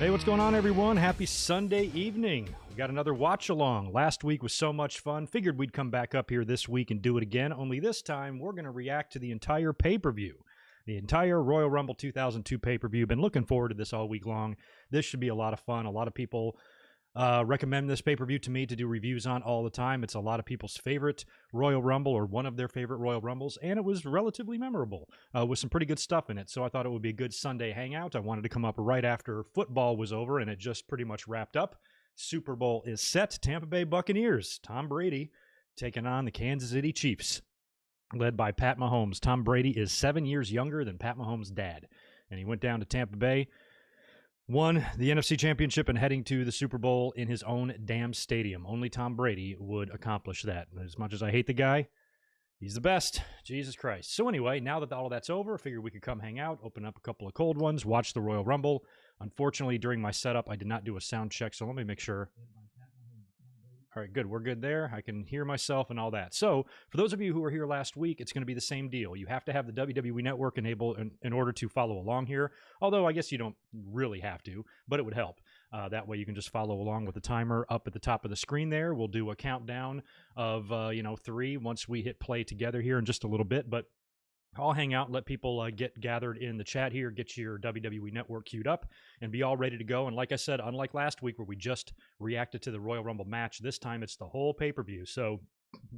Hey, what's going on, everyone? Happy Sunday evening. We got another watch-along. Last week was so much fun. Figured we'd come back up here this week and do it again, only this time we're going to react to the entire pay-per-view. The entire Royal Rumble 2002 pay-per-view. Been looking forward to this all week long. This should be a lot of fun. A lot of people recommend this pay-per-view to me to do reviews on all the time. It's a lot of people's favorite Royal Rumble, or one of their favorite Royal Rumbles, and it was relatively memorable with some pretty good stuff in it. So I thought it would be a good Sunday hangout. I wanted to come up right after football was over, and it just pretty much wrapped up. Super Bowl is set. Tampa Bay Buccaneers, Tom Brady, taking on the Kansas City Chiefs, led by Pat Mahomes. Tom Brady is 7 years younger than Pat Mahomes' dad, and he went down to Tampa Bay, won the NFC Championship, and heading to the Super Bowl in his own damn stadium. Only Tom Brady would accomplish that. As much as I hate the guy, he's the best. Jesus Christ. So anyway, now that all of that's over, I figured we could come hang out, open up a couple of cold ones, watch the Royal Rumble. Unfortunately, during my setup, I did not do a sound check, so let me make sure. All right, good. We're good there. I can hear myself and all that. So, for those of you who were here last week, it's going to be the same deal. You have to have the WWE Network enabled in order to follow along here. Although, I guess you don't really have to, but it would help. That way, you can just follow along with the timer up at the top of the screen there. We'll do a countdown of, 3 once we hit play together here in just a little bit. But I'll hang out and let people get gathered in the chat here, get your WWE Network queued up, and be all ready to go. And like I said, unlike last week where we just reacted to the Royal Rumble match, this time it's the whole pay-per-view. So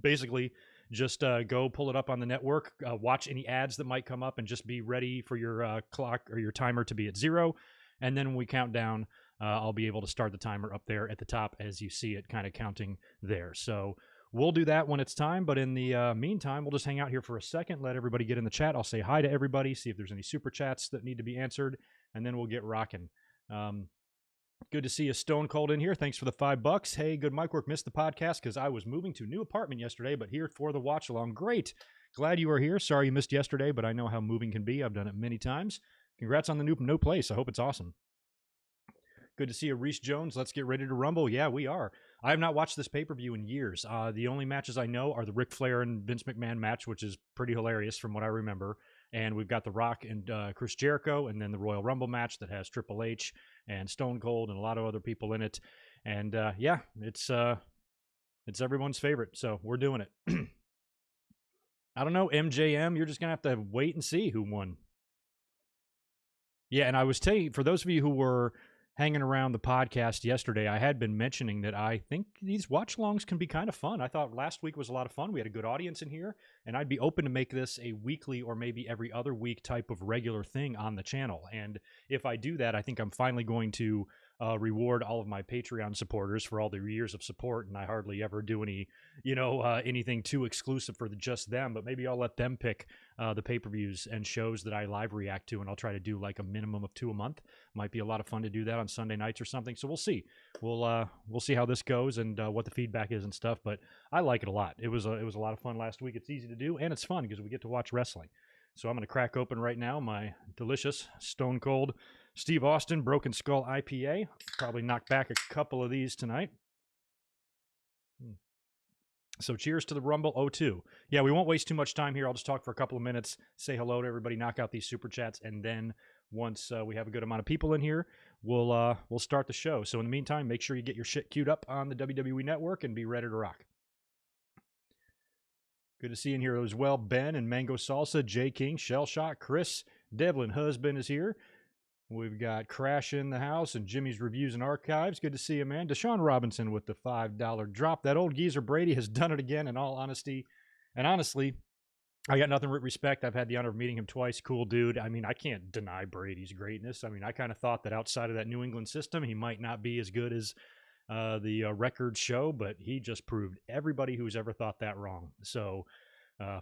basically, just go pull it up on the network, watch any ads that might come up, and just be ready for your clock or your timer to be at 0. And then when we count down, I'll be able to start the timer up there at the top as you see it kind of counting there. So we'll do that when it's time, but in the meantime, we'll just hang out here for a second, let everybody get in the chat. I'll say hi to everybody, see if there's any super chats that need to be answered, and then we'll get rocking. Good to see you, Stone Cold, in here. Thanks for the $5. Hey, good mic work. Missed the podcast because I was moving to a new apartment yesterday, but here for the watch along. Great. Glad you are here. Sorry you missed yesterday, but I know how moving can be. I've done it many times. Congrats on the new place. I hope it's awesome. Good to see you, Reese Jones. Let's get ready to rumble. Yeah, we are. I have not watched this pay-per-view in years. The only matches I know are the Ric Flair and Vince McMahon match, which is pretty hilarious from what I remember. And we've got The Rock and Chris Jericho, and then the Royal Rumble match that has Triple H and Stone Cold and a lot of other people in it. And yeah, it's everyone's favorite, so we're doing it. I don't know, MJM, you're just going to have to wait and see who won. Yeah, and I was telling you, for those of you who were hanging around the podcast yesterday, I had been mentioning that I think these watch-alongs can be kind of fun. I thought last week was a lot of fun. We had a good audience in here, and I'd be open to make this a weekly or maybe every other week type of regular thing on the channel. And if I do that, I think I'm finally going to reward all of my Patreon supporters for all their years of support, and I hardly ever do any, anything too exclusive for just them, but maybe I'll let them pick the pay-per-views and shows that I live react to, and I'll try to do like a minimum of 2 a month. Might be a lot of fun to do that on Sunday nights or something, so we'll see. We'll see how this goes and what the feedback is and stuff, but I like it a lot. It was a lot of fun last week. It's easy to do, and it's fun because we get to watch wrestling. So I'm going to crack open right now my delicious Stone Cold Steve Austin Broken Skull IPA. Probably knock back a couple of these tonight. So cheers to the Rumble 02. Yeah, we won't waste too much time here. I'll just talk for a couple of minutes, say hello to everybody, knock out these super chats, and then once we have a good amount of people in here, we'll start the show. So in the meantime, make sure you get your shit queued up on the WWE Network and be ready to rock. Good to see you in here as well. Ben and Mango Salsa, J King, Shell Shock, Chris, Devlin Husband is here. We've got Crash in the house and Jimmy's Reviews and Archives. Good to see you, man. Deshaun Robinson with the $5 drop. That old geezer Brady has done it again, in all honesty. And honestly, I got nothing but respect. I've had the honor of meeting him twice. Cool dude. I mean, I can't deny Brady's greatness. I mean, I kind of thought that outside of that New England system, he might not be as good as the records show, but he just proved everybody who's ever thought that wrong. So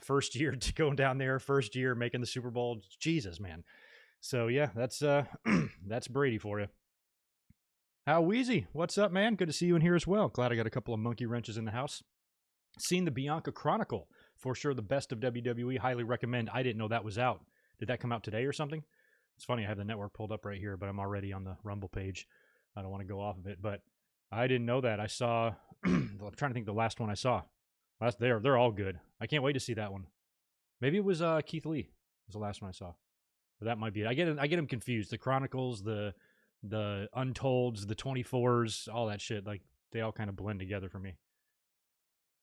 first year to go down there, first year making the Super Bowl, Jesus, man. So yeah, that's that's Brady for you. How Wheezy, what's up, man? Good to see you in here as well. Glad I got a couple of monkey wrenches in the house. Seen the Bianca Chronicle, for sure the best of WWE. Highly recommend. I didn't know that was out. Did that come out today or something? It's funny, I have the network pulled up right here, but I'm already on the Rumble page. I don't want to go off of it, but I didn't know that. I saw, I'm trying to think the last one I saw. They're all good. I can't wait to see that one. Maybe it was Keith Lee was the last one I saw. But that might be it. I get them confused. The Chronicles, the the Untolds, the 24s, all that shit. Like, they all kind of blend together for me.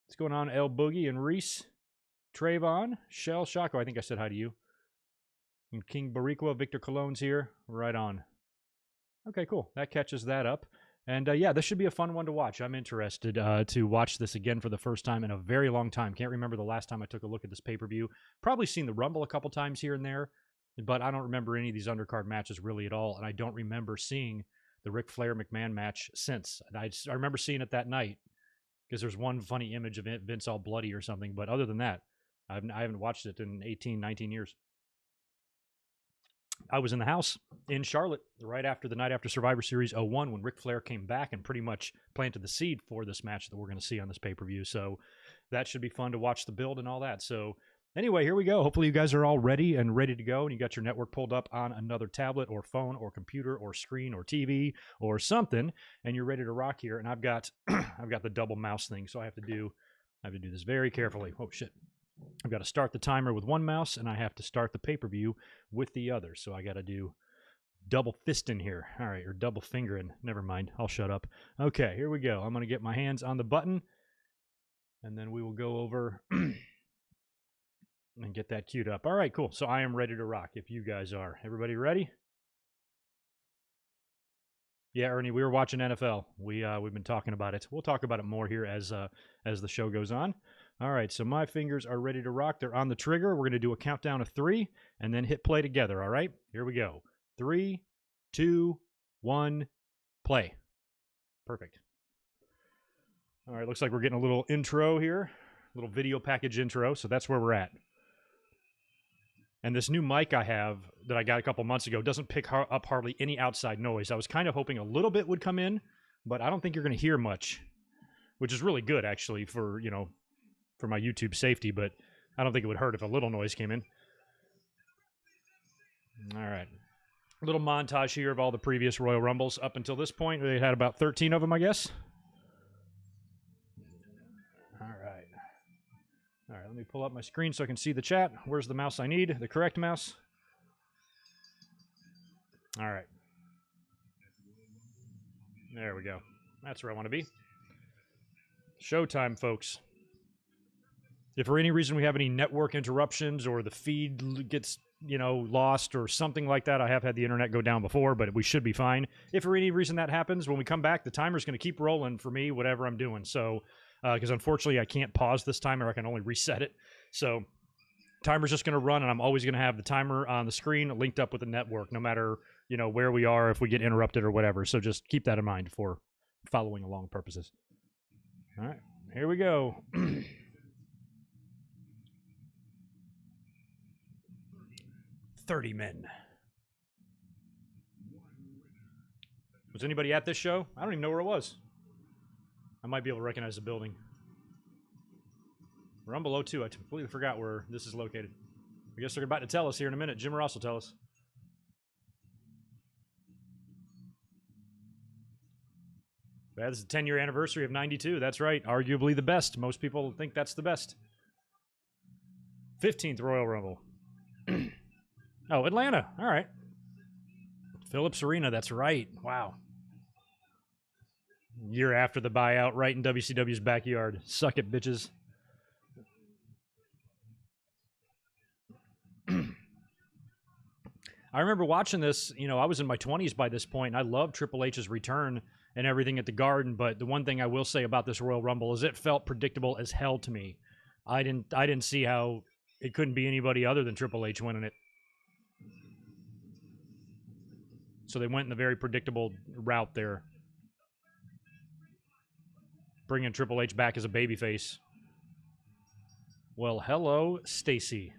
What's going on, El Boogie and Reese? Trayvon, Shell, Shaco, I think I said hi to you. And King Bariqua, Victor Cologne's here. Right on. Okay, cool. That catches that up. And yeah, this should be a fun one to watch. I'm interested to watch this again for the first time in a very long time. Can't remember the last time I took a look at this pay-per-view. Probably seen the Rumble a couple times here and there, but I don't remember any of these undercard matches really at all. And I don't remember seeing the Ric Flair McMahon match since. And I remember seeing it that night because there's one funny image of Vince all bloody or something. But other than that, I haven't watched it in 18, 19 years. I was in the house in Charlotte right after the night after Survivor Series 01 when Ric Flair came back and pretty much planted the seed for this match that we're going to see on this pay-per-view. So that should be fun to watch the build and all that. So anyway, here we go. Hopefully you guys are all ready to go, and you got your network pulled up on another tablet or phone or computer or screen or TV or something, and you're ready to rock here. And I've got I've got the double mouse thing, so I have to do this very carefully. Oh shit. I've got to start the timer with one mouse, and I have to start the pay-per-view with the other. So I got to do double fisting here. All right, or double fingering. Never mind. I'll shut up. Okay, here we go. I'm going to get my hands on the button, and then we will go over and get that queued up. All right, cool. So I am ready to rock if you guys are. Everybody ready? Yeah, Ernie, we were watching NFL. We've been talking about it. We'll talk about it more here as the show goes on. All right, so my fingers are ready to rock. They're on the trigger. We're going to do a countdown of 3 and then hit play together, all right? Here we go. 3, 2, 1, play. Perfect. All right, looks like we're getting a little intro here, a little video package intro, so that's where we're at. And this new mic I have that I got a couple months ago doesn't pick up hardly any outside noise. I was kind of hoping a little bit would come in, but I don't think you're going to hear much, which is really good, actually, for, you know, for my YouTube safety, but I don't think it would hurt if a little noise came in. All right. A little montage here of all the previous Royal Rumbles up until this point. They had about 13 of them, I guess. All right. All right, let me pull up my screen so I can see the chat. Where's the mouse I need? The correct mouse. All right. There we go. That's where I want to be. Showtime, folks. If for any reason we have any network interruptions or the feed gets, you know, lost or something like that, I have had the internet go down before, but we should be fine. If for any reason that happens, when we come back, the timer's going to keep rolling for me, whatever I'm doing. So, because unfortunately I can't pause this timer, I can only reset it. So, timer's just going to run, and I'm always going to have the timer on the screen linked up with the network, no matter, you know, where we are, if we get interrupted or whatever. So just keep that in mind for following along purposes. All right, here we go. 30 men. Was anybody at this show? I don't even know where it was. I might be able to recognize the building. Rumble 02. I completely forgot where this is located. I guess they're about to tell us here in a minute. Jim Ross will tell us. Yeah, this is the 10-year anniversary of 92. That's right. Arguably the best. Most people think that's the best. 15th Royal Rumble. Oh, Atlanta. All right. Phillips Arena. That's right. Wow. Year after the buyout, right in WCW's backyard. Suck it, bitches. I remember watching this. You know, I was in my 20s by this point, and I loved Triple H's return and everything at the Garden. But the one thing I will say about this Royal Rumble is it felt predictable as hell to me. I didn't see how it couldn't be anybody other than Triple H winning it. So they went in the very predictable route there. Bringing Triple H back as a babyface. Well, hello, Stacy.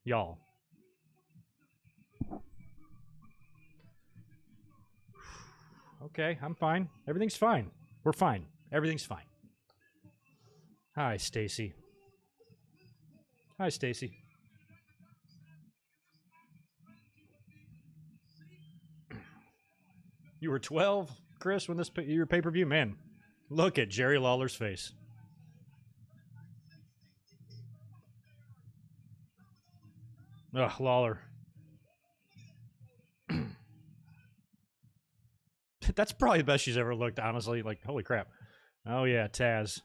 Y'all. Okay, I'm fine. Everything's fine. We're fine. Everything's fine. Hi, Stacy. Hi, Stacy. You were 12, Chris, when this your pay-per-view? Man, look at Jerry Lawler's face. Ugh, Lawler. That's probably the best she's ever looked, honestly. Like, holy crap. Oh, yeah, Taz.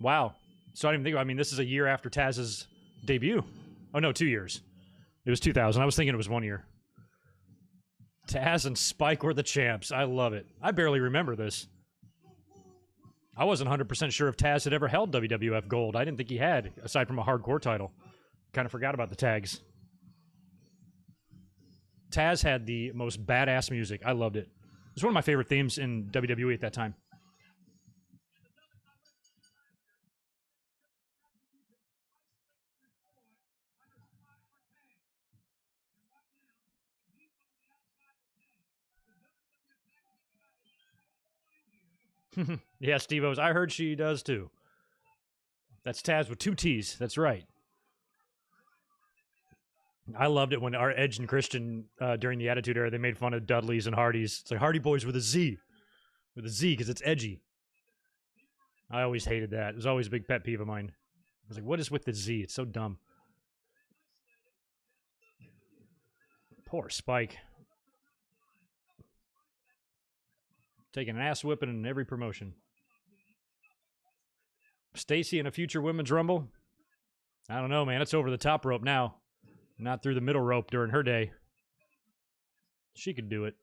Wow. So I didn't even think about it. I mean, this is a year after Taz's debut. Oh, no, 2 years. It was 2000. I was thinking it was 1 year. Taz and Spike were the champs. I love it. I barely remember this. I wasn't 100% sure if Taz had ever held WWF Gold. I didn't think he had, aside from a hardcore title. Kind of forgot about the tags. Taz had the most badass music. I loved it. It was one of my favorite themes in WWE at that time. Yeah, Steve-O's. I heard she does too. That's Taz with 2 T's. That's right. I loved it when our Edge and Christian, during the Attitude Era, they made fun of Dudleys and Hardys. It's like Hardy Boys with a Z. With a Z, because it's edgy. I always hated that. It was always a big pet peeve of mine. I was like, what is with the Z? It's so dumb. Poor Spike. Taking an ass whipping in every promotion. Stacy in a future Women's Rumble? I don't know, man. It's over the top rope now. Not through the middle rope during her day. She could do it.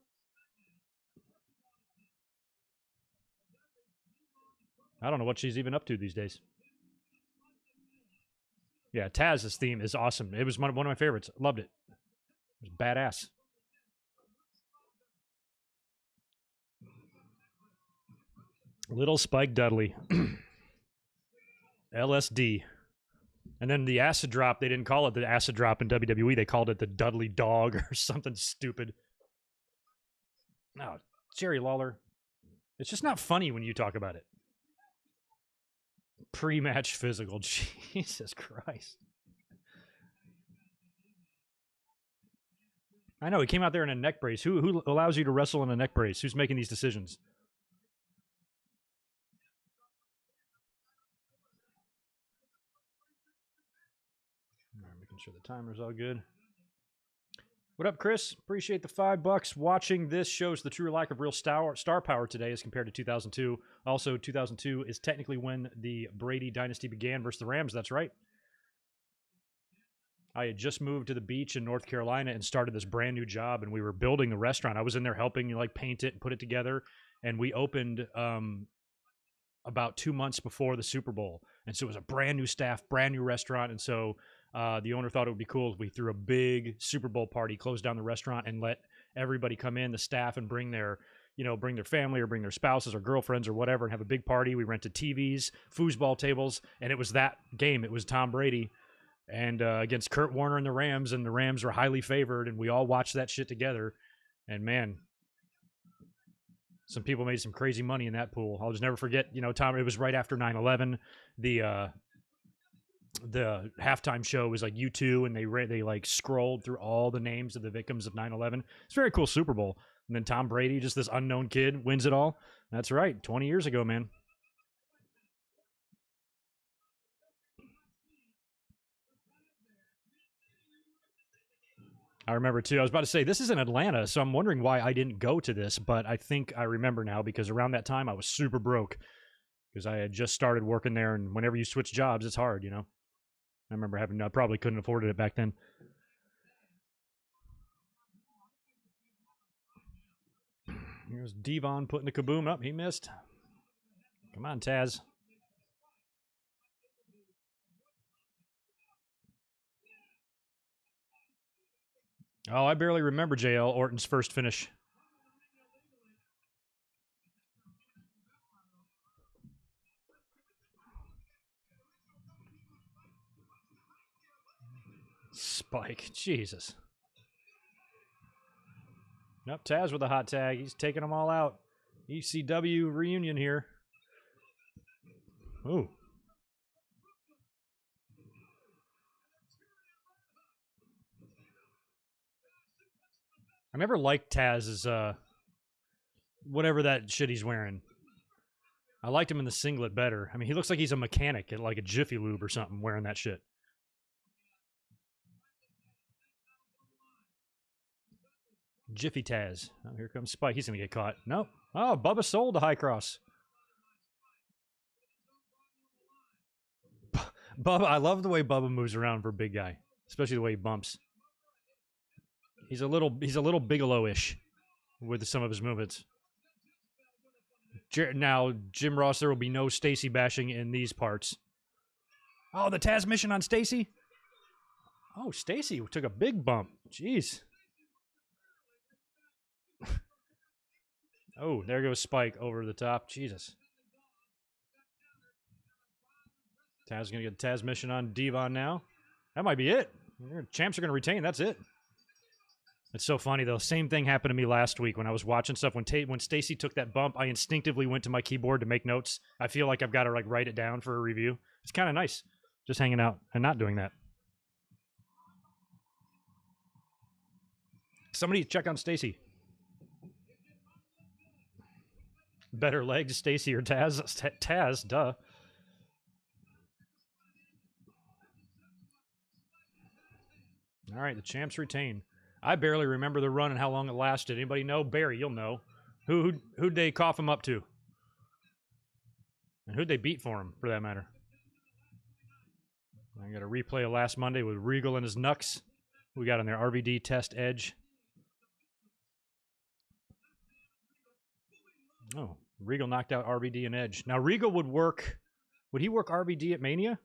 I don't know what she's even up to these days. Yeah, Taz's theme is awesome. It was one of my favorites. Loved it. It was badass. Little Spike Dudley. LSD. And then the acid drop, they didn't call it the acid drop in WWE. They called it the Dudley Dog or something stupid. No, Jerry Lawler. It's just not funny when you talk about it. Pre-match physical. Jesus Christ. I know, he came out there in a neck brace. Who allows you to wrestle in a neck brace? Who's making these decisions? All right, making sure the timer's all good. What up, Chris? Appreciate the $5. Watching this shows the true lack of real star power today as compared to 2002. Also, 2002 is technically when the Brady dynasty began versus the Rams. That's right. I had just moved to the beach in North Carolina and started this brand new job, and we were building the restaurant. I was in there helping, like, paint it and put it together, and we opened about 2 months before the Super Bowl. And so it was a brand new staff, brand new restaurant, and so the owner thought it would be cool if we threw a big Super Bowl party, closed down the restaurant, and let everybody come in, the staff, and bring their family or bring their spouses or girlfriends or whatever, and have a big party. We rented TVs, foosball tables, and it was that game. It was Tom Brady and against Kurt Warner and the Rams were highly favored, and we all watched that shit together. And man, some people made some crazy money in that pool. I'll just never forget, Tom, it was right after 9/11. The halftime show was like U2, and they like scrolled through all the names of the victims of 9/11. It's a very cool Super Bowl. And then Tom Brady, just this unknown kid, wins it all. That's right, 20 years ago, man. I remember, too. I was about to say, this is in Atlanta, so I'm wondering why I didn't go to this, but I think I remember now, because around that time I was super broke, because I had just started working there, and whenever you switch jobs, it's hard, I remember I probably couldn't afford it back then. Here's Devon putting the kaboom up. He missed. Come on, Taz. Oh, I barely remember JL Orton's first finish. Spike. Jesus. Nope, Taz with a hot tag. He's taking them all out. ECW reunion here. Ooh. I never liked Taz's, whatever that shit he's wearing. I liked him in the singlet better. I mean, he looks like he's a mechanic at like a Jiffy Lube or something wearing that shit. Jiffy Taz. Oh, here comes Spike. He's going to get caught. Nope. Oh, Bubba sold the high cross. Bubba, I love the way Bubba moves around for a big guy, especially the way he bumps. He's a little Bigelow-ish with some of his movements. Now, Jim Ross, there will be no Stacy bashing in these parts. Oh, the Taz mission on Stacy? Oh, Stacy took a big bump. Jeez. Oh, there goes Spike over the top. Jesus. Taz going to get the Taz mission on Devon now. That might be it. Champs are going to retain. That's it. It's so funny, though. Same thing happened to me last week when I was watching stuff. When Stacy took that bump, I instinctively went to my keyboard to make notes. I feel like I've got to like write it down for a review. It's kind of nice just hanging out and not doing that. Somebody check on Stacy. Better legs, Stacy or Taz? Taz, duh. All right, the champs retain. I barely remember the run and how long it lasted. Anybody know? Barry, you'll know. Who'd they cough him up to? And who'd they beat for him, for that matter? I got a replay of last Monday with Regal and his Nux. We got on there RVD, Test, Edge. Oh, Regal knocked out RVD and Edge. Now, Regal would work... Would he work RVD at Mania?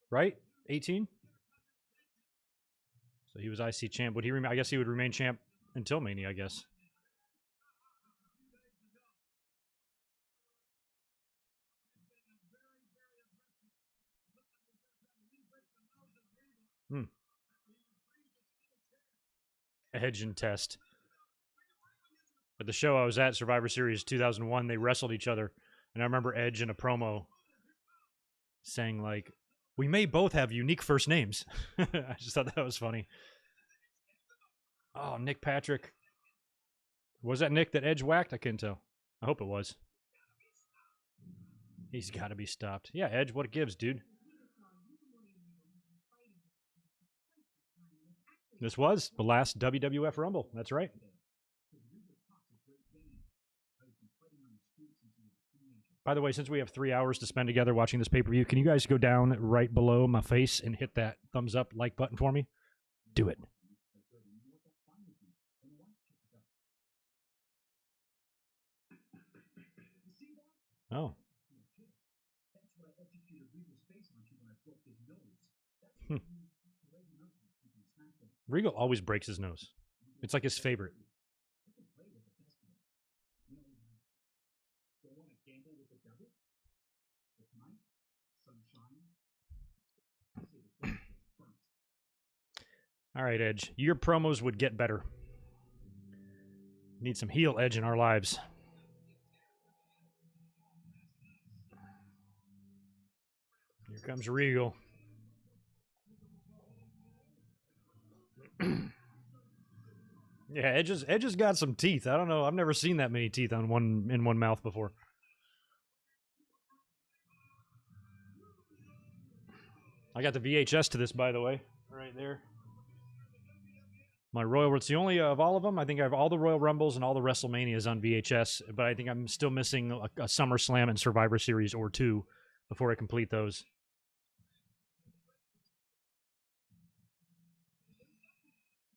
Right? 18? So he was IC champ. Would he I guess he would remain champ until Mania, I guess. Edge and Test. At the show I was at, Survivor Series 2001, they wrestled each other. And I remember Edge in a promo saying, like, we may both have unique first names. I just thought that was funny. Oh, Nick Patrick. Was that Nick that Edge whacked? I couldn't tell. I hope it was. He's got to be stopped. Yeah, Edge, what it gives, dude. This was the last WWF Rumble. That's right. By the way, since we have 3 hours to spend together watching this pay-per-view, can you guys go down right below my face and hit that thumbs up like button for me? Do it. Oh. Regal always breaks his nose. It's like his favorite. All right, Edge. Your promos would get better. Need some heel Edge in our lives. Here comes Regal. Yeah, Edge has got some teeth. I don't know. I've never seen that many teeth on in one mouth before. I got the VHS to this, by the way, right there. My Royal, it's the only of all of them. I think I have all the Royal Rumbles and all the WrestleManias on VHS, but I think I'm still missing a SummerSlam and Survivor Series or two before I complete those.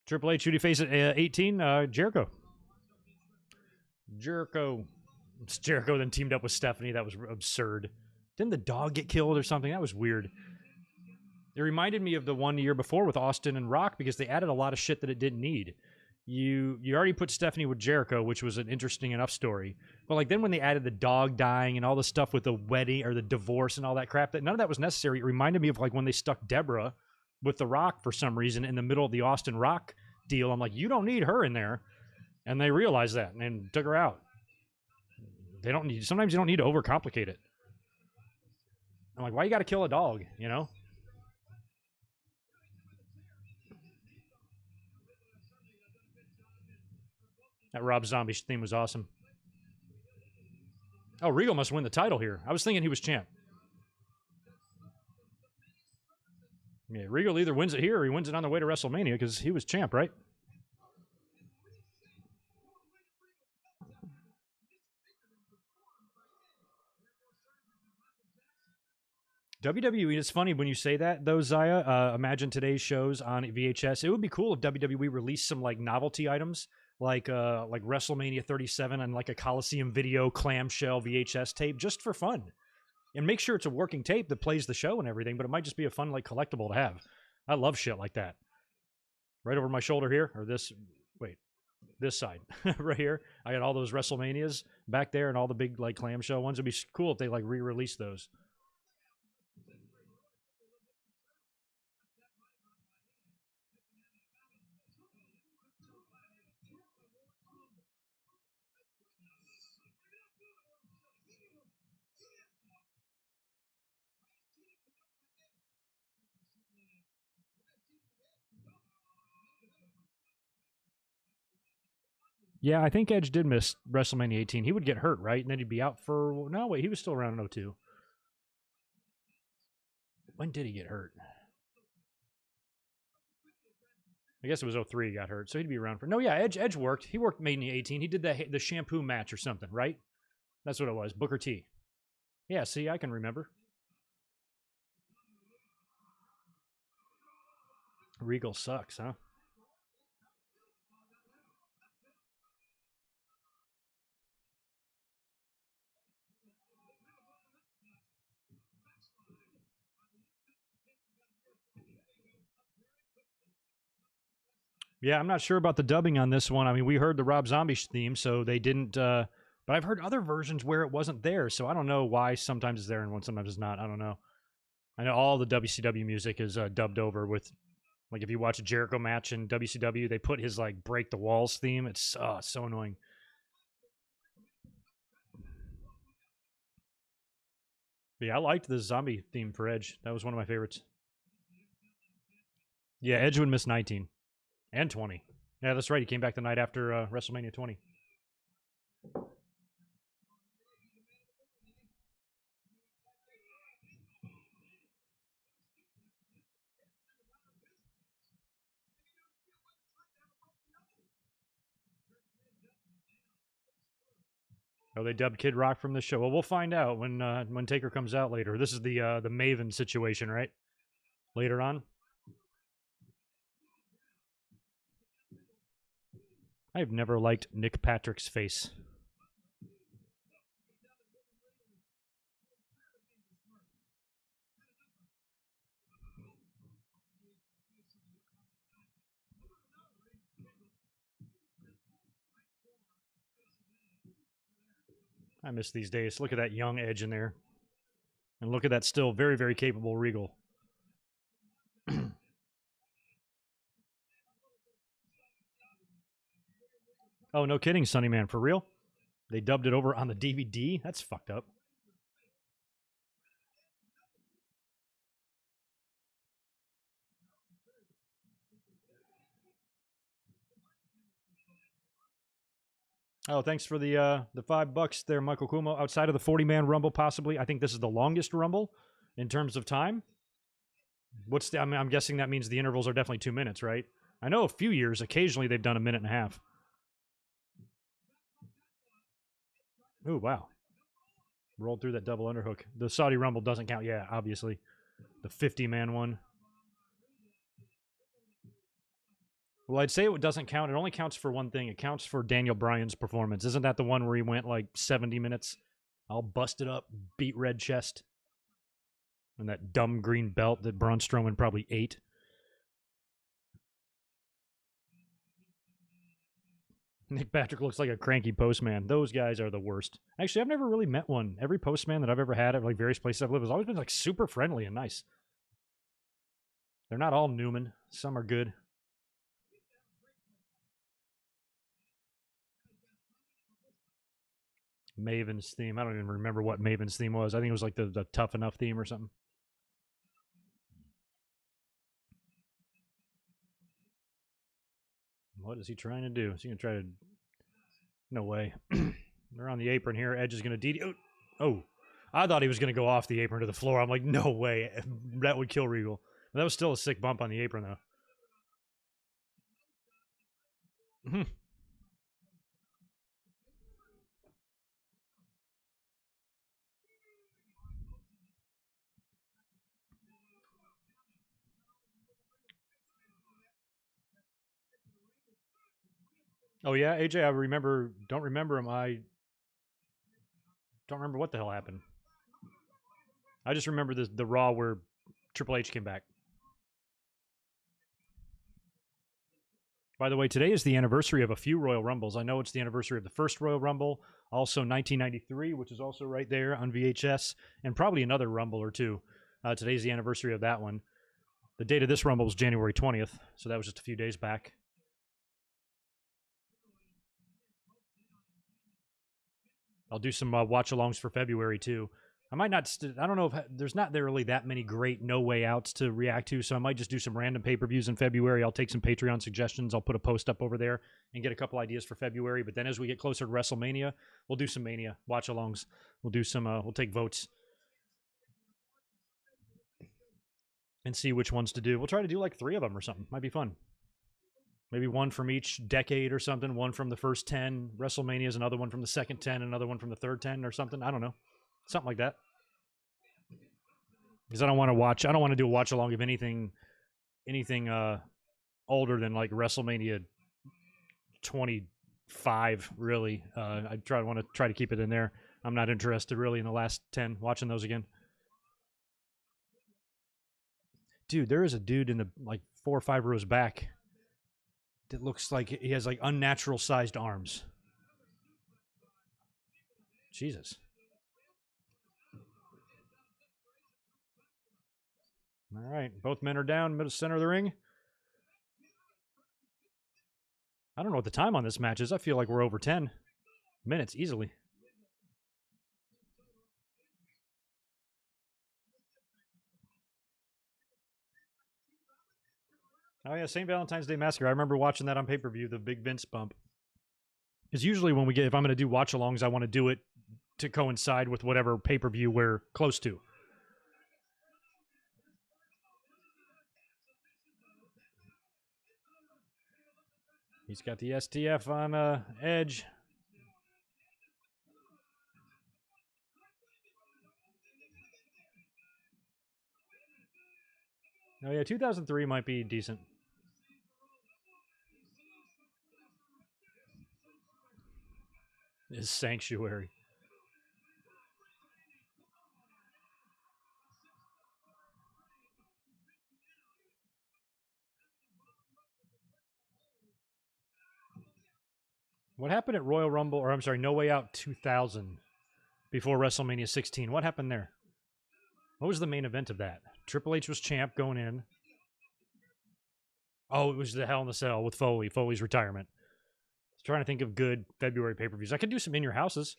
Triple H, who do you face at 18? Jericho. Jericho then teamed up with Stephanie. That was absurd. Didn't the dog get killed or something? That was weird. It reminded me of the one year before with Austin and Rock because they added a lot of shit that it didn't need. You already put Stephanie with Jericho, which was an interesting enough story. But like then when they added the dog dying and all the stuff with the wedding or the divorce and all that crap, that none of that was necessary. It reminded me of like when they stuck Deborah with The Rock for some reason in the middle of the Austin Rock deal. I'm like, you don't need her in there. And they realized that and took her out. Sometimes you don't need to overcomplicate it. I'm like, why you got to kill a dog, you know? That Rob Zombie theme was awesome. Oh, Regal must win the title here. I was thinking he was champ. Yeah, Regal either wins it here or he wins it on the way to WrestleMania because he was champ, right? WWE, it's funny when you say that, though, Zaya. Imagine today's shows on VHS. It would be cool if WWE released some like novelty items, like WrestleMania 37 and like a Coliseum video clamshell VHS tape, just for fun. And make sure it's a working tape that plays the show and everything, but it might just be a fun like collectible to have. I love shit like that. Right over my shoulder here, or this side, right here. I got all those WrestleManias back there and all the big like clamshell ones. It'd be cool if they like re-release those. Yeah, I think Edge did miss WrestleMania 18. He would get hurt, right? And then he'd be out for... No, wait, he was still around in 02. When did he get hurt? I guess it was 03 he got hurt, so he'd be around for... No, yeah, Edge worked. He worked Mania 18. He did the shampoo match or something, right? That's what it was, Booker T. Yeah, see, I can remember. Regal sucks, huh? Yeah, I'm not sure about the dubbing on this one. I mean, we heard the Rob Zombie theme, so they didn't... but I've heard other versions where it wasn't there, so I don't know why sometimes it's there and sometimes it's not. I don't know. I know all the WCW music is dubbed over with... Like, if you watch a Jericho match in WCW, they put his, like, Break the Walls theme. It's so annoying. But yeah, I liked the zombie theme for Edge. That was one of my favorites. Yeah, Edge would miss 19. And 20. Yeah, that's right. He came back the night after WrestleMania 20. Oh, they dubbed Kid Rock from the show. Well, we'll find out when Taker comes out later. This is the Maven situation, right? Later on. I've never liked Nick Patrick's face. I miss these days. Look at that young Edge in there. And look at that still very, very capable Regal. Oh, no kidding, Sonny Man. For real? They dubbed it over on the DVD? That's fucked up. Oh, thanks for the $5 there, Michael Kumo. Outside of the 40-man Rumble, possibly. I think this is the longest Rumble in terms of time. What's the? I mean, I'm guessing that means the intervals are definitely 2 minutes, right? I know a few years, occasionally they've done a minute and a half. Oh, wow. Rolled through that double underhook. The Saudi Rumble doesn't count. Yeah, obviously. The 50-man one. Well, I'd say it doesn't count. It only counts for one thing. It counts for Daniel Bryan's performance. Isn't that the one where he went like 70 minutes? All busted up, beat red chest. And that dumb green belt that Braun Strowman probably ate. Nick Patrick looks like a cranky postman. Those guys are the worst. Actually, I've never really met one. Every postman that I've ever had at like various places I've lived has always been like super friendly and nice. They're not all Newman. Some are good. Maven's theme. I don't even remember what Maven's theme was. I think it was like the Tough Enough theme or something. What is he trying to do? Is he going to try to... No way. They're on the apron here. Edge is going to... Oh. I thought he was going to go off the apron to the floor. I'm like, no way. That would kill Regal. That was still a sick bump on the apron, though. Oh yeah, AJ, I remember. Don't remember him. I don't remember what the hell happened. I just remember the Raw where Triple H came back. By the way, today is the anniversary of a few Royal Rumbles. I know it's the anniversary of the first Royal Rumble, also 1993, which is also right there on VHS, and probably another Rumble or two. Today's the anniversary of that one. The date of this Rumble was January 20th, so that was just a few days back. I'll do some watch-alongs for February, too. I might not, I don't know if, there's not really that many great no way outs to react to, so I might just do some random pay-per-views in February. I'll take some Patreon suggestions. I'll put a post up over there and get a couple ideas for February. But then as we get closer to WrestleMania, we'll do some Mania watch-alongs. We'll do some, we'll take votes and see which ones to do. We'll try to do like 3 of them or something. Might be fun. Maybe one from each decade or something. One from the first 10 WrestleManias, another one from the second 10, another one from the third 10 or something. I don't know. Something like that. Because I don't want to do a watch along of anything older than like WrestleMania 25, really. I want to try to keep it in there. I'm not interested really in the last 10 watching those again. Dude, there is a dude in the like 4 or 5 rows back that looks like he has like unnatural sized arms. Jesus. All right, both men are down, middle center of the ring. I don't know what the time on this match is. I feel like we're over 10 minutes easily. Oh yeah, St. Valentine's Day Massacre. I remember watching that on pay-per-view, the big Vince bump. Because usually when if I'm going to do watch-alongs, I want to do it to coincide with whatever pay-per-view we're close to. He's got the STF on Edge. Oh yeah, 2003 might be decent. Is Sanctuary. What happened at Royal Rumble, or I'm sorry, No Way Out 2000 before WrestleMania 16? What happened there? What was the main event of that? Triple H was champ going in. Oh, it was the Hell in the Cell with Foley. Foley's retirement. I was trying to think of good February pay-per-views. I could do some In Your Houses.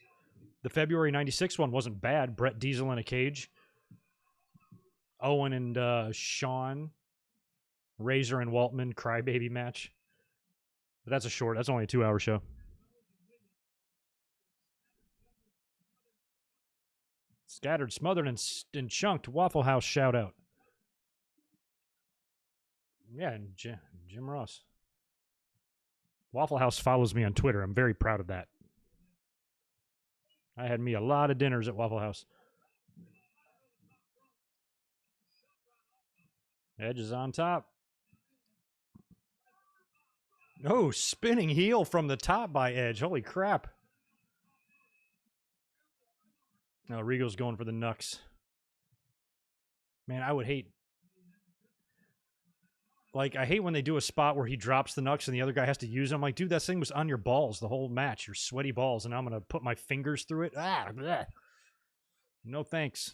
The February 96 one wasn't bad. Brett Diesel in a cage. Owen and Shawn. Razor and Waltman crybaby match. But that's a short. That's only a 2-hour show. Scattered, smothered, and chunked. Waffle House shout out. Yeah, and Jim Ross. Waffle House follows me on Twitter. I'm very proud of that. I had me a lot of dinners at Waffle House. Edge is on top. Oh, spinning heel from the top by Edge. Holy crap. No, Regal's going for the knucks. Man, I would hate... Like, I hate when they do a spot where he drops the knucks and the other guy has to use them. I'm like, dude, that thing was on your balls the whole match. Your sweaty balls, and now I'm going to put my fingers through it. Ah, bleh. No thanks.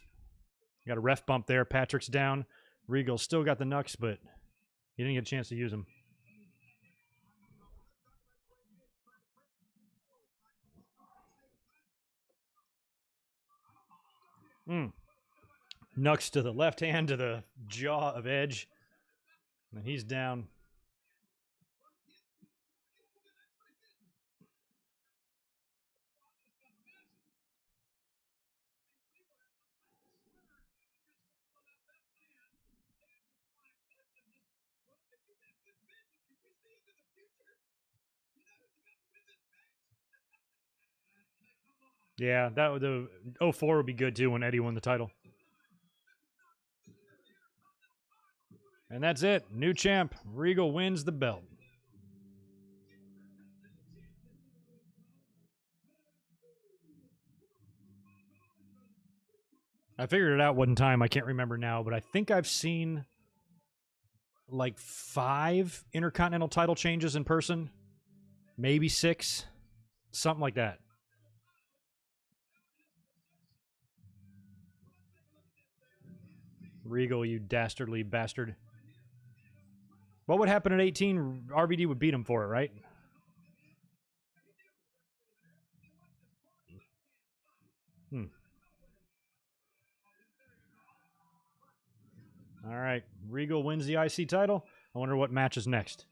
Got a ref bump there. Patrick's down. Regal still got the knucks, but he didn't get a chance to use them. Knucks to the left hand to the jaw of Edge. And he's down. Yeah, that would the 04 would be good too when Eddie won the title. And that's it. New champ. Regal wins the belt. I figured it out one time. I can't remember now, but I think I've seen like 5 Intercontinental title changes in person. Maybe 6. Something like that. Regal, you dastardly bastard. What would happen at 18? RVD would beat him for it, right? All right. Regal wins the IC title. I wonder what match is next.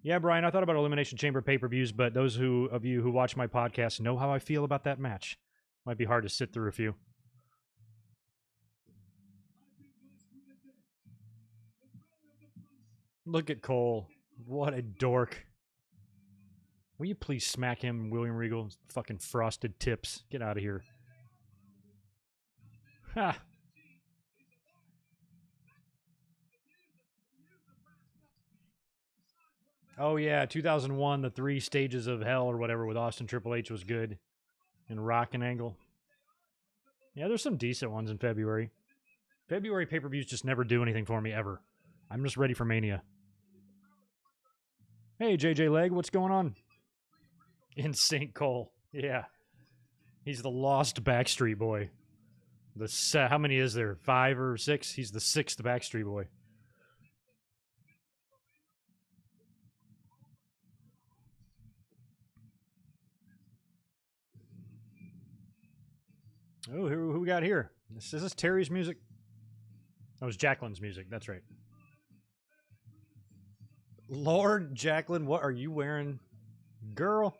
Yeah, Brian, I thought about Elimination Chamber pay-per-views, but those of you who watch my podcast know how I feel about that match. Might be hard to sit through a few. Look at Cole. What a dork. Will you please smack him, William Regal? Fucking frosted tips. Get out of here. Ha! Oh, yeah, 2001, the 3 stages of hell or whatever with Austin Triple H was good. And Rock and Angle. Yeah, there's some decent ones in February. February pay-per-views just never do anything for me, ever. I'm just ready for Mania. Hey, JJ Leg, what's going on? In St. Cole. Yeah. He's the lost Backstreet Boy. How many is there? 5 or 6? He's the 6th Backstreet Boy. Oh, who we got here? Is this Terry's music? That was Jacqueline's music. That's right. Lord Jacqueline, what are you wearing? Girl.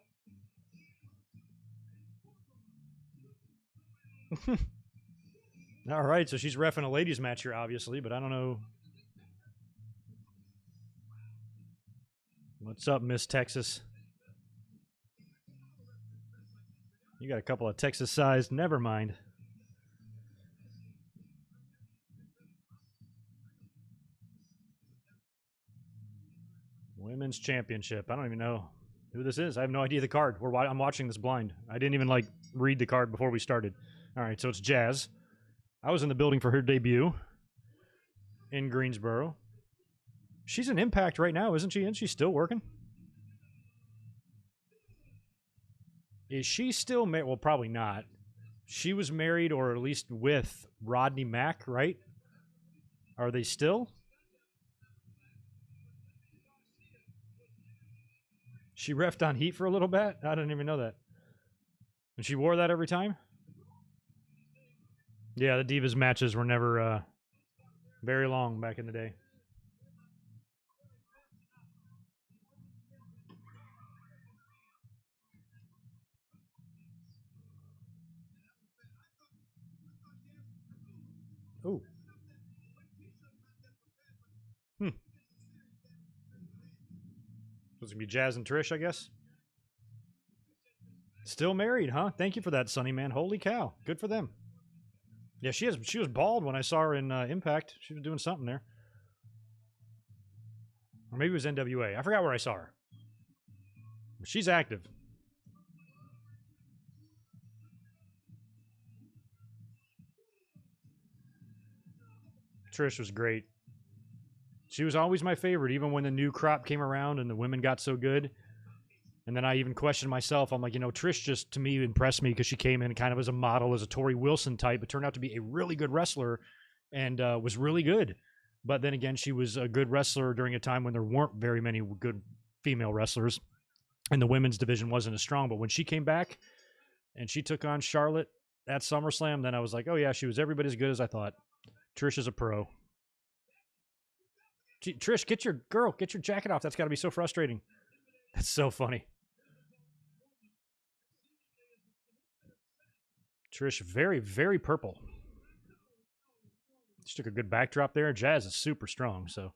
All right, so she's reffing a ladies match here, obviously, but I don't know. What's up, Miss Texas? You got a couple of Texas-sized. Never mind. Women's Championship. I don't even know who this is. I have no idea the card. I'm watching this blind. I didn't even read the card before we started. All right, so it's Jazz. I was in the building for her debut in Greensboro. She's in Impact right now, isn't she? Isn't she still working? Is she still married? Well, probably not. She was married or at least with Rodney Mack, right? Are they still? She reffed on Heat for a little bit? I didn't even know that. And she wore that every time? Yeah, the Divas matches were never very long back in the day. Ooh. Supposed to be Jazz and Trish, I guess. Still married, huh? Thank you for that, Sonny man. Holy cow. Good for them. Yeah, she was bald when I saw her in Impact. She was doing something there. Or maybe it was NWA. I forgot where I saw her. She's active. Trish was great. She was always my favorite, even when the new crop came around and the women got so good. And then I even questioned myself. I'm like, Trish just, to me, impressed me because she came in kind of as a model, as a Tori Wilson type, but turned out to be a really good wrestler and was really good. But then again, she was a good wrestler during a time when there weren't very many good female wrestlers and the women's division wasn't as strong. But when she came back and she took on Charlotte at SummerSlam, then I was like, oh yeah, she was every bit as good as I thought. Trish is a pro. Trish, get your jacket off. That's got to be so frustrating. That's so funny. Trish, very, very purple. She took a good backdrop there. Jazz is super strong, so.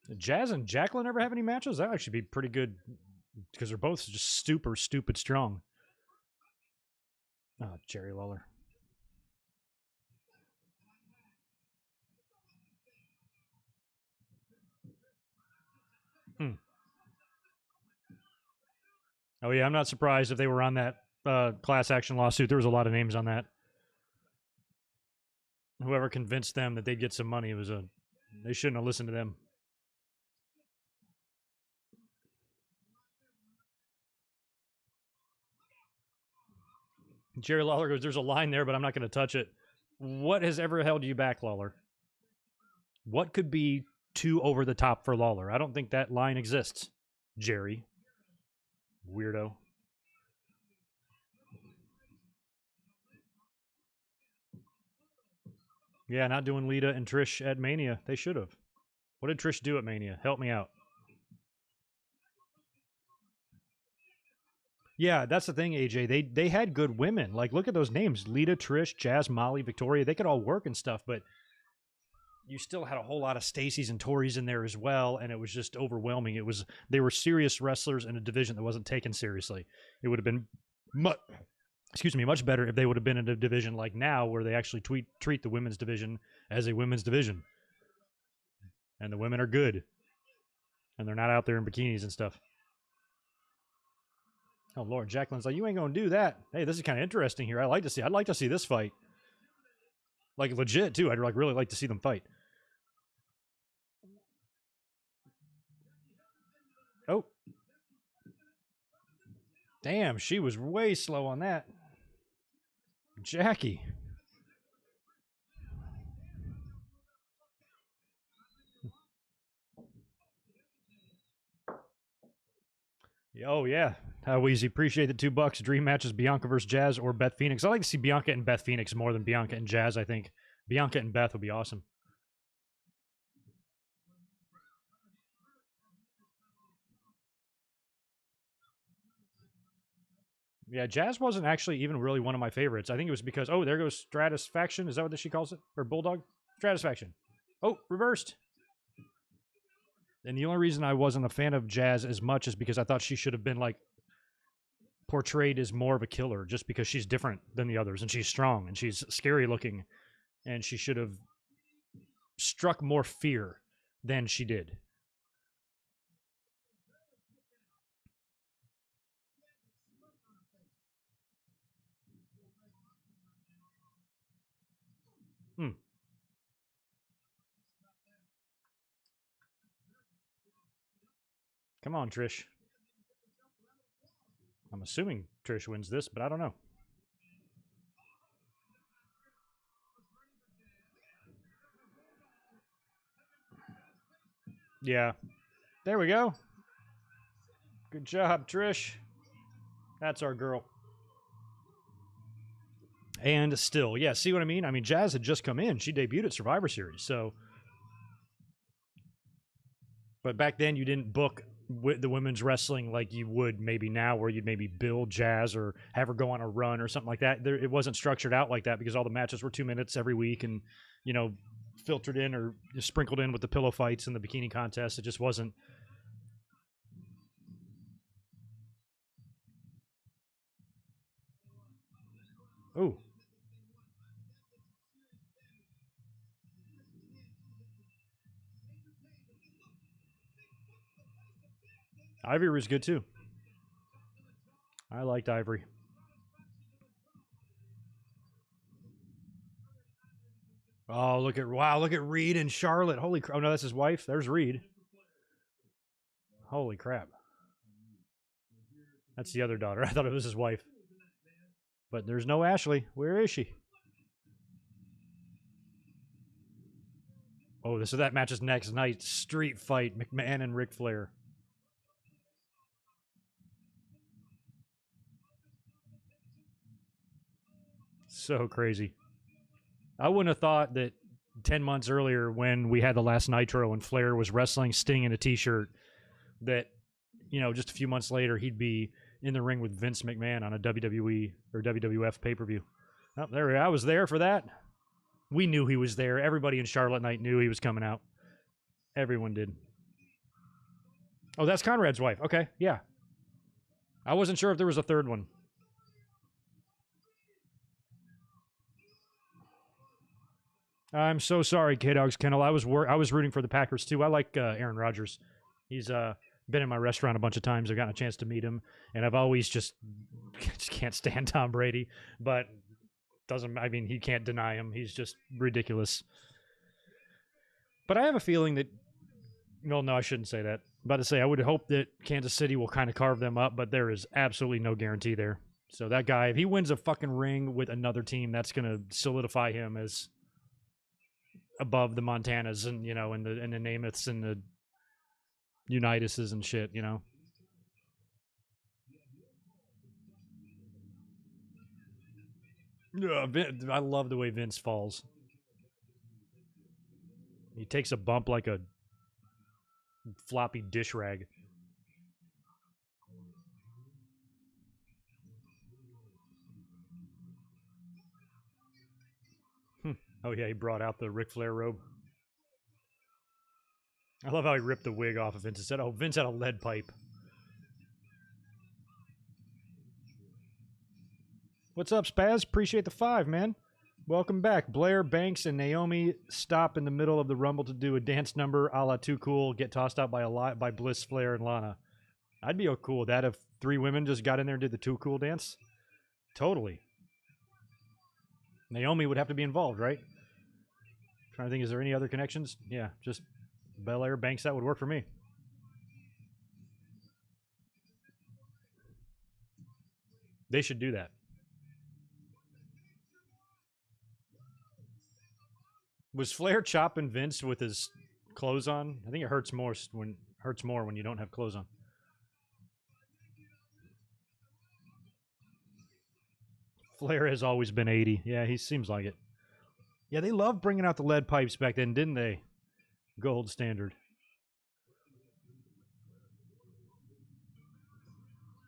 Did Jazz and Jacqueline ever have any matches? That would actually be pretty good because they're both just super, stupid strong. Oh, Jerry Lawler. Oh, yeah, I'm not surprised if they were on that class action lawsuit. There was a lot of names on that. Whoever convinced them that they'd get some money, they shouldn't have listened to them. Jerry Lawler goes, there's a line there, but I'm not going to touch it. What has ever held you back, Lawler? What could be too over the top for Lawler? I don't think that line exists, Jerry. Weirdo. Yeah, not doing Lita and Trish at Mania. They should have. What did Trish do at Mania? Help me out. Yeah, that's the thing, AJ. They had good women. Like, look at those names. Lita, Trish, Jazz, Molly, Victoria. They could all work and stuff, but you still had a whole lot of Stacys and Torys in there as well, and it was just overwhelming. They were serious wrestlers in a division that wasn't taken seriously. It would have been much better if they would have been in a division like now, where they actually treat the women's division as a women's division. And the women are good. And they're not out there in bikinis and stuff. Oh, Lord. Jacqueline's like, you ain't going to do that. Hey, this is kind of interesting here. I'd like to see this fight. Like, legit, too. I'd really like to see them fight. Oh. Damn, she was way slow on that. Jackie. Oh, yeah. How easy. Appreciate the $2. Dream matches Bianca versus Jazz or Beth Phoenix. I like to see Bianca and Beth Phoenix more than Bianca and Jazz, I think. Bianca and Beth would be awesome. Yeah, Jazz wasn't actually even really one of my favorites. I think it was because, oh, there goes Stratisfaction. Is that what she calls it? Or Bulldog? Stratisfaction. Oh, reversed. And the only reason I wasn't a fan of Jazz as much is because I thought she should have been, like, portrayed as more of a killer just because she's different than the others and she's strong and she's scary looking, and she should have struck more fear than she did. Come on, Trish. I'm assuming Trish wins this, but I don't know. Yeah. There we go. Good job, Trish. That's our girl. And still, yeah, see what I mean? I mean, Jazz had just come in. She debuted at Survivor Series, so... But back then, you didn't book the women's wrestling like you would maybe now, where you'd maybe build Jazz or have her go on a run or something like that. It wasn't structured out like that because all the matches were 2 minutes every week and, you know, filtered in or sprinkled in with the pillow fights and the bikini contest. It just wasn't. Ooh. Ivory was good too. I liked Ivory. Oh, look at Reed and Charlotte. Holy crap. Oh, no, that's his wife. There's Reed. Holy crap. That's the other daughter. I thought it was his wife. But there's no Ashley. Where is she? Oh, so that match is next night. Street fight. McMahon and Ric Flair. So crazy. I wouldn't have thought that 10 months earlier when we had the last Nitro and Flair was wrestling Sting in a t-shirt that, you know, just a few months later he'd be in the ring with Vince McMahon on a WWE or WWF pay-per-view. Oh, there I was there for that. We knew he was there. Everybody in Charlotte Night knew he was coming out. Everyone did. Oh, that's Conrad's wife. Okay, yeah. I wasn't sure if there was a third one. I'm so sorry, K-Dog's Kennel. I was rooting for the Packers too. I like Aaron Rodgers. He's been in my restaurant a bunch of times. I've gotten a chance to meet him, and I've always just can't stand Tom Brady. But he can't deny him. He's just ridiculous. But I have a feeling that, well, no, I shouldn't say that. I'm about to say I would hope that Kansas City will kind of carve them up, but there is absolutely no guarantee there. So that guy, if he wins a fucking ring with another team, that's going to solidify him as above the Montanas and, you know, and the Namaths and the Unituses and shit, you know. I love the way Vince falls. He takes a bump like a floppy dish rag. Oh, yeah, he brought out the Ric Flair robe. I love how he ripped the wig off of Vince and said, oh, Vince had a lead pipe. What's up, Spaz? Appreciate the 5, man. Welcome back. Blair, Banks, and Naomi stop in the middle of the Rumble to do a dance number a la Too Cool, get tossed out by Bliss, Flair, and Lana. I'd be cool with that if 3 women just got in there and did the Too Cool dance. Totally. Naomi would have to be involved, right? Trying to think, is there any other connections? Yeah, just Belair, Banks, that would work for me. They should do that. Was Flair chopping Vince with his clothes on? I think it hurts more when you don't have clothes on. Flair has always been 80. Yeah, he seems like it. Yeah, they loved bringing out the lead pipes back then, didn't they? Gold standard.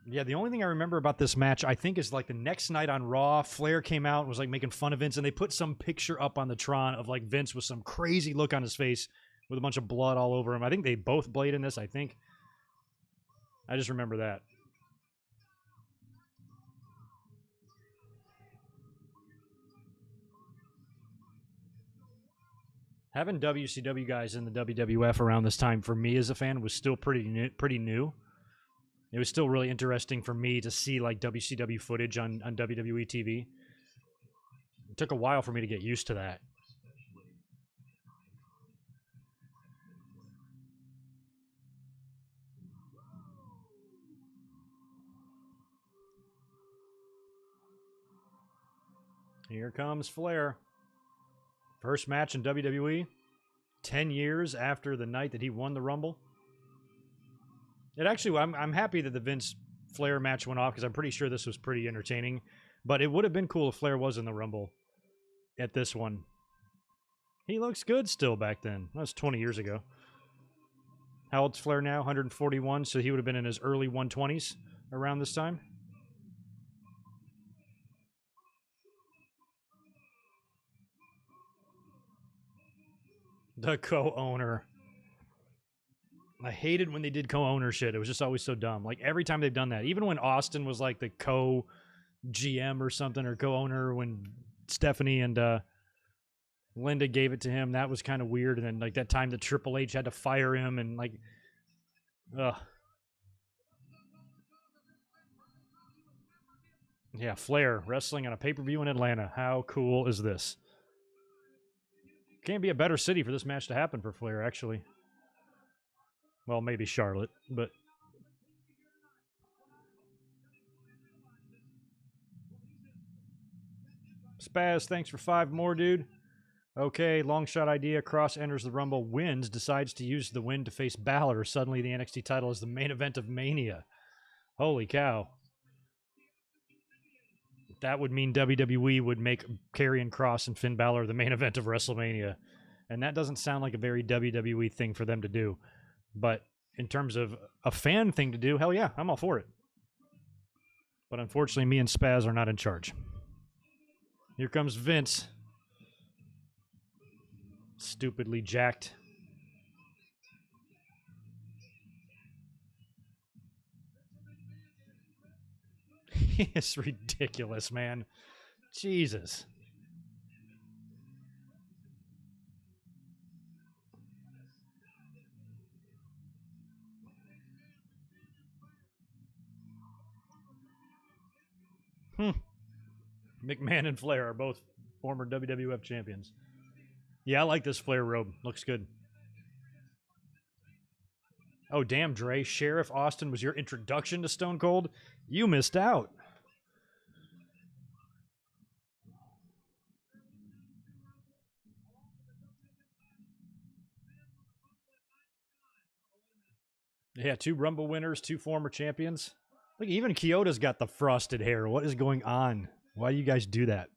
Yeah, the only thing I remember about this match, I think, is like the next night on Raw, Flair came out and was like making fun of Vince, and they put some picture up on the Tron of like Vince with some crazy look on his face with a bunch of blood all over him. I think they both blade in this, I think. I just remember that. Having WCW guys in the WWF around this time for me as a fan was still pretty new. It was still really interesting for me to see like WCW footage on WWE TV. It took a while for me to get used to that. Here comes Flair. First match in WWE, 10 years after the night that he won the Rumble. It actually, I'm happy that the Vince Flair match went off because I'm pretty sure this was pretty entertaining. But it would have been cool if Flair was in the Rumble at this one. He looks good still back then. That was 20 years ago. How old's Flair now? 141, so he would have been in his early 120s around this time. The co-owner. I hated when they did co-owner shit. It was just always so dumb. Like, every time they've done that. Even when Austin was, like, the co-GM or something, or co-owner, when Stephanie and Linda gave it to him, that was kind of weird. And then, like, that time that Triple H had to fire him and, like, ugh. Yeah, Flair wrestling on a pay-per-view in Atlanta. How cool is this? Can't be a better city for this match to happen for Flair, actually. Well, maybe Charlotte, but... Spaz, thanks for 5 more, dude. Okay, long shot idea. Cross enters the Rumble, wins, decides to use the win to face Balor. Suddenly, the NXT title is the main event of Mania. Holy cow. That would mean WWE would make Karrion Kross and Finn Balor the main event of WrestleMania. And that doesn't sound like a very WWE thing for them to do. But in terms of a fan thing to do, hell yeah, I'm all for it. But unfortunately, me and Spaz are not in charge. Here comes Vince. Stupidly jacked. He is ridiculous, man. Jesus. McMahon and Flair are both former WWF champions. Yeah, I like this Flair robe. Looks good. Oh, damn, Dre. Sheriff Austin was your introduction to Stone Cold? You missed out. Yeah, 2 Rumble winners, 2 former champions. Look, even Kyoto's got the frosted hair. What is going on? Why do you guys do that?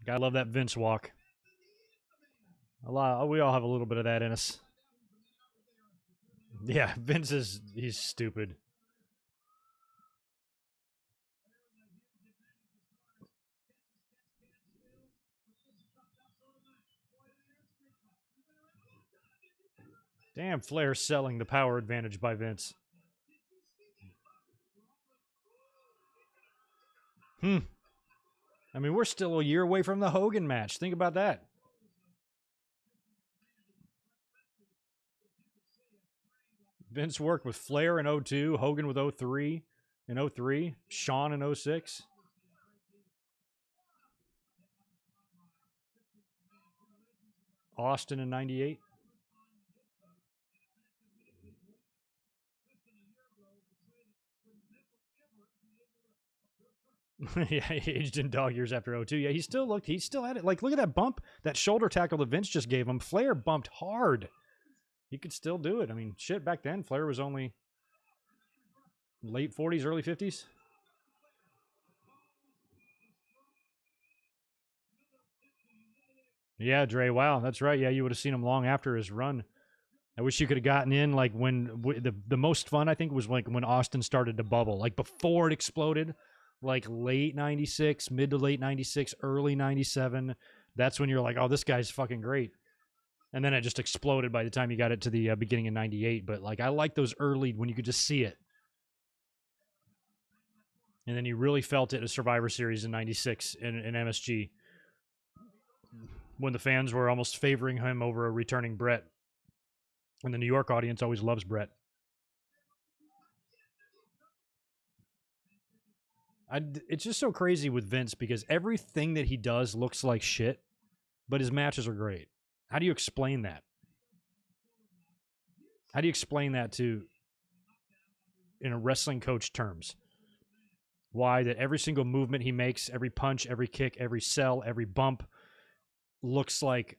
Gotta love that Vince walk. We all have a little bit of that in us. Yeah, Vince he's stupid. Damn, Flair selling the power advantage by Vince. I mean, we're still a year away from the Hogan match. Think about that. Vince worked with Flair in 02, Hogan with 03, in 03, Shawn in 06. Austin in 98. Yeah, he aged in dog years after 02. Yeah, he still had it. Like, look at that bump, that shoulder tackle that Vince just gave him. Flair bumped hard. He could still do it. I mean, shit, back then, Flair was only late 40s, early 50s. Yeah, Dre, wow, that's right. Yeah, you would have seen him long after his run. I wish you could have gotten in, like, when the most fun, I think, was like when Austin started to bubble. Like, before it exploded, like late 96, mid to late 96, early 97. That's when you're like, oh, this guy's fucking great. And then it just exploded by the time you got it to the beginning of 98. But, like, I like those early, when you could just see it. And then you really felt it at Survivor Series in 96 in MSG. When the fans were almost favoring him over a returning Brett. And the New York audience always loves Brett. It's just so crazy with Vince because everything that he does looks like shit, but his matches are great. How do you explain that? How do you explain that to, in a wrestling coach terms? Why that every single movement he makes, every punch, every kick, every sell, every bump looks like,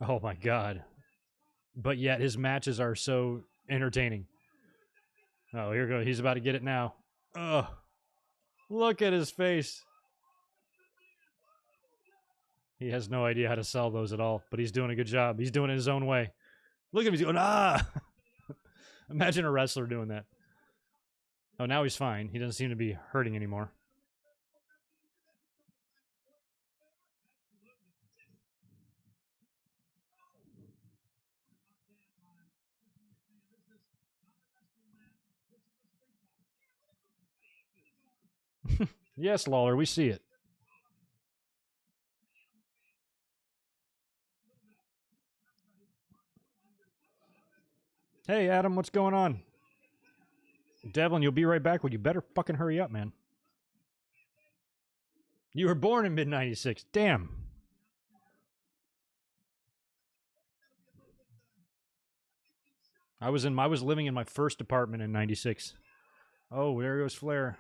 oh my God. But yet his matches are so entertaining. Oh, here we go. He's about to get it now. Ugh. Look at his face. He has no idea how to sell those at all, but he's doing a good job. He's doing it his own way. Look at him. He's going, ah! Imagine a wrestler doing that. Oh, now he's fine. He doesn't seem to be hurting anymore. Yes, Lawler, we see it. Hey, Adam, what's going on? Devlin, you'll be right back. Well, you better fucking hurry up, man. You were born in mid-96. Damn. I was living in my first apartment in 96. Oh, there goes Flair.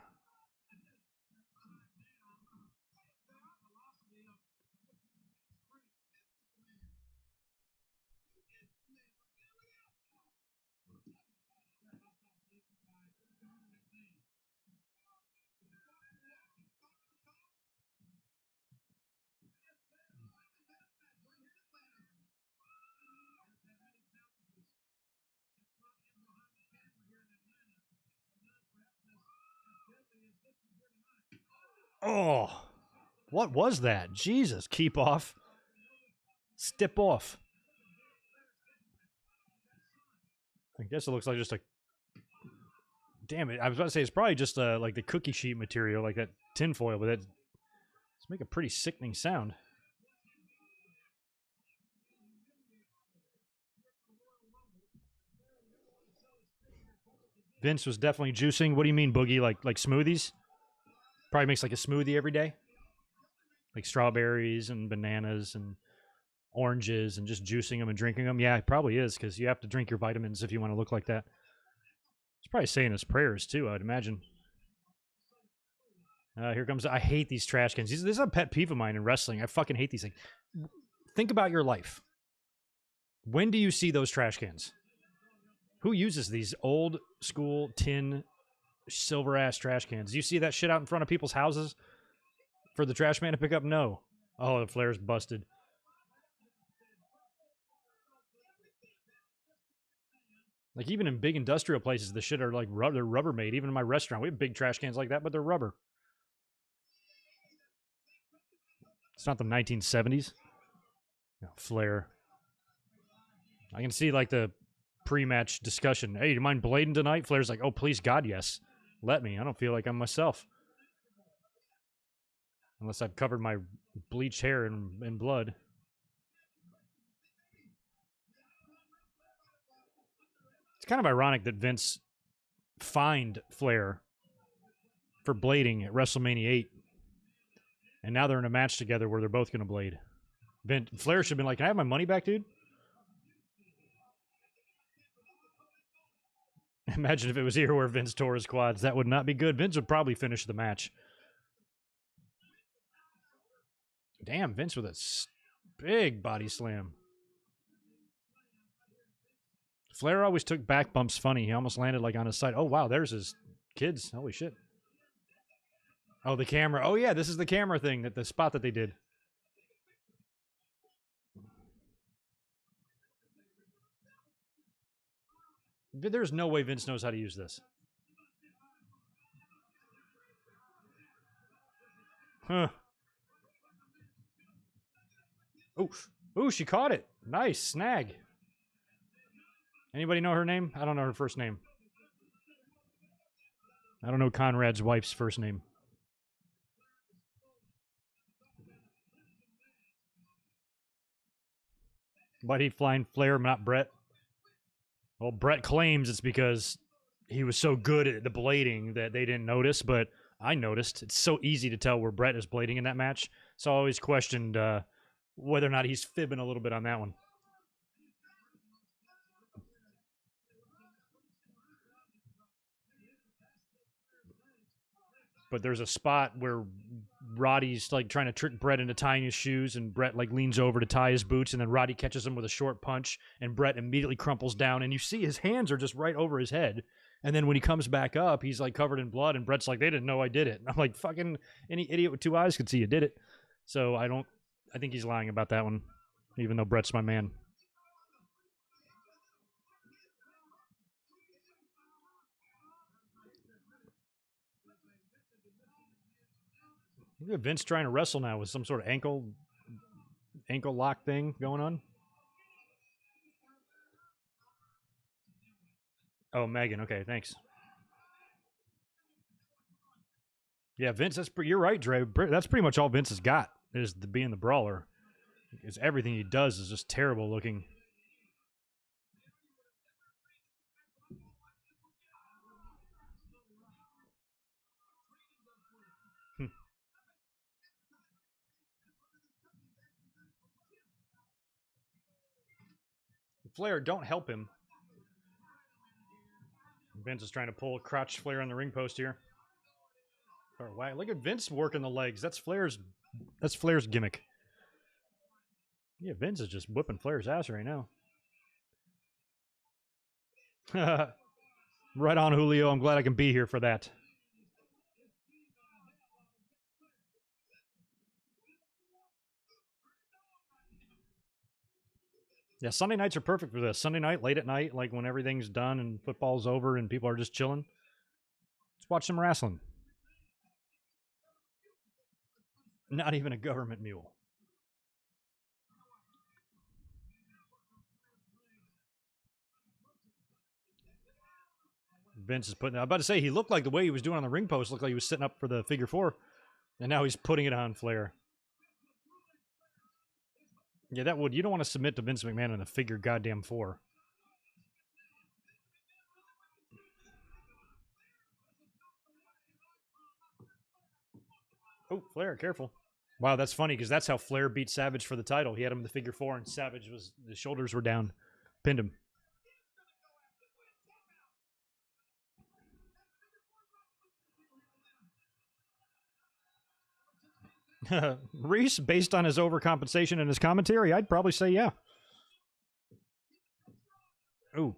Oh, what was that? Jesus, keep off. Step off. I guess it looks like just a... Damn it, I was about to say it's probably just like the cookie sheet material, like that tinfoil, but it's make a pretty sickening sound. Vince was definitely juicing. What do you mean, Boogie? Like smoothies? Probably makes like a smoothie every day. Like strawberries and bananas and oranges and just juicing them and drinking them. Yeah, it probably is, because you have to drink your vitamins if you want to look like that. He's probably saying his prayers too, I'd imagine. Here comes... I hate these trash cans. This is a pet peeve of mine in wrestling. I fucking hate these things. Think about your life. When do you see those trash cans? Who uses these old school tin silver ass trash cans? Do you see that shit out in front of people's houses for the trash man to pick up? No. Oh, the Flair's busted. Like, even in big industrial places, the shit are like they're Rubbermaid. Even in my restaurant, we have big trash cans like that, but they're rubber. It's not the 1970s. No, Flair. I can see, like, the pre-match discussion. Hey, do you mind blading tonight? Flair's like, oh, please, God, yes. Let me. I don't feel like I'm myself. Unless I've covered my bleached hair in blood. It's kind of ironic that Vince fined Flair for blading at WrestleMania 8. And now they're in a match together where they're both going to blade. Flair should have been like, can I have my money back, dude? Imagine if it was here where Vince tore his quads. That would not be good. Vince would probably finish the match. Damn, Vince with a big body slam. Flair always took back bumps funny. He almost landed like on his side. Oh, wow, there's his kids. Holy shit. Oh, the camera. Oh, yeah, this is the camera thing, the spot that they did. There's no way Vince knows how to use this. Huh. Oh, she caught it. Nice snag. Anybody know her name? I don't know her first name. I don't know Conrad's wife's first name. Why'd he find Flair, not Brett? Well, Brett claims it's because he was so good at the blading that they didn't notice, but I noticed. It's so easy to tell where Brett is blading in that match. So I always questioned whether or not he's fibbing a little bit on that one. But there's a spot where Roddy's like trying to trick Brett into tying his shoes, and Brett like leans over to tie his boots, and then Roddy catches him with a short punch, and Brett immediately crumples down, and you see his hands are just right over his head. And then when he comes back up, he's like covered in blood, and Brett's like, they didn't know I did it. And I'm like, fucking any idiot with two eyes could see you did it. So I think he's lying about that one, even though Brett's my man. Look at Vince trying to wrestle now with some sort of ankle lock thing going on. Oh, Megan. Okay, thanks. Yeah, Vince, you're right, Dre. That's pretty much all Vince has got, is being the brawler. Because everything he does is just terrible looking. Flair, don't help him. Vince is trying to pull crotch Flair on the ring post here. Or wow, look at Vince working the legs. That's Flair's gimmick. Yeah, Vince is just whipping Flair's ass right now. Right on, Julio. I'm glad I can be here for that. Yeah, Sunday nights are perfect for this. Sunday night, late at night, like when everything's done and football's over and people are just chilling. Let's watch some wrestling. Not even a government mule. Vince is putting... I'm about to say, he looked like the way he was doing on the ring post looked like he was sitting up for the figure four. And now he's putting it on Flair. Yeah, that would... You don't want to submit to Vince McMahon in the figure goddamn four. Oh, Flair, careful. Wow, that's funny because that's how Flair beat Savage for the title. He had him in the figure four, and Savage was the shoulders were down, pinned him. Reese, based on his overcompensation and his commentary, I'd probably say yeah. Ooh.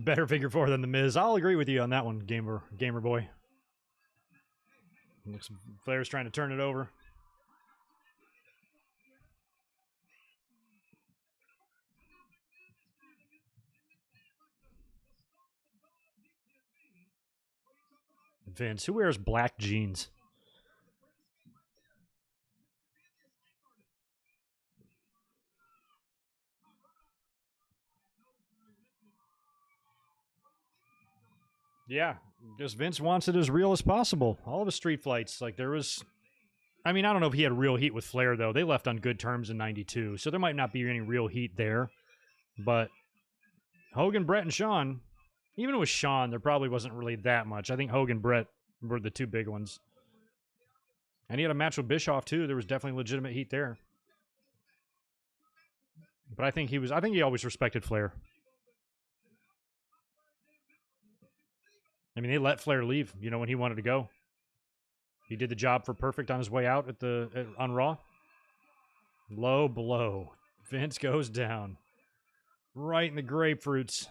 Better figure four than The Miz. I'll agree with you on that one, gamer boy. Looks Flair's trying to turn it over. Vince, who wears black jeans? Yeah, just Vince wants it as real as possible. All of his street fights, like there was... I mean, I don't know if he had real heat with Flair, though. They left on good terms in 92, so there might not be any real heat there. But Hogan, Brett, and Shawn, even with Shawn, there probably wasn't really that much. I think Hogan, Brett were the two big ones. And he had a match with Bischoff, too. There was definitely legitimate heat there. But I think he always respected Flair. I mean, they let Flair leave, when he wanted to go. He did the job for Perfect on his way out on Raw. Low blow. Vince goes down. Right in the grapefruits.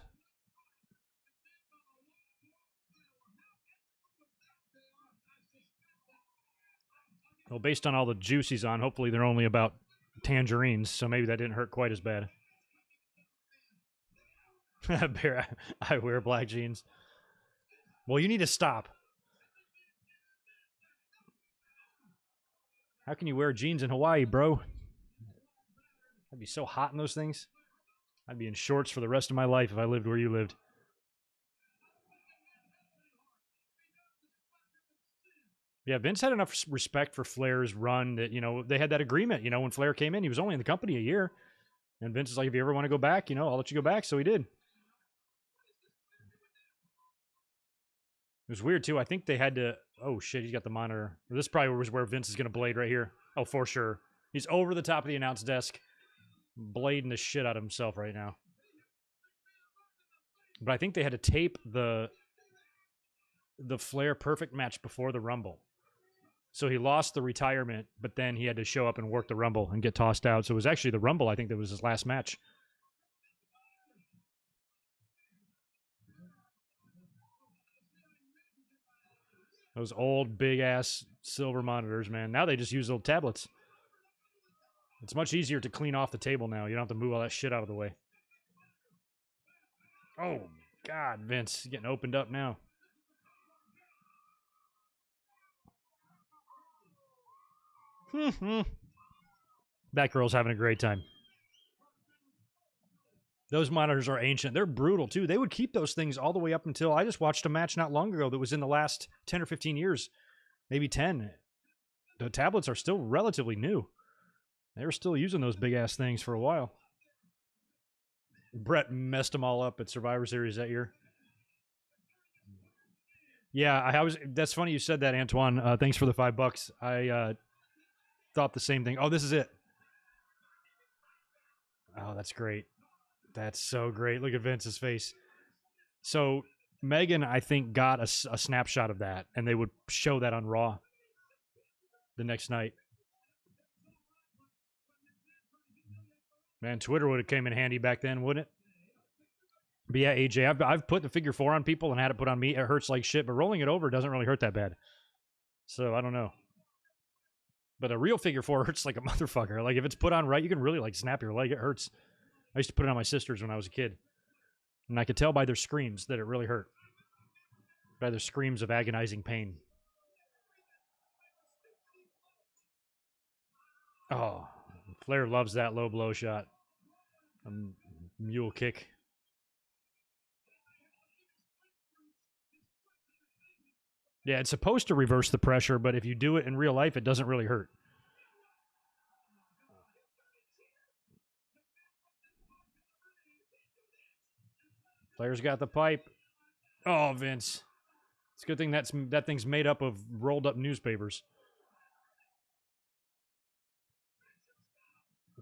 Well, based on all the juice he's on, hopefully they're only about tangerines, so maybe that didn't hurt quite as bad. Bear, I wear black jeans. Well, you need to stop. How can you wear jeans in Hawaii, bro? I'd be so hot in those things. I'd be in shorts for the rest of my life if I lived where you lived. Yeah, Vince had enough respect for Flair's run that, they had that agreement. When Flair came in, he was only in the company a year. And Vince is like, if you ever want to go back, I'll let you go back. So he did. It was weird, too. I think they had to... Oh, shit, he's got the monitor. This probably was where Vince is going to blade right here. Oh, for sure. He's over the top of the announce desk, blading the shit out of himself right now. But I think they had to tape the Flair Perfect match before the Rumble. So he lost the retirement, but then he had to show up and work the Rumble and get tossed out. So it was actually the Rumble, I think, that was his last match. Those old, big-ass silver monitors, man. Now they just use little tablets. It's much easier to clean off the table now. You don't have to move all that shit out of the way. Oh, God, Vince. Getting opened up now. That girl's having a great time. Those monitors are ancient. They're brutal, too. They would keep those things all the way up until... I just watched a match not long ago that was in the last 10 or 15 years. Maybe 10. The tablets are still relatively new. They were still using those big-ass things for a while. Brett messed them all up at Survivor Series that year. Yeah, that's funny you said that, Antoine. Thanks for the $5. I thought the same thing. Oh, this is it. Oh, that's great. That's so great. Look at Vince's face. So Megan, I think, got a snapshot of that, and they would show that on Raw the next night. Man, Twitter would have came in handy back then, wouldn't it? But yeah, AJ, I've put the figure four on people and had it put on me. It hurts like shit, but rolling it over doesn't really hurt that bad. So I don't know. But a real figure four hurts like a motherfucker. Like if it's put on right, you can really like snap your leg. It hurts. I used to put it on my sisters when I was a kid. And I could tell by their screams that it really hurt. By their screams of agonizing pain. Oh, Flair loves that low blow shot. A mule kick. Yeah, it's supposed to reverse the pressure, but if you do it in real life, it doesn't really hurt. Flair's got the pipe. Oh, Vince. It's a good thing that thing's made up of rolled up newspapers.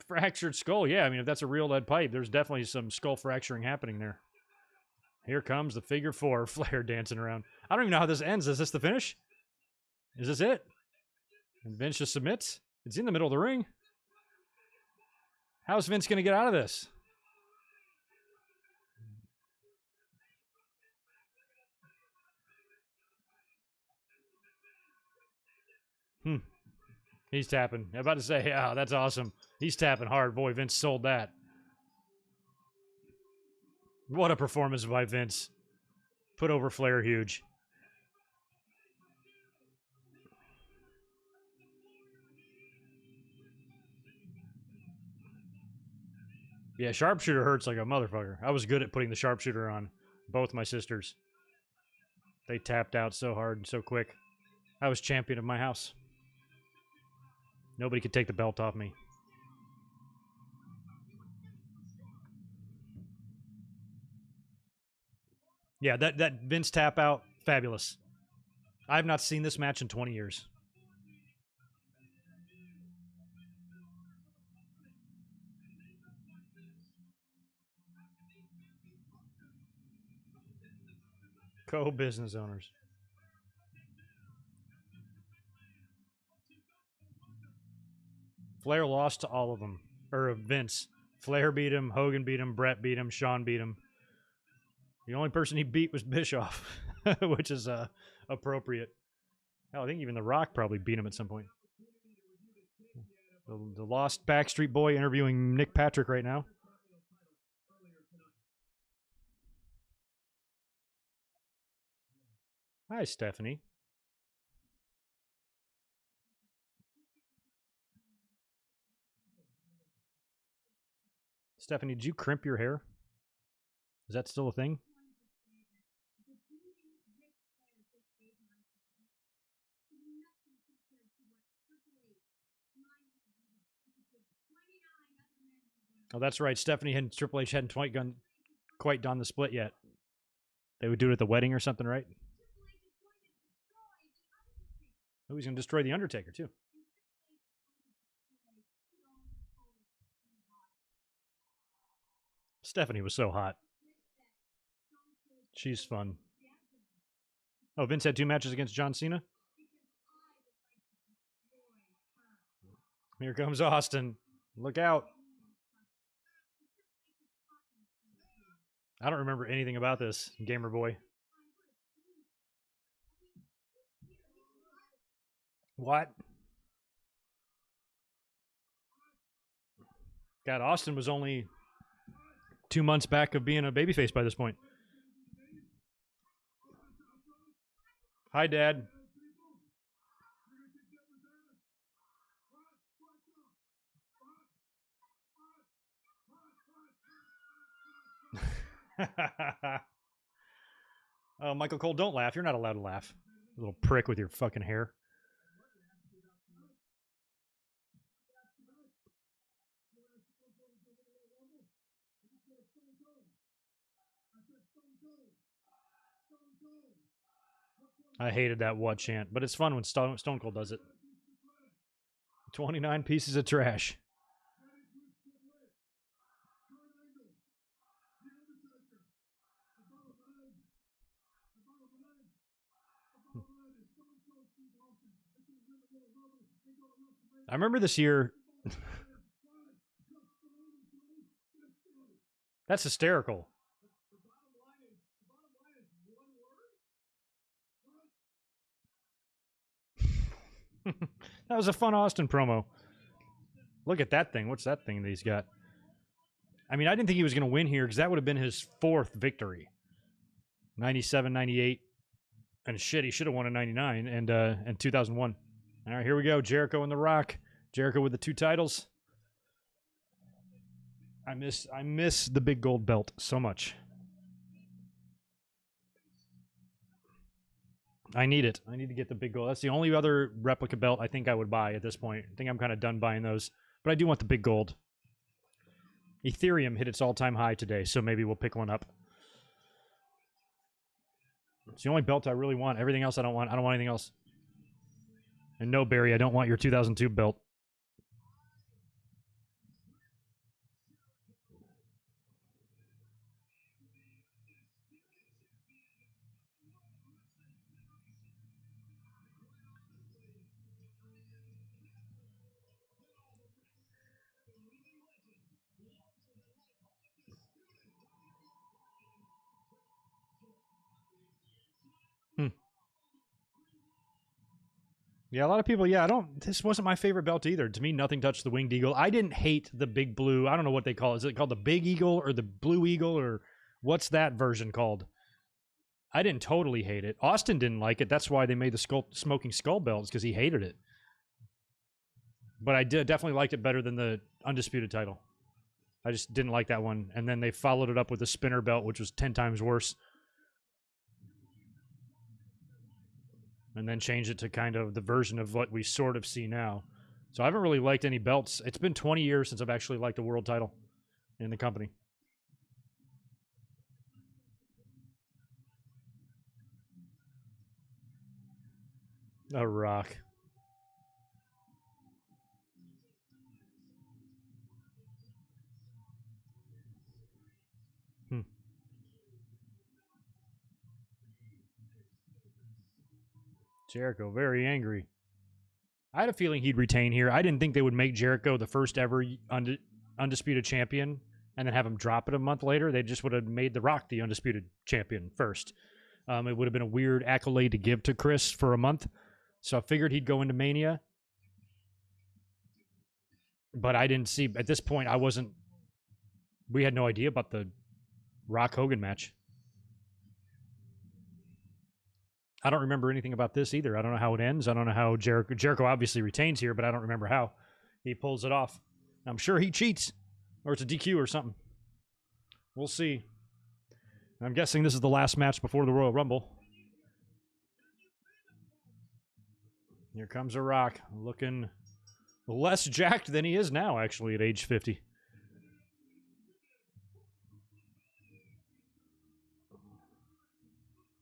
Fractured skull, yeah. I mean, if that's a real lead pipe, there's definitely some skull fracturing happening there. Here comes the figure 4, Flair dancing around. I don't even know how this ends. Is this the finish? Is this it? And Vince just submits? It's in the middle of the ring. How's Vince going to get out of this? He's tapping. I'm about to say, yeah, that's awesome. He's tapping hard. Boy, Vince sold that. What a performance by Vince. Put over Flair huge. Yeah, sharpshooter hurts like a motherfucker. I was good at putting the sharpshooter on both my sisters. They tapped out so hard and so quick. I was champion of my house. Nobody could take the belt off me. Yeah, that Vince tap out, fabulous. I have not seen this match in 20 years. Co-business owners. Flair lost to all of them. Or Vince. Flair beat him, Hogan beat him, Brett beat him, Shawn beat him. The only person he beat was Bischoff, which is appropriate. Hell, I think even The Rock probably beat him at some point. The lost Backstreet Boy interviewing Nick Patrick right now. Hi, Stephanie. Stephanie, did you crimp your hair? Is that still a thing? Oh, that's right. Stephanie and Triple H hadn't quite done the split yet. They would do it at the wedding or something, right? Oh, he's going to destroy The Undertaker, too. Stephanie was so hot. She's fun. Oh, Vince had 2 matches against John Cena? Here comes Austin. Look out. I don't remember anything about this, Gamer Boy. What? God, Austin was only 2 months back of being a babyface by this point. Hi, Dad. Oh, Michael Cole, don't laugh. You're not allowed to laugh. You little prick with your fucking hair. I hated that what chant, but it's fun when Stone Cold does it. 29 pieces of trash. I remember this year. That's hysterical. That was a fun Austin promo. Look at that thing. What's that thing that he's got? I mean, I didn't think he was going to win here because that would have been his 4th victory. 97, 98. And shit, he should have won in 99 and 2001. All right, here we go. Jericho and The Rock. Jericho with the 2 titles. I miss the big gold belt so much. I need it. I need to get the big gold. That's the only other replica belt I think I would buy at this point. I think I'm kind of done buying those. But I do want the big gold. Ethereum hit its all-time high today, so maybe we'll pick one up. It's the only belt I really want. Everything else I don't want. I don't want anything else. And no, Barry, I don't want your 2002 belt. Yeah, a lot of people, this wasn't my favorite belt either. To me, nothing touched the Winged Eagle. I didn't hate the big blue. I don't know what they call it. Is it called the Big Eagle or the Blue Eagle or what's that version called? I didn't totally hate it. Austin didn't like it. That's why they made the Smoking Skull belts, because he hated it. But I definitely liked it better than the Undisputed title. I just didn't like that one. And then they followed it up with the Spinner belt, which was 10 times worse. And then change it to kind of the version of what we sort of see now. So I haven't really liked any belts. It's been 20 years since I've actually liked a world title in the company. A Rock. Jericho, very angry. I had a feeling he'd retain here. I didn't think they would make Jericho the first ever undisputed champion and then have him drop it a month later. They just would have made The Rock the undisputed champion first. It would have been a weird accolade to give to Chris for a month. So I figured he'd go into Mania. But I didn't see, at this point, we had no idea about the Rock-Hogan match. I don't remember anything about this either. I don't know how it ends. I don't know how Jericho obviously retains here, but I don't remember how he pulls it off. I'm sure he cheats, or it's a DQ or something. We'll see. I'm guessing this is the last match before the Royal Rumble. Here comes a Rock, looking less jacked than he is now, actually, at age 50.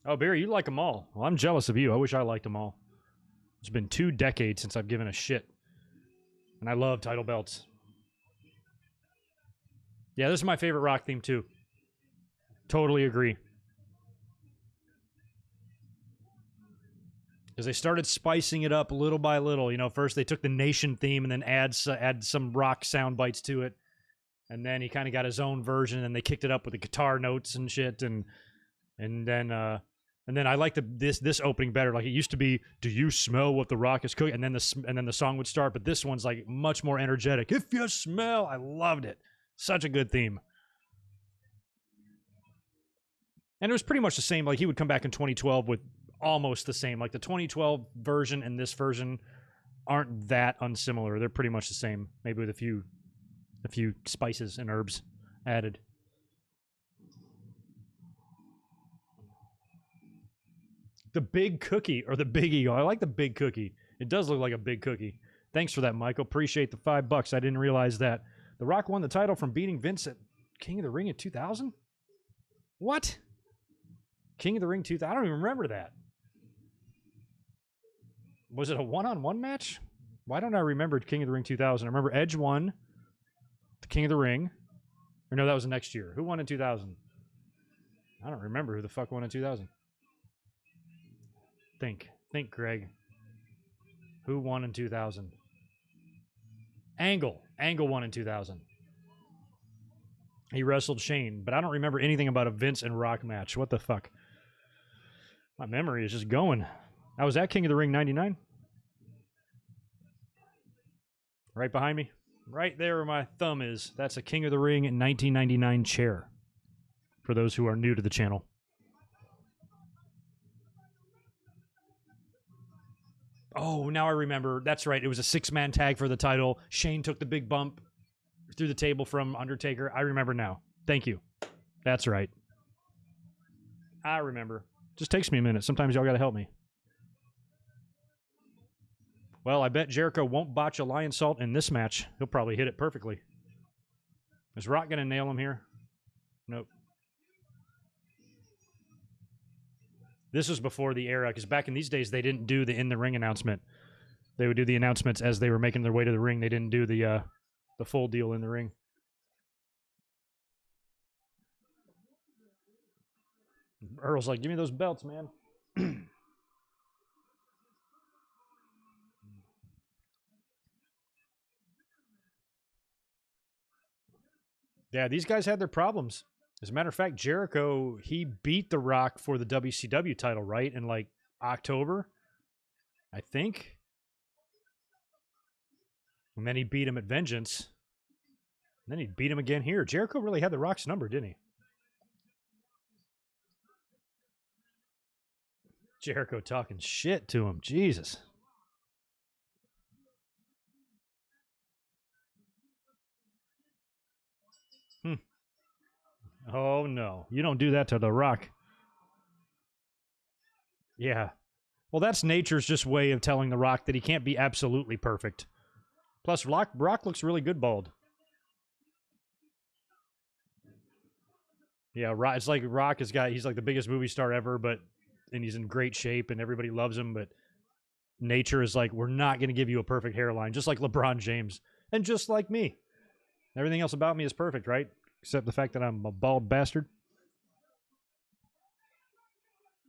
Oh, Barry, you like them all. Well, I'm jealous of you. I wish I liked them all. It's been 2 decades since I've given a shit. And I love title belts. Yeah, this is my favorite Rock theme, too. Totally agree. Because they started spicing it up little by little. You know, first they took the Nation theme and then add some Rock sound bites to it. And then he kind of got his own version, and they kicked it up with the guitar notes and shit. And then I like this opening better. Like, it used to be, "Do you smell what the Rock is cooking?" And then the song would start. But this one's like much more energetic. "If you smell," I loved it. Such a good theme. And it was pretty much the same. Like, he would come back in 2012 with almost the same. Like, the 2012 version and this version aren't that unsimilar. They're pretty much the same, maybe with a few spices and herbs added. The big cookie, or the big eagle. I like the big cookie. It does look like a big cookie. Thanks for that, Michael. Appreciate the $5. I didn't realize that. The Rock won the title from beating Vince at King of the Ring in 2000? What? King of the Ring 2000? I don't even remember that. Was it a one-on-one match? Why don't I remember King of the Ring 2000? I remember Edge won the King of the Ring. Or no, that was the next year. Who won in 2000? I don't remember who the fuck won in 2000. Think, Greg. Who won in 2000? Angle won in 2000. He wrestled Shane, but I don't remember anything about a Vince and Rock match. What the fuck? My memory is just going. I was at King of the Ring 99. Right behind me. Right there where my thumb is. That's a King of the Ring in 1999 chair. For those who are new to the channel. Oh, now I remember. That's right. It was a 6-man tag for the title. Shane took the big bump through the table from Undertaker. I remember now. Thank you. That's right. I remember. Just takes me a minute. Sometimes y'all got to help me. Well, I bet Jericho won't botch a lion salt in this match. He'll probably hit it perfectly. Is Rock going to nail him here? Nope. This was before the era, because back in these days, they didn't do the in-the-ring announcement. They would do the announcements as they were making their way to the ring. They didn't do the full deal in the ring. Earl's like, give me those belts, man. Yeah, these guys had their problems. As a matter of fact, Jericho, he beat The Rock for the WCW title, right? In like October, I think. And then he beat him at Vengeance. And then he beat him again here. Jericho really had The Rock's number, didn't he? Jericho talking shit to him. Jesus. Oh, no. You don't do that to The Rock. Yeah. Well, that's nature's just way of telling The Rock that he can't be absolutely perfect. Plus, Rock looks really good bald. Yeah, it's like Rock he's like the biggest movie star ever, and he's in great shape and everybody loves him, but nature is like, we're not going to give you a perfect hairline, just like LeBron James. And just like me. Everything else about me is perfect, right? Except the fact that I'm a bald bastard.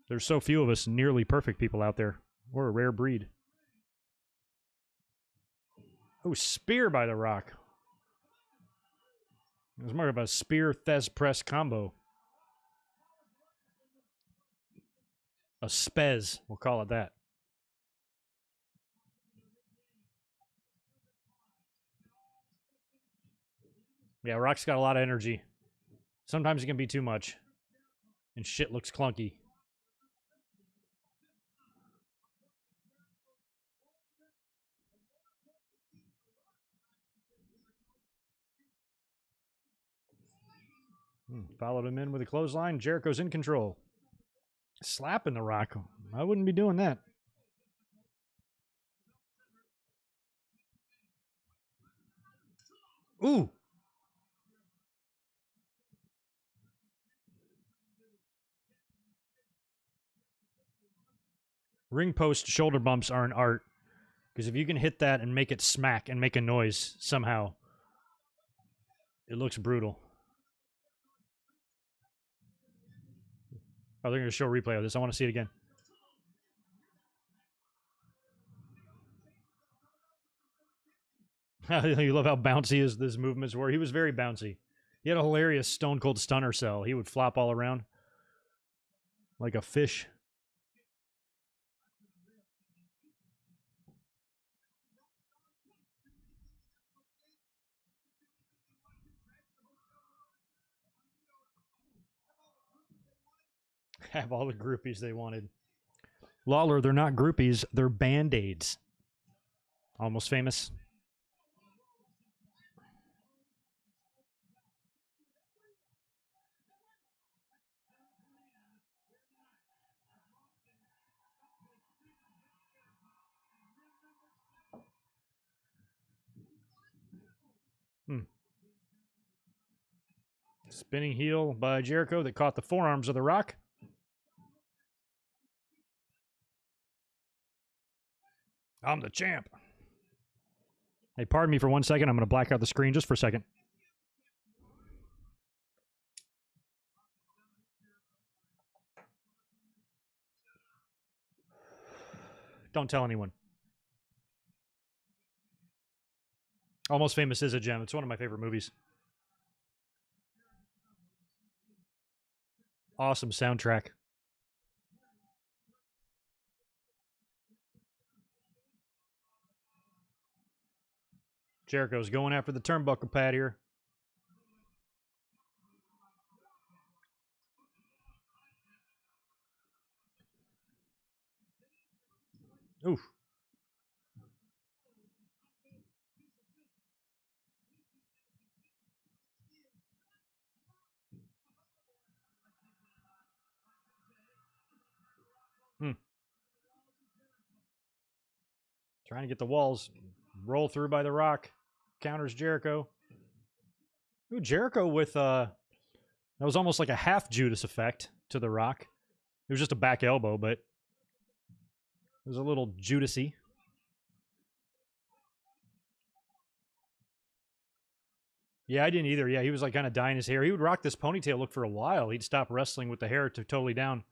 There's so few of us nearly perfect people out there. We're a rare breed. Oh, spear by The Rock. It was more of a spear-thez press combo. A spez, we'll call it that. Yeah, Rock's got a lot of energy. Sometimes it can be too much. And shit looks clunky. Followed him in with a clothesline. Jericho's in control. Slapping The Rock. I wouldn't be doing that. Ooh. Ring post shoulder bumps are an art. Because if you can hit that and make it smack and make a noise somehow, it looks brutal. Oh, they're going to show a replay of this. I want to see it again. You love how bouncy his movements were. He was very bouncy. He had a hilarious Stone Cold Stunner cell. He would flop all around like a fish. Have all the groupies they wanted. Lawler, they're not groupies. They're Band-Aids. Almost Famous. Spinning heel by Jericho that caught the forearms of The Rock. I'm the champ. Hey, pardon me for 1 second. I'm going to black out the screen just for a second. Don't tell anyone. Almost Famous is a gem. It's one of my favorite movies. Awesome soundtrack. Jericho's going after the turnbuckle pad here. Oof. Trying to get the walls. Roll through by The Rock. Counters Jericho. Ooh, Jericho with that was almost like a half Judas effect to The Rock. It was just a back elbow, but it was a little Judasy. Yeah, I didn't either. Yeah, he was like kind of dyeing his hair. He would rock this ponytail look for a while. He'd stop wrestling with the hair to totally down.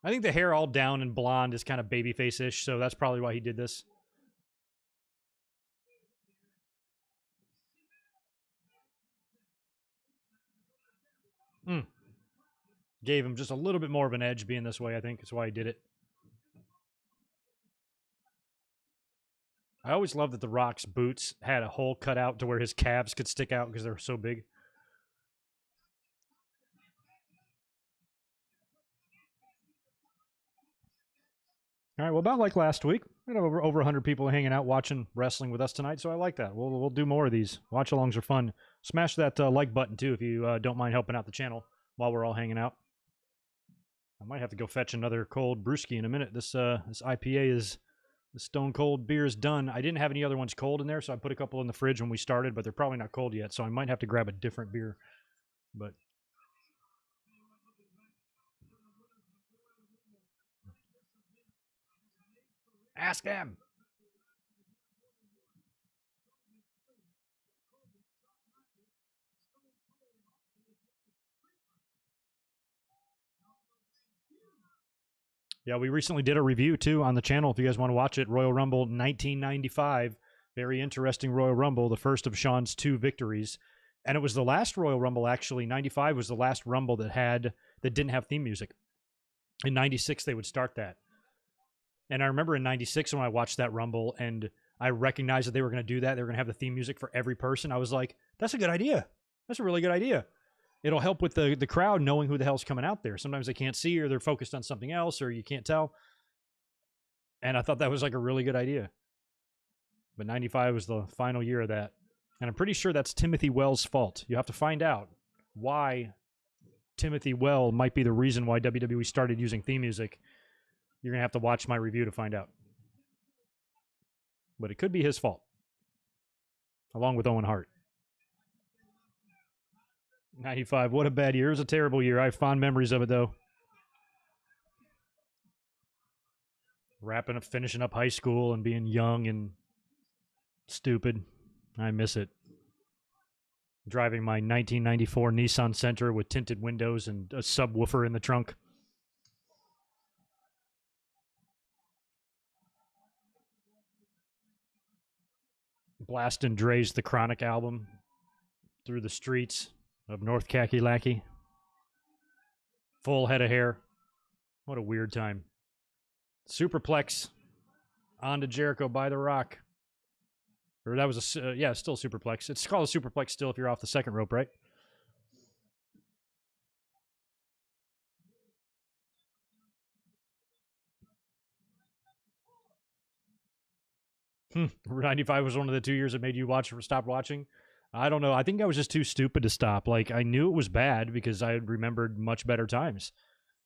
I think the hair all down and blonde is kind of babyface-ish, so that's probably why he did this. Gave him just a little bit more of an edge being this way, I think. That's why he did it. I always loved that The Rock's boots had a hole cut out to where his calves could stick out because they're so big. All right, well, about like last week, we had over 100 people hanging out watching wrestling with us tonight, so I like that. We'll do more of these. Watch-alongs are fun. Smash that like button, too, if you don't mind helping out the channel while we're all hanging out. I might have to go fetch another cold brewski in a minute. This IPA is... The Stone Cold beer is done. I didn't have any other ones cold in there, so I put a couple in the fridge when we started, but they're probably not cold yet, so I might have to grab a different beer. But ask him. Yeah, we recently did a review, too, on the channel, if you guys want to watch it. Royal Rumble 1995. Very interesting Royal Rumble, the first of Sean's 2 victories. And it was the last Royal Rumble, actually. 95 was the last Rumble that didn't have theme music. In 96, they would start that. And I remember in 96 when I watched that Rumble, and I recognized that they were going to do that. They were going to have the theme music for every person. I was like, that's a good idea. That's a really good idea. It'll help with the crowd knowing who the hell's coming out there. Sometimes they can't see or they're focused on something else or you can't tell. And I thought that was like a really good idea. But 95 was the final year of that. And I'm pretty sure that's Timothy Wells' fault. You have to find out why Timothy Well might be the reason why WWE started using theme music. You're going to have to watch my review to find out. But it could be his fault. Along with Owen Hart. 95, what a bad year. It was a terrible year. I have fond memories of it, though. Finishing up high school and being young and stupid. I miss it. Driving my 1994 Nissan Sentra with tinted windows and a subwoofer in the trunk. Blasting Dre's The Chronic album through the streets of North Kakalaki. Full head of hair. What a weird time. Superplex onto Jericho by The Rock. Or that was a, still superplex. It's called a superplex still if you're off the second rope, right? Hmm. 95 was one of the 2 years that made you stop watching. I don't know. I think I was just too stupid to stop. Like, I knew it was bad because I remembered much better times.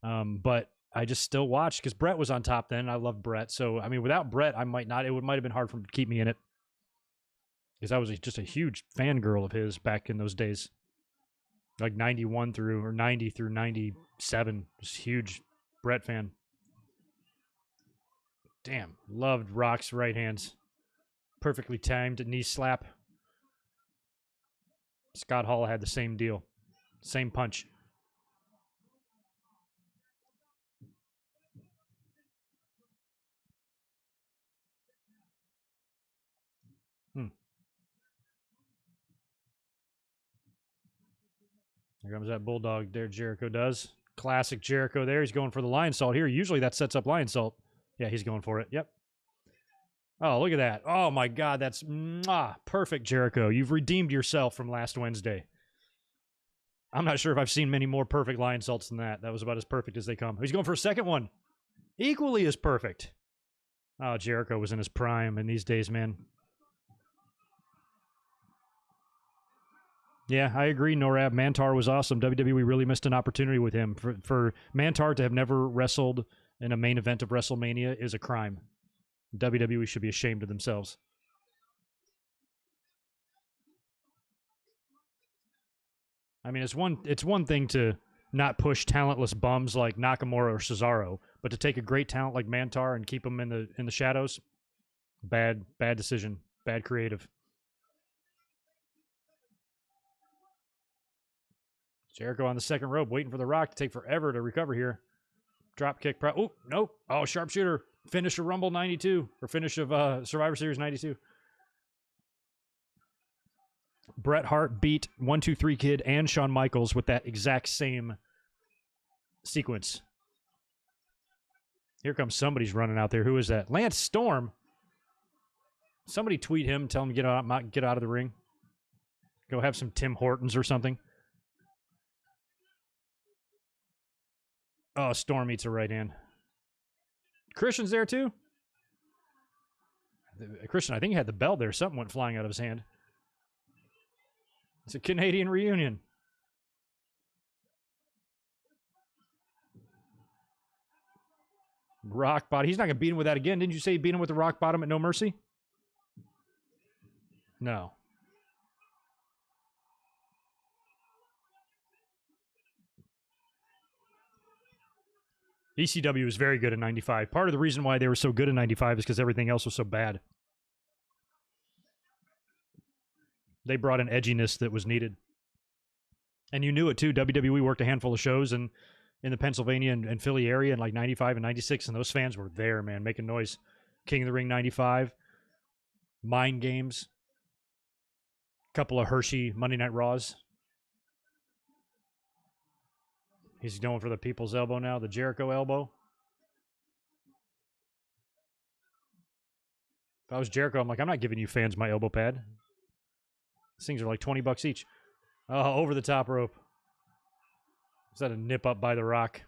But I just still watched because Brett was on top then. I loved Brett. So, I mean, without Brett, I might not. It might have been hard for him to keep me in it. Because I was just a huge fangirl of his back in those days. Like 90 through 97. Just huge Brett fan. Damn. Loved Rock's right hands. Perfectly timed knee slap. Scott Hall had the same deal. Same punch. Here comes that bulldog there, Jericho does. Classic Jericho there. He's going for the lion salt here. Usually that sets up lion salt. Yeah, he's going for it. Yep. Oh, look at that. Oh, my God. That's perfect, Jericho. You've redeemed yourself from last Wednesday. I'm not sure if I've seen many more perfect lion salts than that. That was about as perfect as they come. He's going for a second one. Equally as perfect. Oh, Jericho was in his prime in these days, man. Yeah, I agree, Norab. Mantar was awesome. WWE really missed an opportunity with him. For Mantar to have never wrestled in a main event of WrestleMania is a crime. WWE should be ashamed of themselves. I mean, it's one thing to not push talentless bums like Nakamura or Cesaro, but to take a great talent like Mantar and keep him in the shadows. Bad decision. Bad creative. Jericho on the second rope, waiting for The Rock to take forever to recover here. Drop kick. Oh, nope. Oh, sharpshooter. Finish of Rumble 92. Or finish of Survivor Series 92. Bret Hart beat 1-2-3 Kid and Shawn Michaels with that exact same sequence. Here comes somebody's running out there. Who is that? Lance Storm. Somebody tweet him. Tell him to get out of the ring. Go have some Tim Hortons or something. Oh, Storm eats a right hand. Christian's there too? Christian, I think he had the belt there. Something went flying out of his hand. It's a Canadian reunion. Rock bottom. He's not going to beat him with that again. Didn't you say he beat him with the rock bottom at No Mercy? No. ECW was very good in 95. Part of the reason why they were so good in 95 is because everything else was so bad. They brought an edginess that was needed. And you knew it too. WWE worked a handful of shows in the Pennsylvania and Philly area in like 95 and 96, and those fans were there, man, making noise. King of the Ring 95. Mind Games. Couple of Hershey Monday Night Raws. He's going for the people's elbow now, the Jericho elbow. If I was Jericho, I'm like, I'm not giving you fans my elbow pad. These things are like $20 each. Oh, over the top rope. Is that a nip up by The Rock?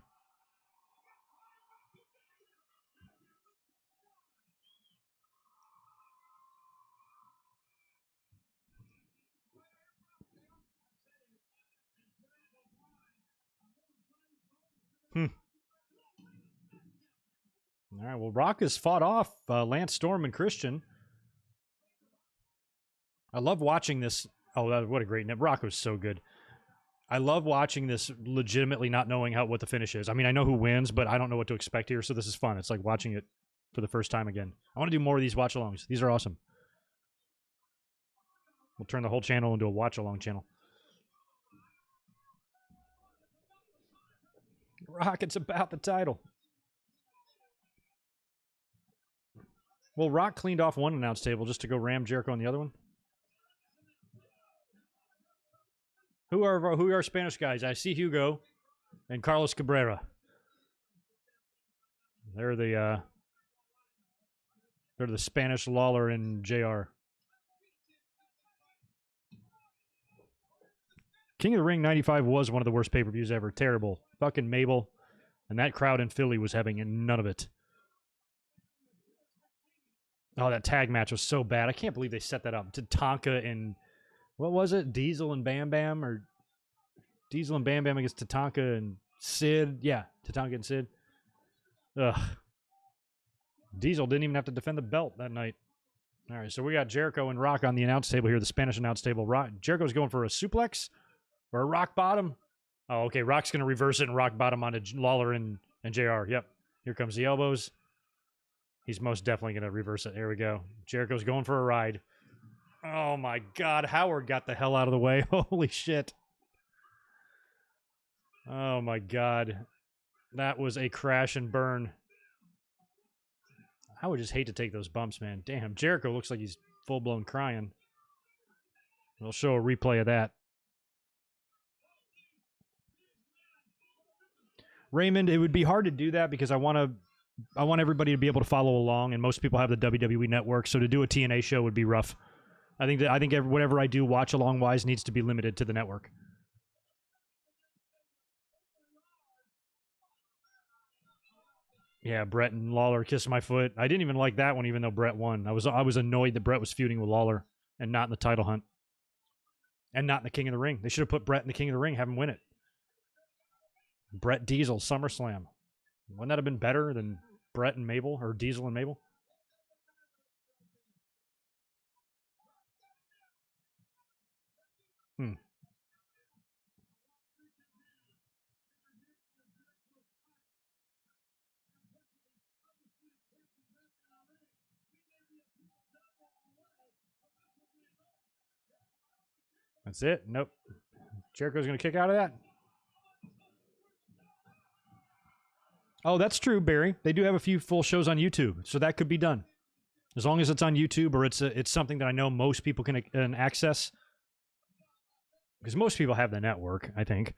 All right, well, Rock has fought off Lance Storm and Christian. I love watching this. Oh, what a great nip. Rock was so good. I love watching this legitimately not knowing what the finish is. I mean, I know who wins, but I don't know what to expect here, so this is fun. It's like watching it for the first time again. I want to do more of these watch-alongs. These are awesome. We'll turn the whole channel into a watch-along channel. Rock, it's about the title. Well, Rock cleaned off one announce table just to go ram Jericho on the other one. Who are our Spanish guys? I see Hugo and Carlos Cabrera. They're the Spanish Lawler and JR. King of the Ring 95 was one of the worst pay-per-views ever. Terrible. Fucking Mabel. And that crowd in Philly was having none of it. Oh, that tag match was so bad. I can't believe they set that up. Tatanka and... What was it? Diesel and Bam Bam? Or Diesel and Bam Bam against Tatanka and Sid? Yeah, Tatanka and Sid. Ugh. Diesel didn't even have to defend the belt that night. All right, so we got Jericho and Rock on the announce table here, the Spanish announce table. Jericho's going for a suplex or a rock bottom. Oh, okay, Rock's going to reverse it and rock bottom onto Lawler and JR. Yep, here comes the elbows. He's most definitely going to reverse it. Here we go. Jericho's going for a ride. Oh, my God. Howard got the hell out of the way. Holy shit. Oh, my God. That was a crash and burn. I would just hate to take those bumps, man. Damn, Jericho looks like he's full-blown crying. We'll show a replay of that. Raymond, it would be hard to do that because I want everybody to be able to follow along, and most people have the WWE Network, so to do a TNA show would be rough. I think whatever I do watch-along-wise needs to be limited to the network. Yeah, Bret and Lawler kiss my foot. I didn't even like that one, even though Bret won. I was annoyed that Bret was feuding with Lawler and not in the title hunt. And not in the King of the Ring. They should have put Bret in the King of the Ring, have him win it. Bret Diesel, SummerSlam. Wouldn't that have been better than Bret and Mabel, or Diesel and Mabel? That's it. Nope. Jericho's going to kick out of that. Oh, that's true, Barry. They do have a few full shows on YouTube, so that could be done. As long as it's on YouTube or it's something that I know most people can access. Because most people have the network, I think.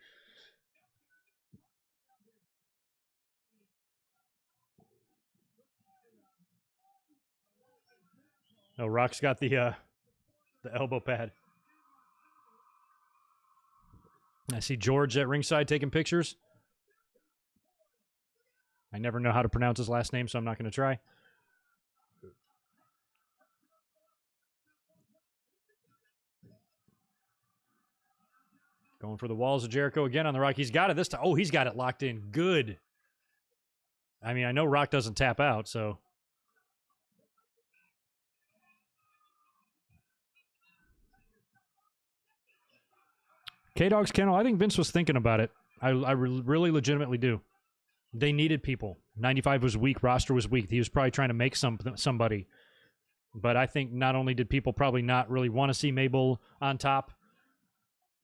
Oh, Rock's got the elbow pad. I see George at ringside taking pictures. I never know how to pronounce his last name, so I'm not going to try. Going for the walls of Jericho again on the Rock. He's got it this time. Oh, he's got it locked in. Good. I mean, I know Rock doesn't tap out, so. K-Dog's Kennel, I think Vince was thinking about it. I really legitimately do. They needed people. 95 was weak. Roster was weak. He was probably trying to make somebody. But I think not only did people probably not really want to see Mabel on top,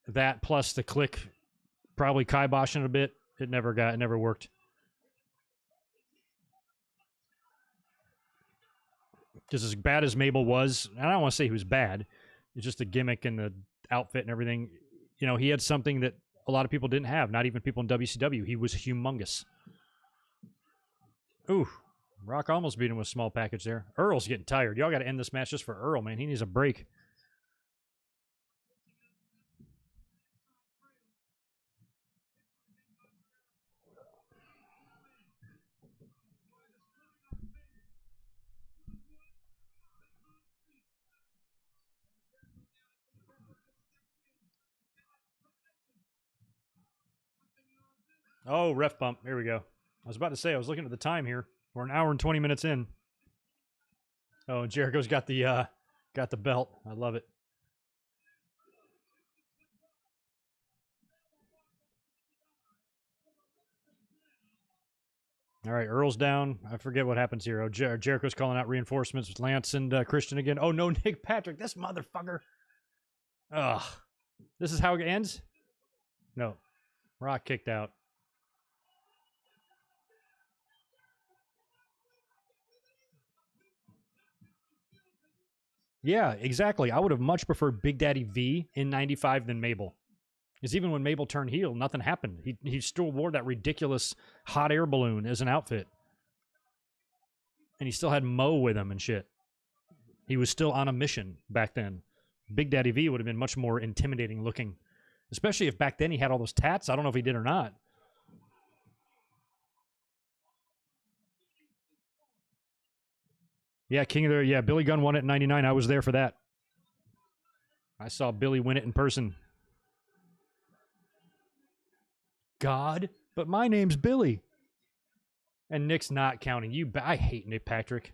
that plus the Click probably kiboshing a bit. It never worked. Just as bad as Mabel was, and I don't want to say he was bad. It's just the gimmick and the outfit and everything. You know, he had something that a lot of people didn't have, not even people in WCW. He was humongous. Ooh, Rock almost beat him with a small package there. Earl's getting tired. Y'all got to end this match just for Earl, man. He needs a break. Oh, ref bump. Here we go. I was about to say, I was looking at the time here. We're an hour and 20 minutes in. Oh, Jericho's got the belt. I love it. All right, Earl's down. I forget what happens here. Oh, Jericho's calling out reinforcements with Lance and Christian again. Oh, no, Nick Patrick. This motherfucker. Ugh. This is how it ends? No. Rock kicked out. Yeah, exactly. I would have much preferred Big Daddy V in 95 than Mabel. Because even when Mabel turned heel, nothing happened. He still wore that ridiculous hot air balloon as an outfit. And he still had Mo with him and shit. He was still on a mission back then. Big Daddy V would have been much more intimidating looking. Especially if back then he had all those tats. I don't know if he did or not. Yeah, King of the... Yeah, Billy Gunn won it in 99. I was there for that. I saw Billy win it in person. God, but my name's Billy. And Nick's not counting. I hate Nick Patrick.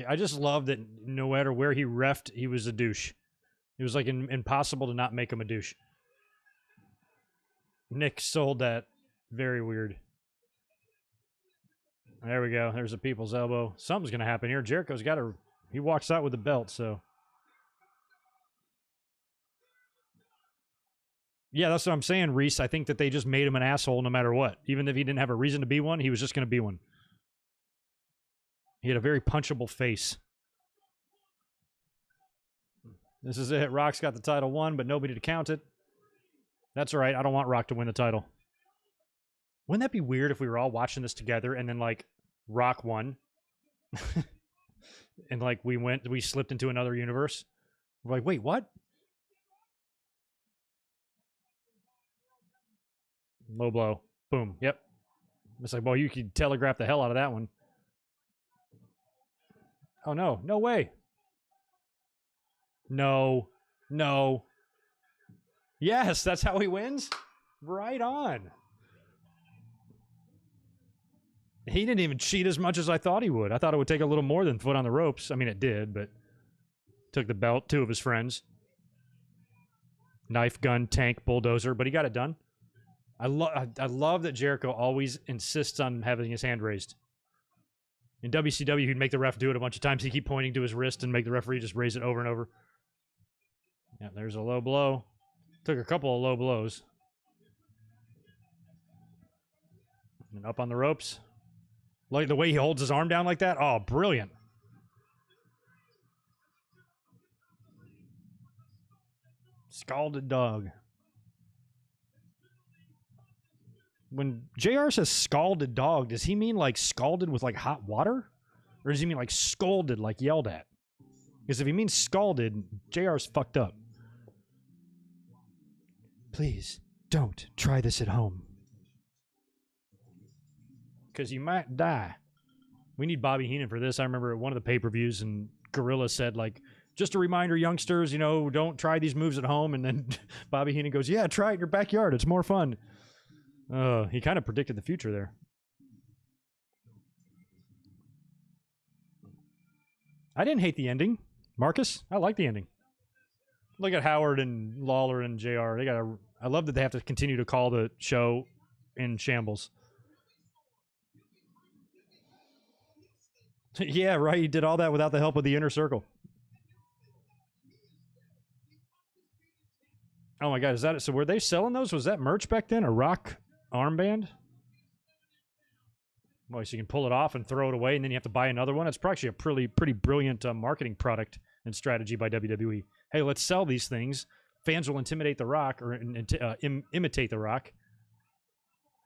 I just love that no matter where he reffed, he was a douche. It was like impossible to not make him a douche. Nick sold that. Very weird. There we go. There's a people's elbow. Something's going to happen here. Jericho's got to... He walks out with the belt, so... Yeah, that's what I'm saying, Reese. I think that they just made him an asshole no matter what. Even if he didn't have a reason to be one, he was just going to be one. He had a very punchable face. This is it. Rock's got the title won, but nobody to count it. That's all right. I don't want Rock to win the title. Wouldn't that be weird if we were all watching this together and then, like, Rock won? And, like, we slipped into another universe? We're like, wait, what? Low blow. Boom. Yep. It's like, well, you could telegraph the hell out of that one. Oh, no. No way. No. No. Yes, that's how he wins? Right on. He didn't even cheat as much as I thought he would. I thought it would take a little more than foot on the ropes. I mean, it did, but took the belt, 2 of his friends. Knife, gun, tank, bulldozer, but he got it done. I love that Jericho always insists on having his hand raised. In WCW, he'd make the ref do it a bunch of times. He'd keep pointing to his wrist and make the referee just raise it over and over. Yeah, there's a low blow. Took a couple of low blows. And up on the ropes. Like the way he holds his arm down like that. Oh, brilliant. Scalded dog. When JR says scalded dog, does he mean like scalded with like hot water? Or does he mean like scolded, like yelled at? Because if he means scalded, JR's fucked up. Please, don't try this at home. Because you might die. We need Bobby Heenan for this. I remember at one of the pay-per-views, and Gorilla said, like, just a reminder, youngsters, you know, don't try these moves at home. And then Bobby Heenan goes, yeah, try it in your backyard. It's more fun. He kind of predicted the future there. I didn't hate the ending. Marcus, I like the ending. Look at Howard and Lawler and JR. I love that they have to continue to call the show in shambles. Yeah, right. He did all that without the help of the inner circle. Oh my God, is that it? So were they selling those? Was that merch back then? A rock armband? Well, so you can pull it off and throw it away, and then you have to buy another one. It's actually a pretty brilliant marketing product and strategy by WWE. Hey, let's sell these things. Fans will intimidate The Rock or imitate The Rock.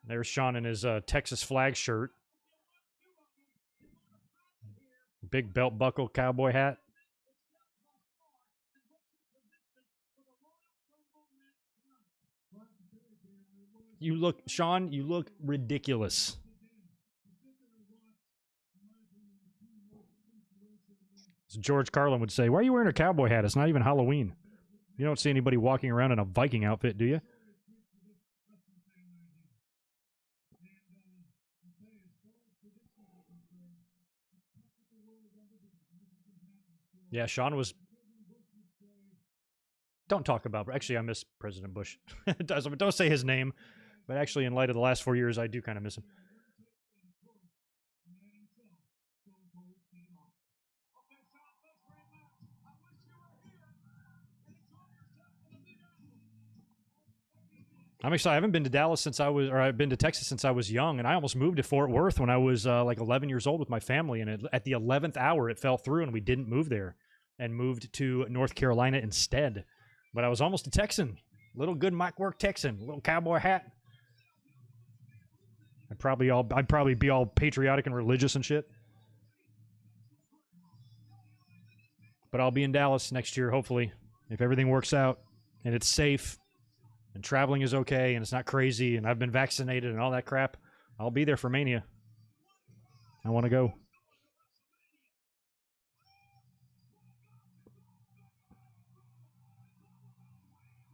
There's Sean in his Texas flag shirt. Big belt buckle cowboy hat. You look, Sean, you look ridiculous. As George Carlin would say, why are you wearing a cowboy hat? It's not even Halloween. You don't see anybody walking around in a Viking outfit, do you? Yeah, Sean was... Don't talk about... Actually, I miss President Bush. Don't say his name. But actually, in light of the last 4 years, I do kind of miss him. I'm excited. I haven't been to Dallas since I've been to Texas since I was young, and I almost moved to Fort Worth when I was like 11 years old with my family, and at the 11th hour, it fell through, and we didn't move there, and moved to North Carolina instead. But I was almost a Texan. Little good mic work Texan. Little cowboy hat. I'd probably be all patriotic and religious and shit. But I'll be in Dallas next year, hopefully, if everything works out, and it's safe. And traveling is okay, and it's not crazy, and I've been vaccinated and all that crap. I'll be there for Mania. I want to go.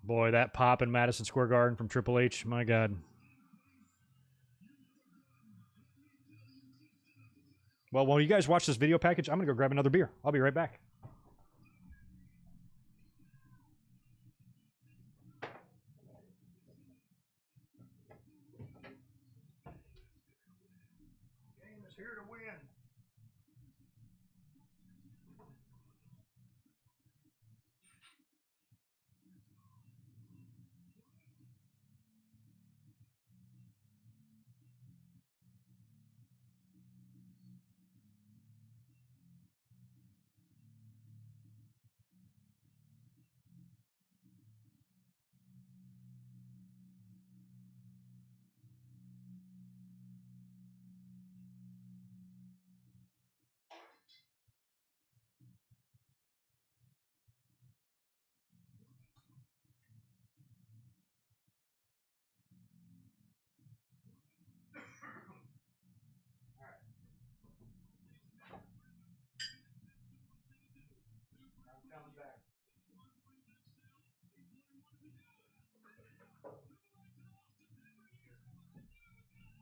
Boy, that pop in Madison Square Garden from Triple H, my God. Well, while you guys watch this video package, I'm going to go grab another beer. I'll be right back.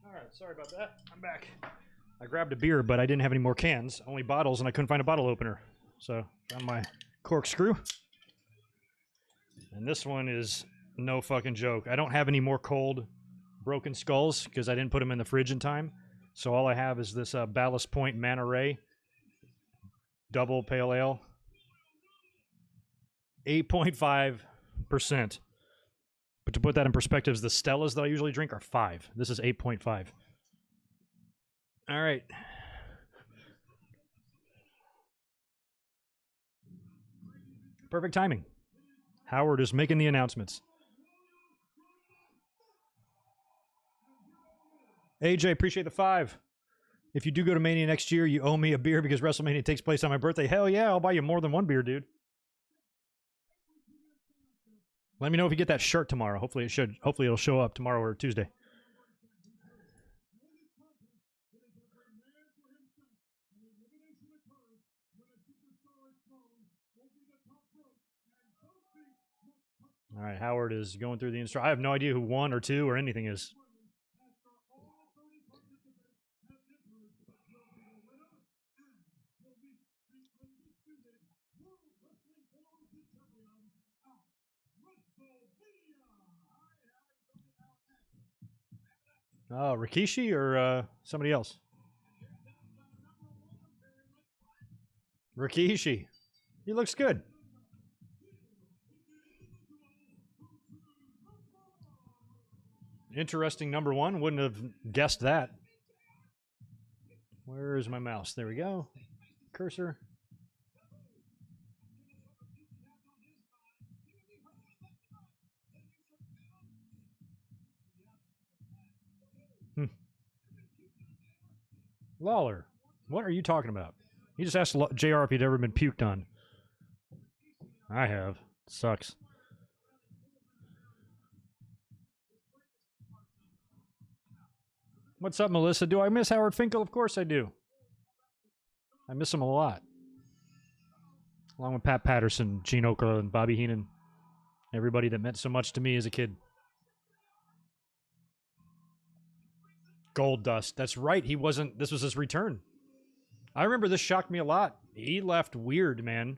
Alright, sorry about that. I'm back. I grabbed a beer, but I didn't have any more cans. Only bottles, and I couldn't find a bottle opener. So, found my corkscrew. And this one is no fucking joke. I don't have any more cold broken skulls because I didn't put them in the fridge in time. So all I have is this Ballast Point Manta Ray double pale ale. 8.5%. But to put that in perspective, the Stellas that I usually drink are 5. This is 8.5. All right. Perfect timing. Howard is making the announcements. AJ, appreciate the 5. If you do go to Mania next year, you owe me a beer because WrestleMania takes place on my birthday. Hell yeah, I'll buy you more than one beer, dude. Let me know if you get that shirt tomorrow. Hopefully it'll show up tomorrow or Tuesday. All right, Howard is going through the instruction. I have no idea who 1 or 2 or anything is. Oh, Rikishi or somebody else? Rikishi. He looks good. Interesting number 1. Wouldn't have guessed that. Where is my mouse? There we go. Cursor. Lawler. What are you talking about? He just asked JR if he'd ever been puked on. I have. Sucks. What's up, Melissa? Do I miss Howard Finkel? Of course I do. I miss him a lot. Along with Pat Patterson, Gene Okerlund, and Bobby Heenan. Everybody that meant so much to me as a kid. Gold Dust. That's right. He wasn't... This was his return. I remember this shocked me a lot. He left weird, man.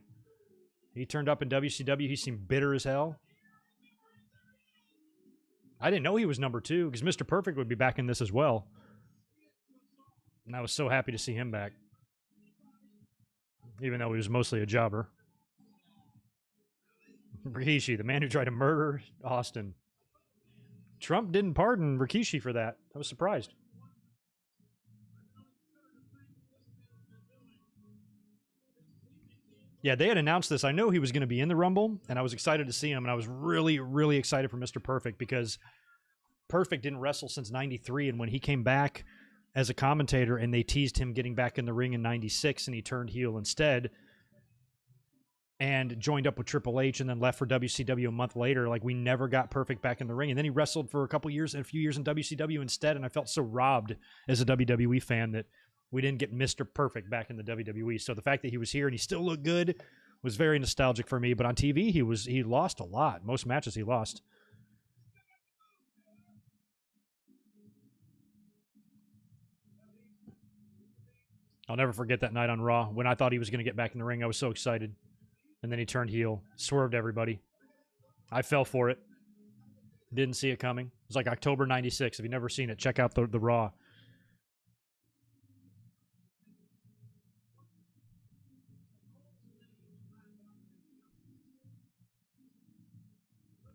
He turned up in WCW. He seemed bitter as hell. I didn't know he was number 2 because Mr. Perfect would be back in this as well. And I was so happy to see him back. Even though he was mostly a jobber. Rikishi, the man who tried to murder Austin. Trump didn't pardon Rikishi for that. I was surprised. Yeah, they had announced this. I know he was going to be in the Rumble, and I was excited to see him, and I was really, really excited for Mr. Perfect because Perfect didn't wrestle since 93, and when he came back as a commentator and they teased him getting back in the ring in 96, and he turned heel instead and joined up with Triple H and then left for WCW a month later, like we never got Perfect back in the ring. And then he wrestled for a few years in WCW instead, and I felt so robbed as a WWE fan that we didn't get Mr. Perfect back in the WWE. So the fact that he was here and he still looked good was very nostalgic for me. But on TV, he lost a lot. Most matches he lost. I'll never forget that night on Raw when I thought he was going to get back in the ring. I was so excited. And then he turned heel, swerved everybody. I fell for it. Didn't see it coming. It was like October 96. If you've never seen it, check out the Raw.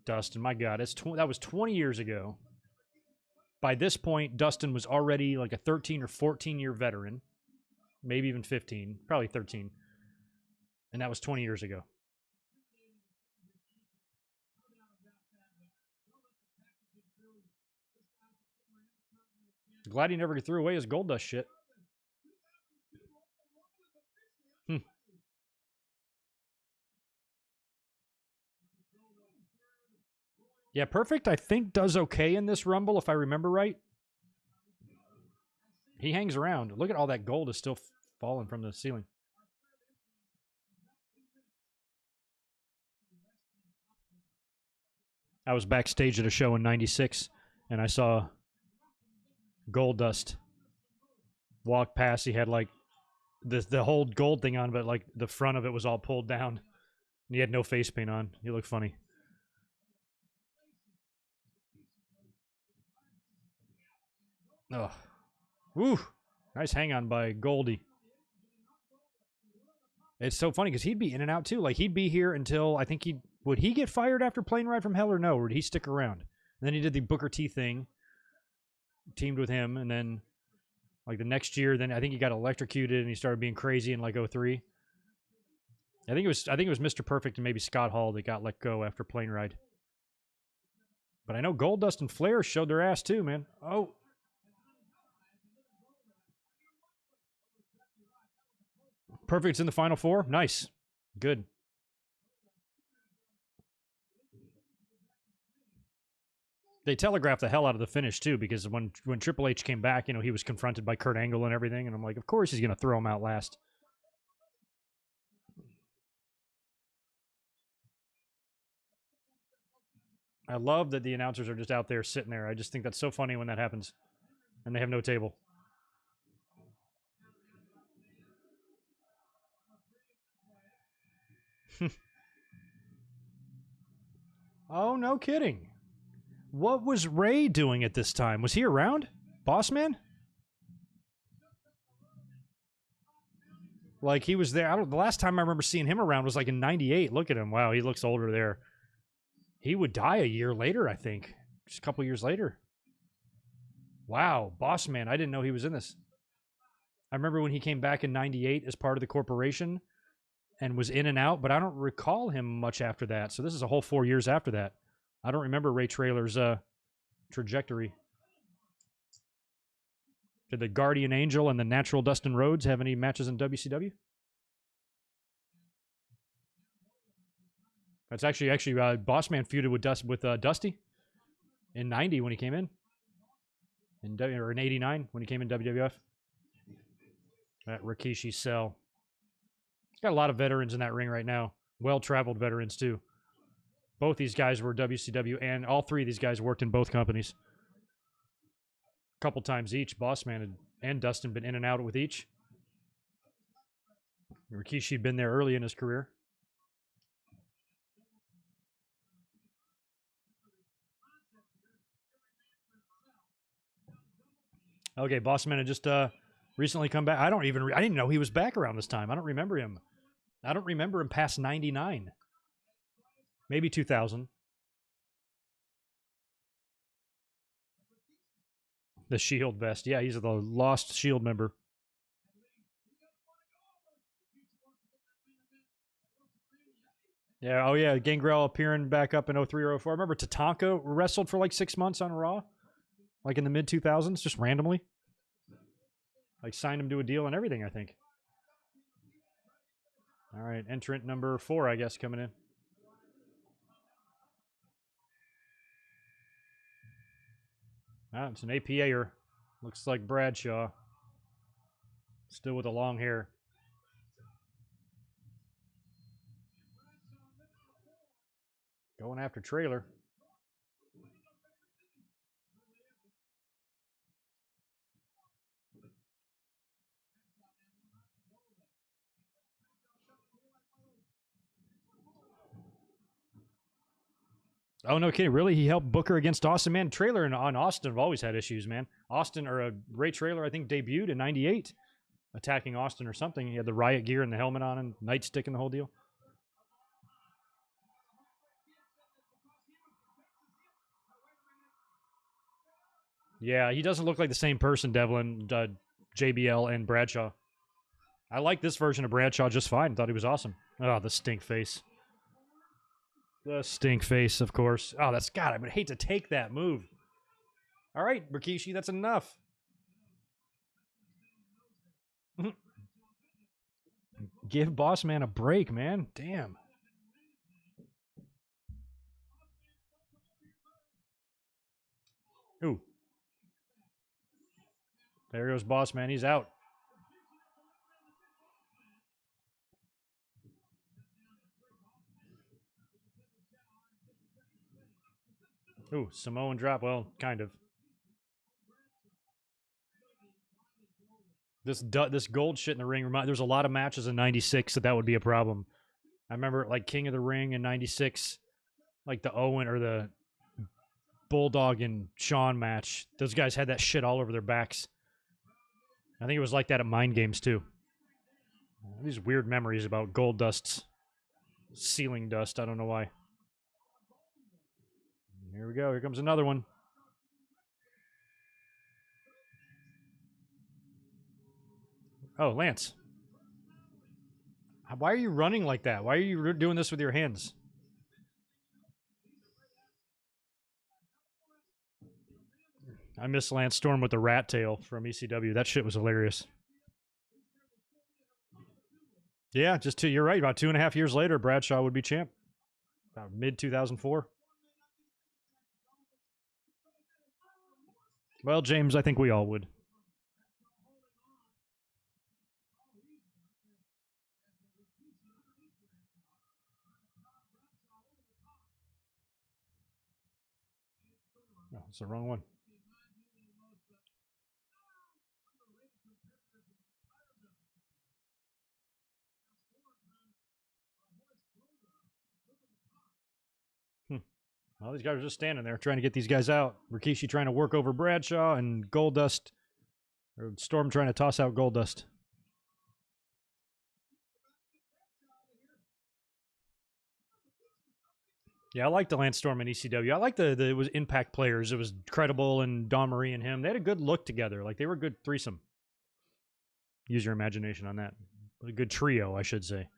Dustin, my God, that was 20 years ago. By this point, Dustin was already like a 13 or 14-year veteran, maybe even 15, probably 13. And that was 20 years ago. Glad he never threw away his Goldust shit. Yeah, Perfect, I think, does okay in this Rumble, if I remember right. He hangs around. Look at all that gold is still falling from the ceiling. I was backstage at a show in 96, and I saw Goldust walk past. He had, like, the whole gold thing on, but, like, the front of it was all pulled down. And he had no face paint on. He looked funny. Oh. Woo. Nice hang on by Goldie. It's so funny because he'd be in and out too. Like he'd be here until I think would he get fired after Plane Ride from Hell or no? Or would he stick around? And then he did the Booker T thing, teamed with him, and then like the next year, then I think he got electrocuted and he started being crazy in like 03. I think it was Mr. Perfect and maybe Scott Hall that got let go after Plane Ride. But I know Goldust and Flair showed their ass too, man. Oh. Perfect's in the Final Four. Nice. Good. They telegraphed the hell out of the finish, too, because when Triple H came back, you know, he was confronted by Kurt Angle and everything, and I'm like, of course he's going to throw him out last. I love that the announcers are just out there sitting there. I just think that's so funny when that happens. And they have no table. Oh, no kidding. What was Ray doing at this time? Was he around? Boss Man? Like, he was there. The last time I remember seeing him around was like in 98. Look at him. Wow, he looks older there. He would die a year later, I think. Just a couple years later. Wow, Boss Man. I didn't know he was in this. I remember when he came back in 98 as part of the corporation and was in and out, but I don't recall him much after that. So this is a whole 4 years after that. I don't remember Ray Traylor's trajectory. Did the Guardian Angel and the Natural Dustin Rhodes have any matches in WCW? That's actually Boss Man feuded with Dusty in 90 when he came in. Or in 89 when he came in WWF. That Rikishi cell. Got a lot of veterans in that ring right now. Well-traveled veterans, too. Both these guys were WCW, and all three of these guys worked in both companies. A couple times each. Boss Man and Dustin been in and out with each. Rikishi had been there early in his career. Okay, Boss Man had just recently come back. I didn't know he was back around this time. I don't remember him. I don't remember him past 99. Maybe 2000. The Shield vest. Yeah, he's the Lost Shield member. Yeah, oh yeah, Gangrel appearing back up in 03 or 04. I remember Tatanka wrestled for like 6 months on Raw. Like in the mid-2000s, just randomly. Like signed him to a deal and everything, I think. All right, entrant number 4, I guess, coming in. Ah, it's an APA-er. Looks like Bradshaw. Still with the long hair. Going after Trailer. Oh, no kidding. Really? He helped Booker against Austin? Man, Trailer and Austin have always had issues, man. Ray Trailer, I think, debuted in 98, attacking Austin or something. He had the riot gear and the helmet on and nightstick and the whole deal. Yeah, he doesn't look like the same person, Devlin, JBL, and Bradshaw. I like this version of Bradshaw just fine. Thought he was awesome. Oh, the stink face. The stink face, of course. Oh, that's God. I would hate to take that move. All right, Rikishi, that's enough. Give Boss Man a break, man. Damn. Ooh. There goes Boss Man. He's out. Ooh, Samoan drop. Well, kind of. This gold shit in the ring. There's a lot of matches in '96 that would be a problem. I remember like King of the Ring in '96, like the Owen or the Bulldog and Shawn match. Those guys had that shit all over their backs. I think it was like that at Mind Games, too. These weird memories about gold dust's ceiling dust. I don't know why. Here we go. Here comes another one. Oh, Lance. Why are you running like that? Why are you doing this with your hands? I miss Lance Storm with the rat tail from ECW. That shit was hilarious. Yeah, you're right. About 2.5 years later, Bradshaw would be champ. About mid-2004. Well, James, I think we all would. No, it's the wrong one. Well, these guys are just standing there trying to get these guys out. Rikishi trying to work over Bradshaw and Goldust, or Storm trying to toss out Goldust. Yeah, I liked the Lance Storm in ECW. I liked it was Impact players. It was Credible and Dawn Marie and him. They had a good look together. Like, they were a good threesome. Use your imagination on that. A good trio, I should say.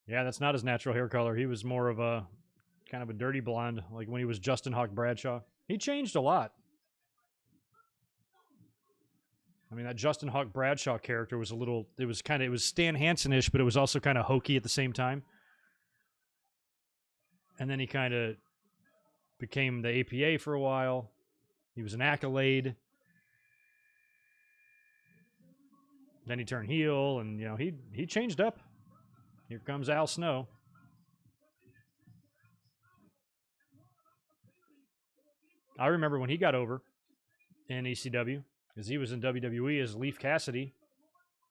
Yeah, that's not his natural hair color. He was more of a kind of a dirty blonde, like when he was Justin Hawk Bradshaw. He changed a lot. I mean, that Justin Hawk Bradshaw character was it was Stan Hansen-ish, but it was also kind of hokey at the same time. And then he kind of became the APA for a while. He was an Accolade. Then he turned heel, and, you know, he changed up. Here comes Al Snow. I remember when he got over in ECW, because he was in WWE as Leaf Cassidy.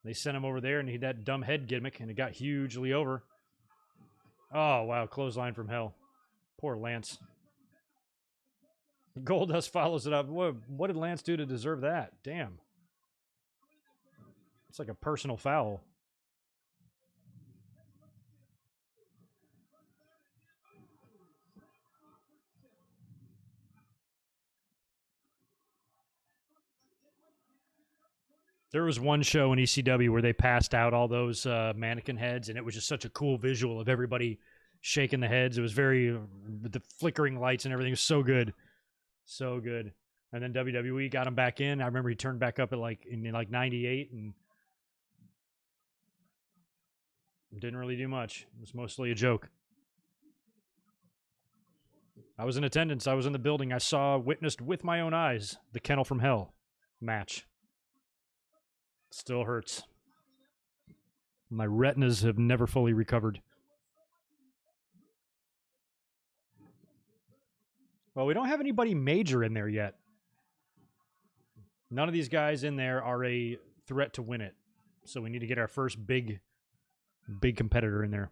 They sent him over there, and he had that dumb head gimmick, and it got hugely over. Oh, wow, clothesline from hell. Poor Lance. Goldust follows it up. What did Lance do to deserve that? Damn. It's like a personal foul. There was one show in ECW where they passed out all those mannequin heads, and it was just such a cool visual of everybody shaking the heads. It was very, the flickering lights and everything was so good. So good. And then WWE got him back in. I remember he turned back up in 98 and didn't really do much. It was mostly a joke. I was in attendance. I was in the building. Witnessed with my own eyes the Kennel from Hell match. Still hurts. My retinas have never fully recovered. Well, we don't have anybody major in there yet. None of these guys in there are a threat to win it. So we need to get our first big competitor in there.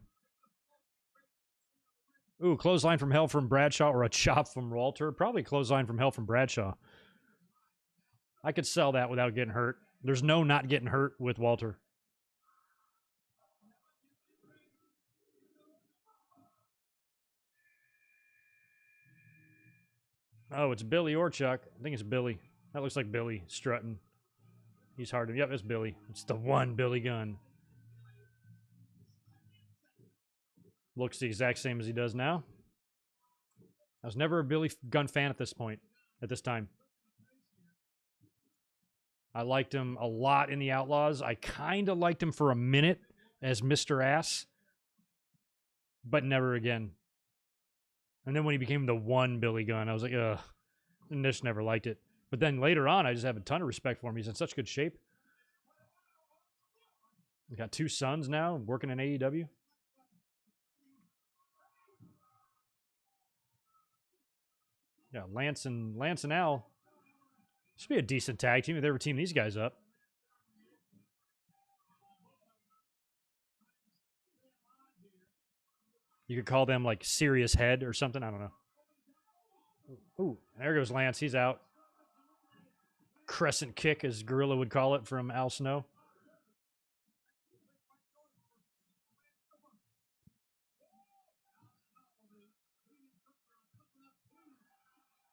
Ooh, clothesline from hell from Bradshaw or a chop from Walter. Probably clothesline from hell from Bradshaw. I could sell that without getting hurt. There's no not getting hurt with Walter. Oh, it's Billy or Chuck. I think it's Billy. That looks like Billy strutting. He's hard to... Yep, it's Billy. It's the one Billy Gunn. Looks the exact same as he does now. I was never a Billy Gunn fan at this time. I liked him a lot in the Outlaws. I kind of liked him for a minute as Mr. Ass, but never again. And then when he became the one Billy Gunn, I was like, ugh, and just never liked it. But then later on, I just have a ton of respect for him. He's in such good shape. He's got 2 sons now, working in AEW. Yeah, Lance and Al This would be a decent tag team if they ever team these guys up. You could call them like Serious Head or something. I don't know. Ooh, there goes Lance. He's out. Crescent kick, as Gorilla would call it, from Al Snow.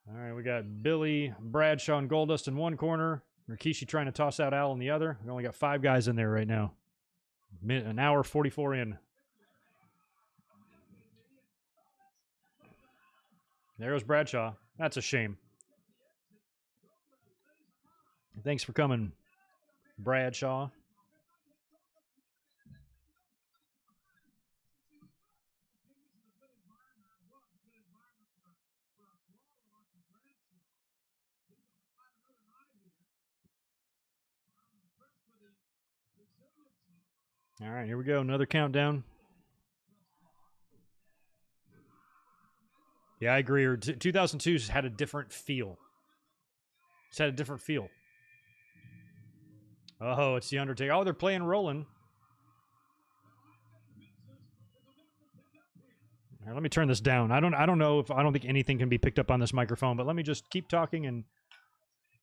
All right, we got Billy, Bradshaw, and Goldust in one corner. Rikishi trying to toss out Al in the other. We only got 5 guys in there right now. An hour 44 in. There goes Bradshaw. That's a shame. Thanks for coming, Bradshaw. All right, here we go. Another countdown. Yeah, I agree. 2002's had a different feel. It's had a different feel. Oh, it's the Undertaker. Oh, they're playing Roland. Right, let me turn this down. I don't know if I don't think anything can be picked up on this microphone, but let me just keep talking and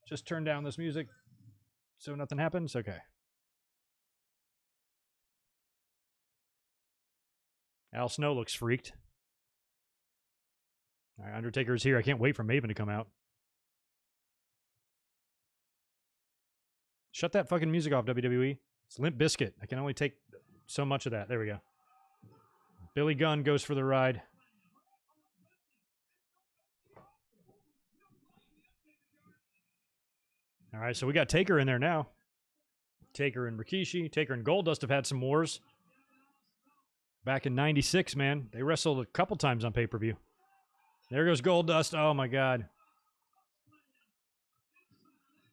just turn down this music so nothing happens. Okay. Al Snow looks freaked. All right, Undertaker's here. I can't wait for Maven to come out. Shut that fucking music off, WWE. It's Limp Bizkit. I can only take so much of that. There we go. Billy Gunn goes for the ride. All right, so we got Taker in there now. Taker and Rikishi. Taker and Goldust have had some wars. Back in 96, man. They wrestled a couple times on pay-per-view. There goes Goldust. Oh, my God.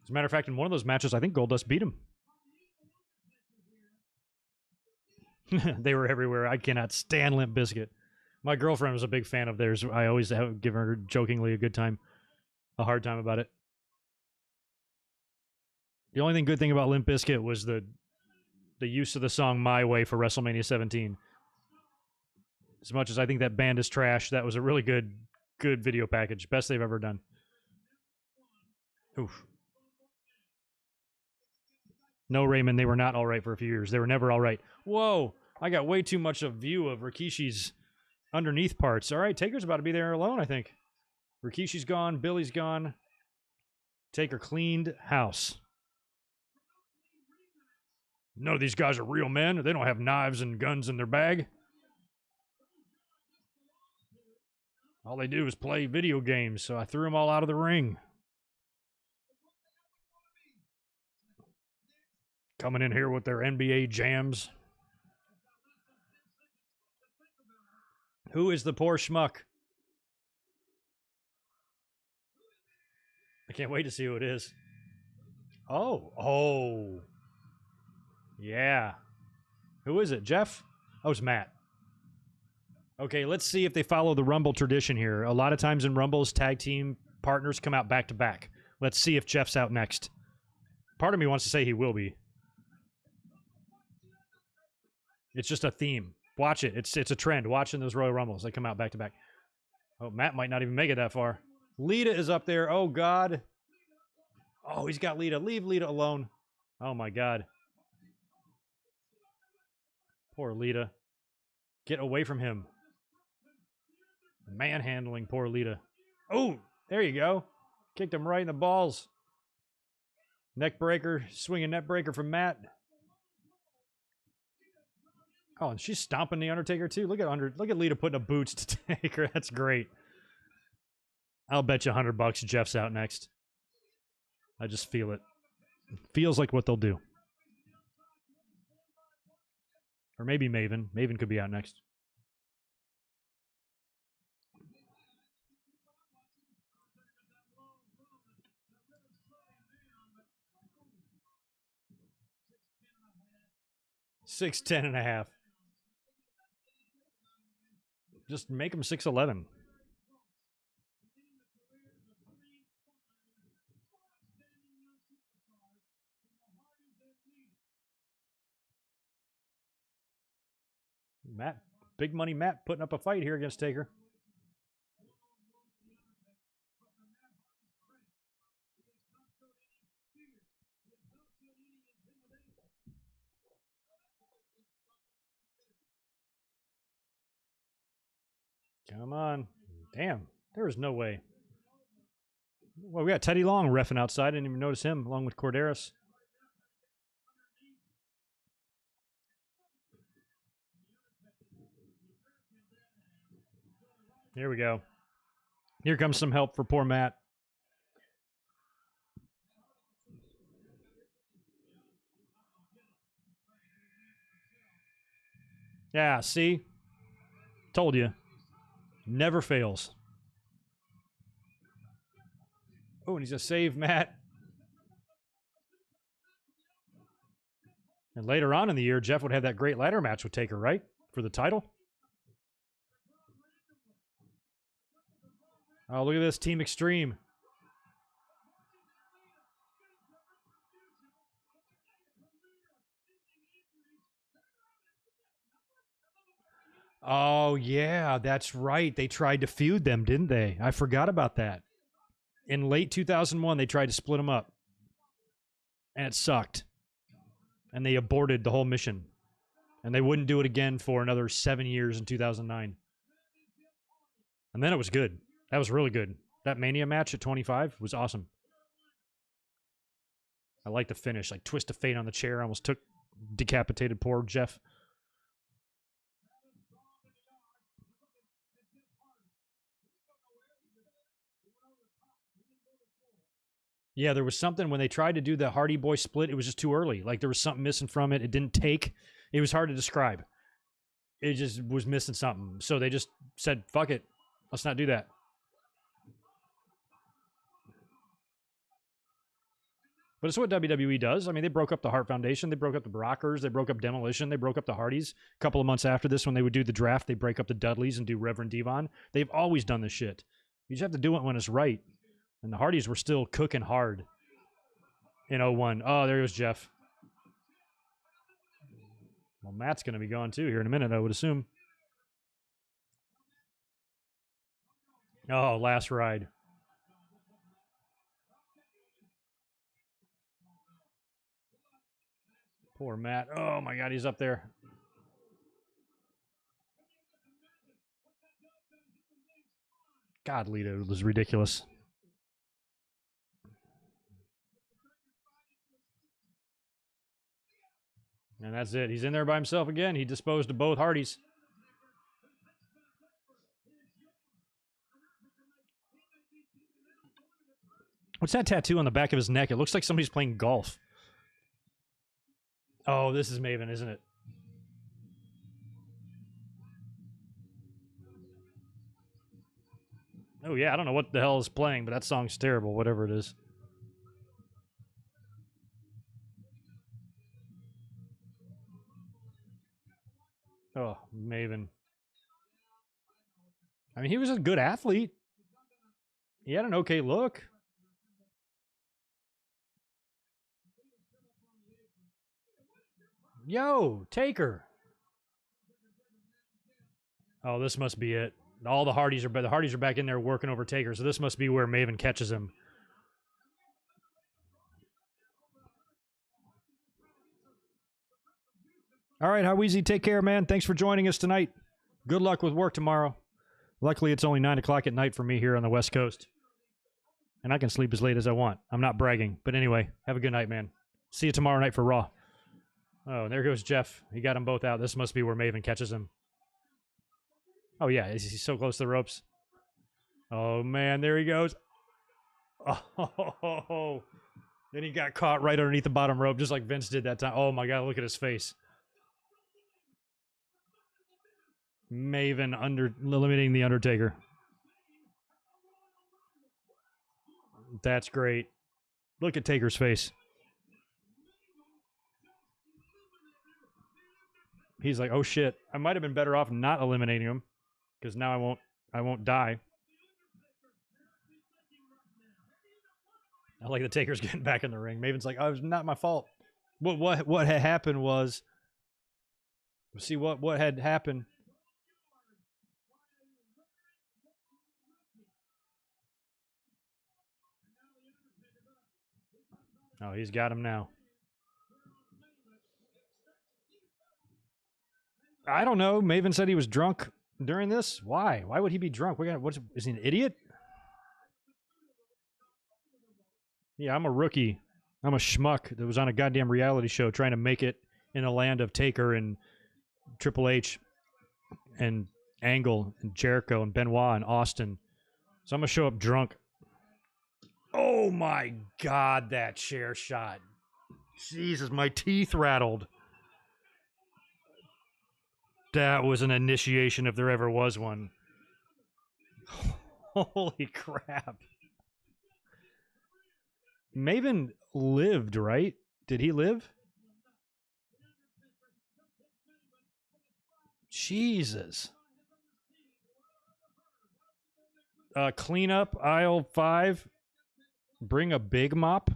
As a matter of fact, in one of those matches, I think Goldust beat him. They were everywhere. I cannot stand Limp Bizkit. My girlfriend was a big fan of theirs. I always give her jokingly a hard time about it. The only good thing about Limp Bizkit was the use of the song My Way for WrestleMania 17. As much as I think that band is trash, that was a really good video package. Best they've ever done. Oof. No, Raymond, they were not all right for a few years. They were never all right. Whoa, I got way too much of view of Rikishi's underneath parts. All right, Taker's about to be there alone, I think. Rikishi's gone. Billy's gone. Taker cleaned house. None of these guys are real men. They don't have knives and guns in their bag. All they do is play video games, so I threw them all out of the ring. Coming in here with their NBA jams. Who is the poor schmuck? I can't wait to see who it is. Oh. Yeah. Who is it, Jeff? Oh, it's Matt. Okay, let's see if they follow the Rumble tradition here. A lot of times in Rumbles, tag team partners come out back to back. Let's see if Jeff's out next. Part of me wants to say he will be. It's just a theme. Watch it. It's a trend. Watching those Royal Rumbles. They come out back to back. Oh, Matt might not even make it that far. Lita is up there. Oh, God. Oh, he's got Lita. Leave Lita alone. Oh, my God. Poor Lita. Get away from him. Manhandling poor Lita. Oh, there you go. Kicked him right in the balls. Neck breaker. Swinging neck breaker from Matt. Oh, and she's stomping the Undertaker too. Look at Lita putting up boots to Taker. That's great. I'll bet you $100 Jeff's out next. I just feel it. Feels like what they'll do. Or maybe Maven. Maven could be out next. $610.5. Just make him 6'11". Matt, big money Matt putting up a fight here against Taker. Come on. Damn, there is no way. Well, we got Teddy Long reffing outside. I didn't even notice him, along with Corderas. Here we go. Here comes some help for poor Matt. Yeah, see? Told you. Never fails. Oh, and he's going to save Matt. And later on in the year, Jeff would have that great ladder match with Taker, right? For the title. Oh, look at this. Team Extreme. Oh, yeah, that's right. They tried to feud them, didn't they? I forgot about that. In late 2001, they tried to split them up. And it sucked. And they aborted the whole mission. And they wouldn't do it again for another 7 years in 2009. And then it was good. That was really good. That Mania match at 25 was awesome. I like the finish. Like, twist of fate on the chair. Almost decapitated poor Jeff. Yeah, there was something when they tried to do the Hardy Boy split, it was just too early. Like, there was something missing from it. It didn't take. It was hard to describe. It just was missing something. So they just said, fuck it. Let's not do that. But it's what WWE does. I mean, they broke up the Hart Foundation. They broke up the Brockers. They broke up Demolition. They broke up the Hardys. A couple of months after this, when they would do the draft, they break up the Dudleys and do Reverend Devon. They've always done this shit. You just have to do it when it's right. And the Hardys were still cooking hard in 01. Oh, there goes Jeff. Well, Matt's going to be gone too here in a minute, I would assume. Oh, last ride. Poor Matt. Oh, my God, he's up there. God, Lita was ridiculous. And that's it. He's in there by himself again. He disposed of both Hardys. What's that tattoo on the back of his neck? It looks like somebody's playing golf. Oh, this is Maven, isn't it? Oh, yeah, I don't know what the hell is playing, but that song's terrible, whatever it is. Oh, Maven. I mean, he was a good athlete. He had an okay look. Yo, Taker. Oh, this must be it. All the Hardys are back in there working over Taker, so this must be where Maven catches him. All right, how easy? Take care, man. Thanks for joining us tonight. Good luck with work tomorrow. Luckily, it's only 9 o'clock at night for me here on the West Coast. And I can sleep as late as I want. I'm not bragging. But anyway, have a good night, man. See you tomorrow night for Raw. Oh, there goes Jeff. He got them both out. This must be where Maven catches him. Oh, yeah. He's so close to the ropes. Oh, man. There he goes. Oh. Then he got caught right underneath the bottom rope, just like Vince did that time. Oh, my God. Look at his face. Maven eliminating The Undertaker. That's great. Look at Taker's face. He's like, oh shit, I might have been better off not eliminating him, because now I won't die. I like the Taker's getting back in the ring. Maven's like, oh, it was not my fault. What had happened was See what had happened. Oh, he's got him now. I don't know. Maven said he was drunk during this. Why? Why would he be drunk? Is he an idiot? Yeah, I'm a rookie. I'm a schmuck that was on a goddamn reality show trying to make it in the land of Taker and Triple H and Angle and Jericho and Benoit and Austin. So I'm going to show up drunk. Oh my God, that chair shot. Jesus, my teeth rattled. That was an initiation if there ever was one. Holy crap. Maven lived, right? Did he live? Jesus. Clean up aisle 5. Bring a big mop.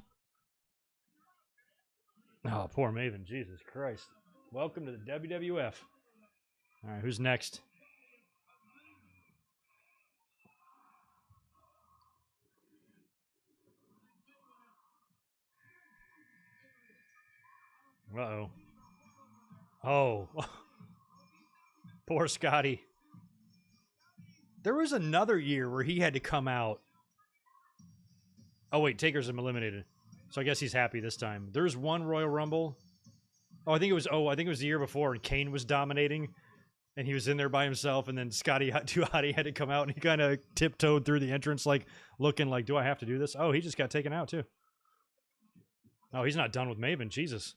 Oh, poor Maven. Jesus Christ. Welcome to the WWF. All right, who's next? Uh-oh. Oh. Poor Scotty. There was another year where he had to come out. Oh, wait, Taker's eliminated. So I guess he's happy this time. There's one Royal Rumble. I think it was the year before, and Kane was dominating, and he was in there by himself, and then Scotty Too Hotty had to come out, and he kind of tiptoed through the entrance, like, looking like, do I have to do this? Oh, he just got taken out, too. Oh, he's not done with Maven. Jesus.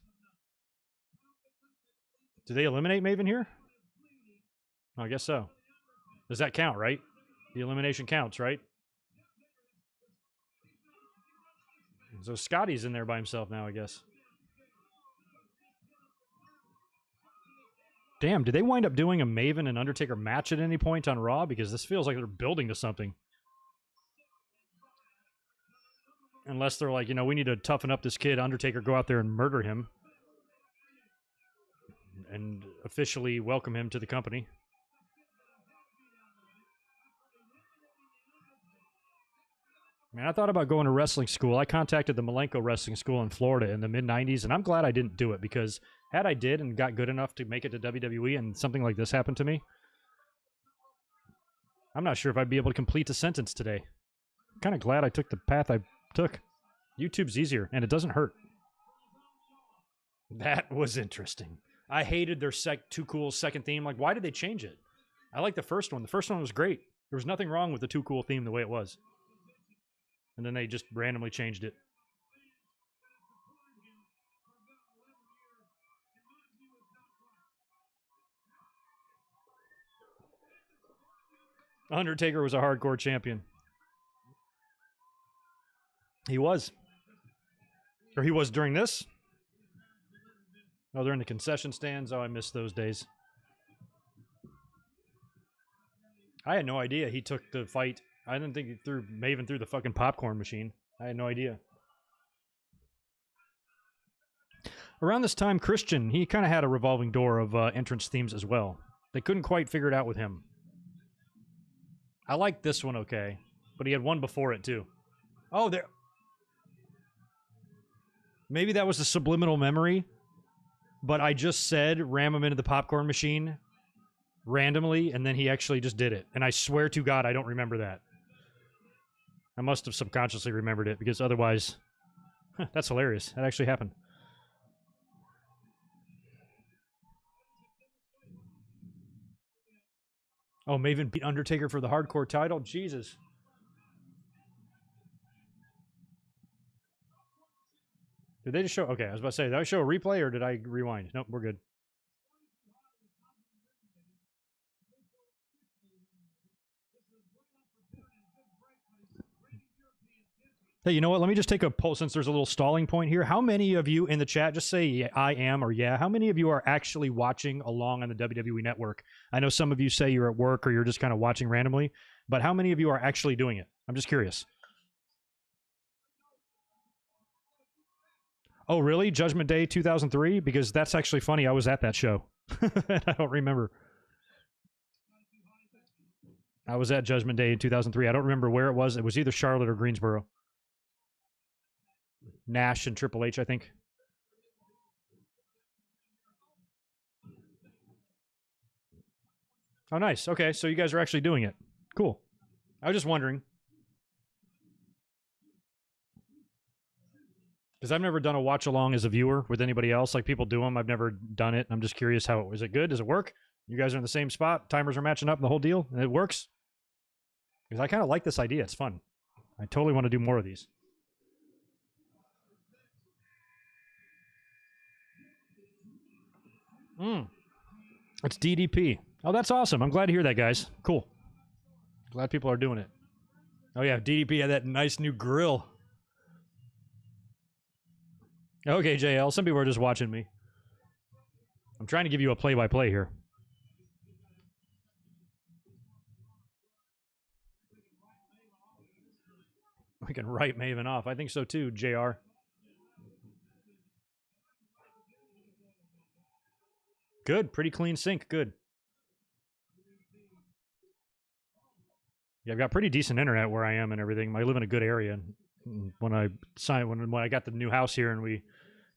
Do they eliminate Maven here? Oh, I guess so. Does that count, right? The elimination counts, right? So Scotty's in there by himself now, I guess. Damn, did they wind up doing a Maven and Undertaker match at any point on Raw? Because this feels like they're building to something. Unless they're like, we need to toughen up this kid. Undertaker, go out there and murder him. And officially welcome him to the company. Man, I thought about going to wrestling school. I contacted the Malenko Wrestling School in Florida in the mid-90s, and I'm glad I didn't do it, because had I did and got good enough to make it to WWE and something like this happened to me, I'm not sure if I'd be able to complete a sentence today. I'm kind of glad I took the path I took. YouTube's easier, and it doesn't hurt. That was interesting. I hated their Too Cool second theme. Like, why did they change it? I like the first one. The first one was great. There was nothing wrong with the Too Cool theme the way it was. And then they just randomly changed it. Undertaker was a hardcore champion. He was. Or he was during this. Oh, they're in the concession stands. Oh, I missed those days. I had no idea he took the fight. I didn't think he threw Maven through the fucking popcorn machine. I had no idea. Around this time, Christian, he kind of had a revolving door of entrance themes as well. They couldn't quite figure it out with him. I liked this one okay, but he had one before it too. Oh, there. Maybe that was a subliminal memory, but I just said ram him into the popcorn machine randomly, and then he actually just did it. And I swear to God, I don't remember that. I must have subconsciously remembered it, because otherwise, that's hilarious. That actually happened. Oh, Maven beat Undertaker for the hardcore title? Jesus. Did they just show... Okay, I was about to say, did I show a replay or did I rewind? Nope, we're good. Hey, you know what? Let me just take a poll since there's a little stalling point here. How many of you in the chat, just say yeah, I am or yeah, how many of you are actually watching along on the WWE Network? I know some of you say you're at work or you're just kind of watching randomly, but how many of you are actually doing it? I'm just curious. Oh, really? Judgment Day 2003? Because that's actually funny. I was at that show. I don't remember. I was at Judgment Day in 2003. I don't remember where it was. It was either Charlotte or Greensboro. Nash and Triple H, I think. Oh, nice. Okay, so you guys are actually doing it. Cool. I was just wondering. Because I've never done a watch along as a viewer with anybody else. Like, people do them. I've never done it. I'm just curious how is it good? Does it work? You guys are in the same spot. Timers are matching up and the whole deal. And it works. Because I kind of like this idea. It's fun. I totally want to do more of these. It's DDP. Oh, that's awesome. I'm glad to hear that, guys. Cool. Glad people are doing it. Oh, yeah. DDP had that nice new grill. Okay, JL. Some people are just watching me. I'm trying to give you a play-by-play here. We can write Maven off. I think so too, JR. Good. Pretty clean sync. Good. Yeah, I've got pretty decent internet where I am and everything. I live in a good area. When I got the new house here and we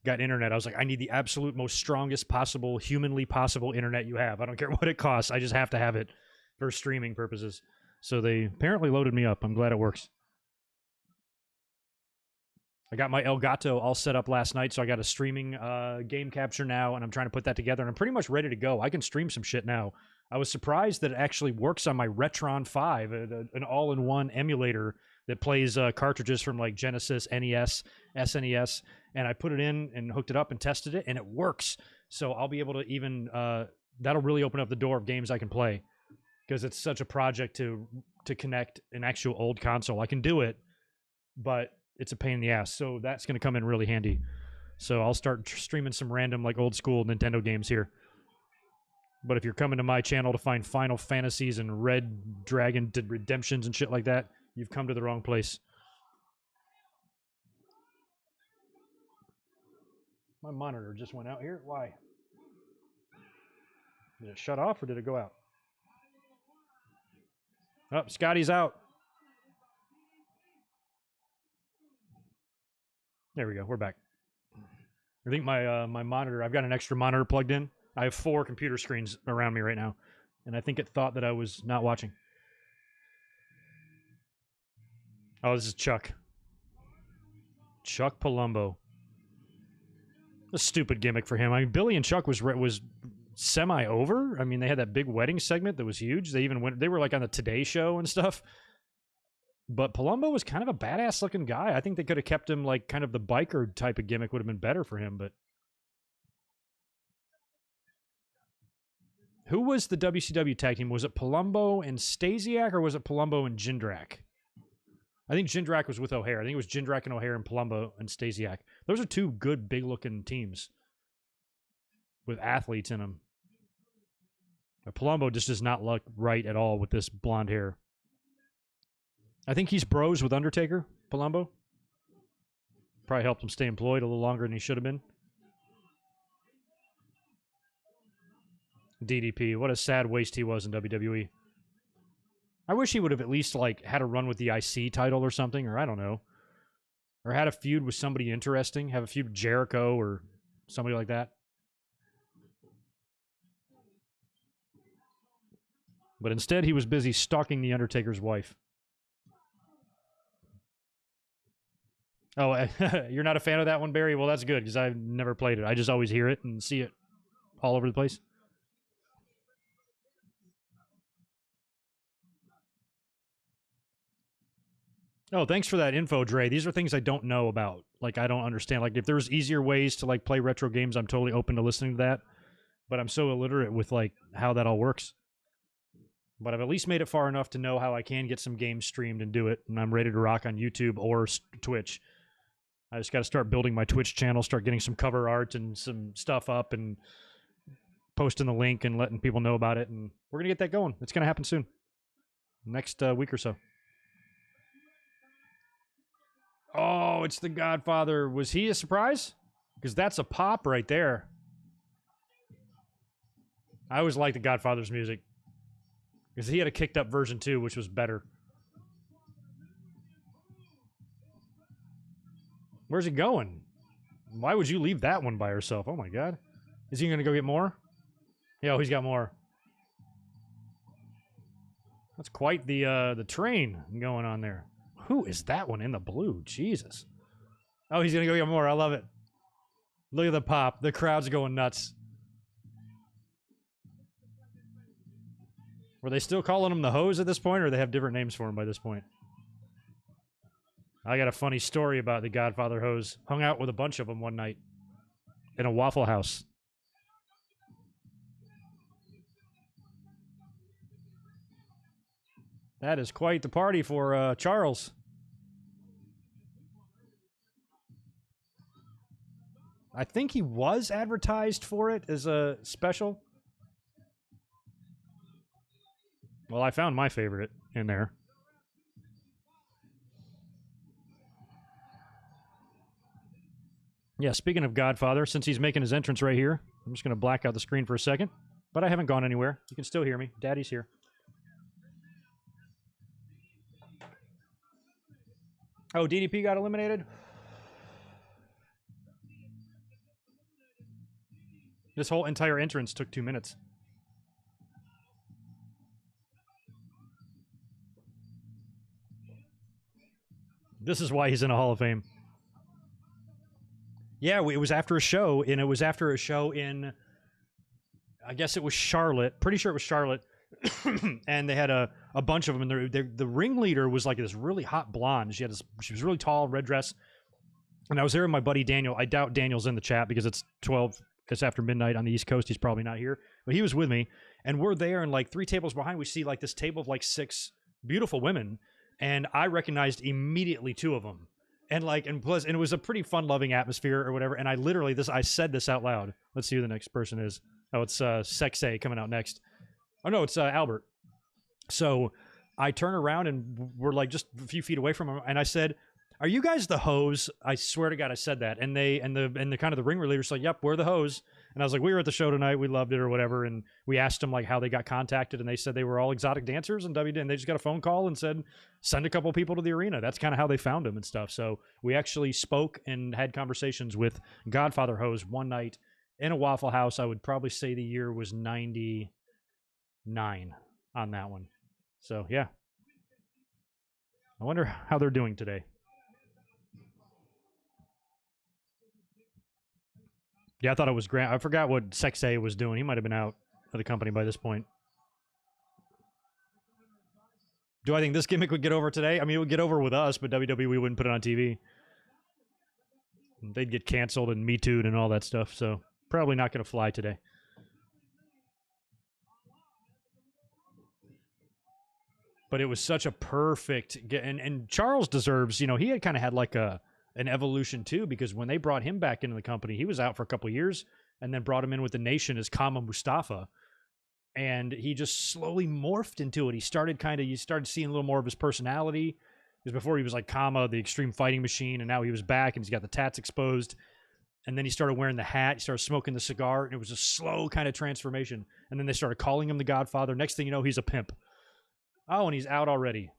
got internet, I was like, I need the absolute most strongest possible, humanly possible internet you have. I don't care what it costs. I just have to have it for streaming purposes. So they apparently loaded me up. I'm glad it works. I got my Elgato all set up last night, so I got a streaming game capture now, and I'm trying to put that together, and I'm pretty much ready to go. I can stream some shit now. I was surprised that it actually works on my Retron 5, an all-in-one emulator that plays cartridges from like Genesis, NES, SNES, and I put it in and hooked it up and tested it, and it works. So I'll be able to even that'll really open up the door of games I can play, because it's such a project to connect an actual old console. I can do it, but it's a pain in the ass. So that's going to come in really handy. So I'll start streaming some random like old school Nintendo games here. But if you're coming to my channel to find Final Fantasies and Red Dragon Redemptions and shit like that, you've come to the wrong place. My monitor just went out here. Why? Did it shut off or did it go out? Oh, Scotty's out. There we go. We're back. I think my monitor, I've got an extra monitor plugged in. I have 4 computer screens around me right now, and I think it thought that I was not watching. Oh, this is Chuck. Chuck Palumbo. A stupid gimmick for him. I mean, Billy and Chuck was semi-over. I mean, they had that big wedding segment that was huge. They were like on the Today Show and stuff. But Palumbo was kind of a badass-looking guy. I think they could have kept him like kind of the biker type of gimmick would have been better for him, but... Who was the WCW tag team? Was it Palumbo and Stasiak, or was it Palumbo and Jindrak? I think Jindrak was with O'Hare. I think it was Jindrak and O'Hare and Palumbo and Stasiak. Those are 2 good, big-looking teams with athletes in them. But Palumbo just does not look right at all with this blonde hair. I think he's bros with Undertaker, Palumbo. Probably helped him stay employed a little longer than he should have been. DDP, what a sad waste he was in WWE. I wish he would have at least like had a run with the IC title or something, or I don't know. Or had a feud with somebody interesting. Have a feud with Jericho or somebody like that. But instead, he was busy stalking the Undertaker's wife. Oh, you're not a fan of that one, Barry? Well, that's good, because I've never played it. I just always hear it and see it all over the place. Oh, thanks for that info, Dre. These are things I don't know about. Like, I don't understand. Like, if there's easier ways to, like, play retro games, I'm totally open to listening to that. But I'm so illiterate with, like, how that all works. But I've at least made it far enough to know how I can get some games streamed and do it. And I'm ready to rock on YouTube or Twitch. I just got to start building my Twitch channel, start getting some cover art and some stuff up and posting the link and letting people know about it. And we're going to get that going. It's going to happen soon. Next week or so. Oh, it's the Godfather. Was he a surprise? Because that's a pop right there. I always liked the Godfather's music. Because he had a kicked up version too, which was better. Where's he going? Why would you leave that one by herself? Oh my god. Is he going to go get more? Yeah, he's got more. That's quite the train going on there. Who is that one in the blue? Jesus. Oh, he's going to go get more. I love it. Look at the pop. The crowd's going nuts. Were they still calling him the hose at this point, or they have different names for him by this point? I got a funny story about the Godfather hose. Hung out with a bunch of them one night in a Waffle House. That is quite the party for Charles. I think he was advertised for it as a special. Well, I found my favorite in there. Yeah, speaking of Godfather, since he's making his entrance right here, I'm just going to black out the screen for a second. But I haven't gone anywhere. You can still hear me. Daddy's here. Oh, DDP got eliminated? This whole entire entrance took 2 minutes. This is why he's in a Hall of Fame. Yeah, it was after a show, and it was after a show in, I guess it was Charlotte. Pretty sure it was Charlotte. And they had a bunch of them, and the ringleader was like this really hot blonde. She was really tall, red dress. And I was there with my buddy Daniel. I doubt Daniel's in the chat because it's after midnight on the East Coast. He's probably not here. But he was with me, and we're there, and like 3 tables behind, we see like this table of like 6 beautiful women, and I recognized immediately 2 of them. And it was a pretty fun-loving atmosphere or whatever. And I said this out loud. Let's see who the next person is. Oh, it's Sexay coming out next. Oh no, it's Albert. So I turn around and we're like just a few feet away from him, and I said, "Are you guys the hose?" I swear to God, I said that. And the kind of the ringleader's like, "Yep, we're the hose." And I was like, "We were at the show tonight. We loved it," or whatever. And we asked them like how they got contacted, and they said they were all exotic dancers and WWE, and they just got a phone call and said, "Send a couple people to the arena." That's kind of how they found them and stuff. So we actually spoke and had conversations with Godfather Hose one night in a Waffle House. I would probably say the year was 99 on that one. So yeah. I wonder how they're doing today. Yeah, I thought it was Grant. I forgot what Sexay was doing. He might have been out of the company by this point. Do I think this gimmick would get over today? I mean, it would get over with us, but WWE wouldn't put it on TV. They'd get canceled and Me Too'd and all that stuff, so probably not going to fly today. But it was such a perfect... And Charles deserves... You know, he had kind of had like an evolution too, because when they brought him back into the company, he was out for a couple of years, and then brought him in with the Nation as Kama Mustafa, and he just slowly morphed into it. You started seeing a little more of his personality, because before he was like Kama, the Extreme Fighting Machine, and now he was back and he's got the tats exposed, and then he started wearing the hat, he started smoking the cigar, and it was a slow kind of transformation. And then they started calling him the Godfather. Next thing you know, he's a pimp. Oh, and he's out already.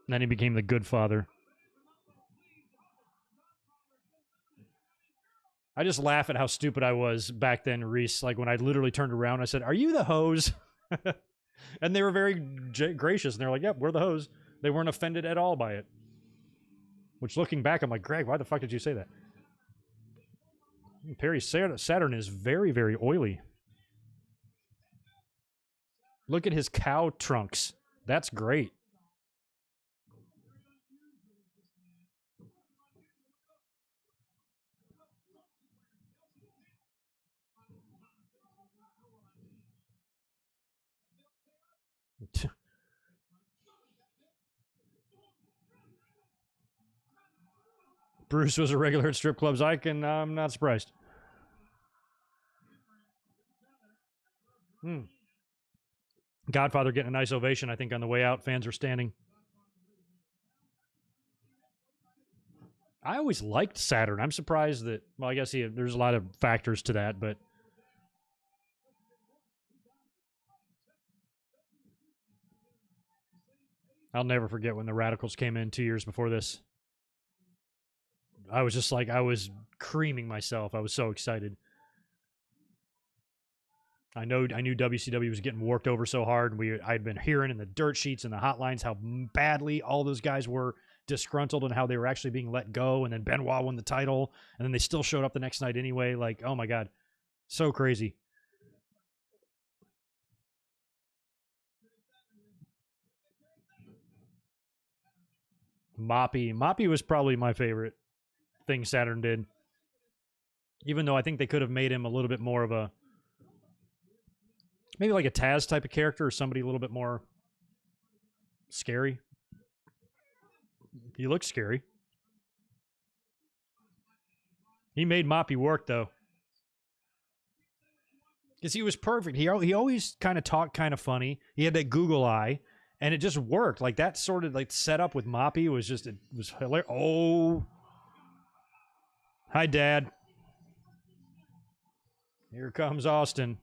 And then he became the Good Father. I just laugh at how stupid I was back then, Reese. Like when I literally turned around, I said, "Are you the hose?" And they were very gracious. And they're like, "Yep, we're the hose." They weren't offended at all by it. Which, looking back, I'm like, Greg, why the fuck did you say that? Perry Saturn is very, very oily. Look at his cow trunks. That's great. Bruce was a regular at strip clubs. I'm not surprised. Godfather getting a nice ovation, I think, on the way out. Fans are standing. I always liked Saturn. I'm surprised that, well, I guess there's a lot of factors to that, but I'll never forget when the Radicals came in 2 years before this. I was just like, I was creaming myself. I was so excited. I knew WCW was getting worked over so hard. I'd been hearing in the dirt sheets and the hotlines how badly all those guys were disgruntled and how they were actually being let go. And then Benoit won the title, and then they still showed up the next night anyway. Like, oh my God, so crazy. Moppy was probably my favorite thing Saturn did. Even though I think they could have made him a little bit more of a, maybe like a Taz type of character or somebody a little bit more scary. He looks scary. He made Moppy work, though. Because he was perfect. He always kind of talked kind of funny. He had that Google eye, and it just worked. Like, that sort of like setup with Moppy was just, it was hilarious. Oh. Hi, Dad. Here comes Austin.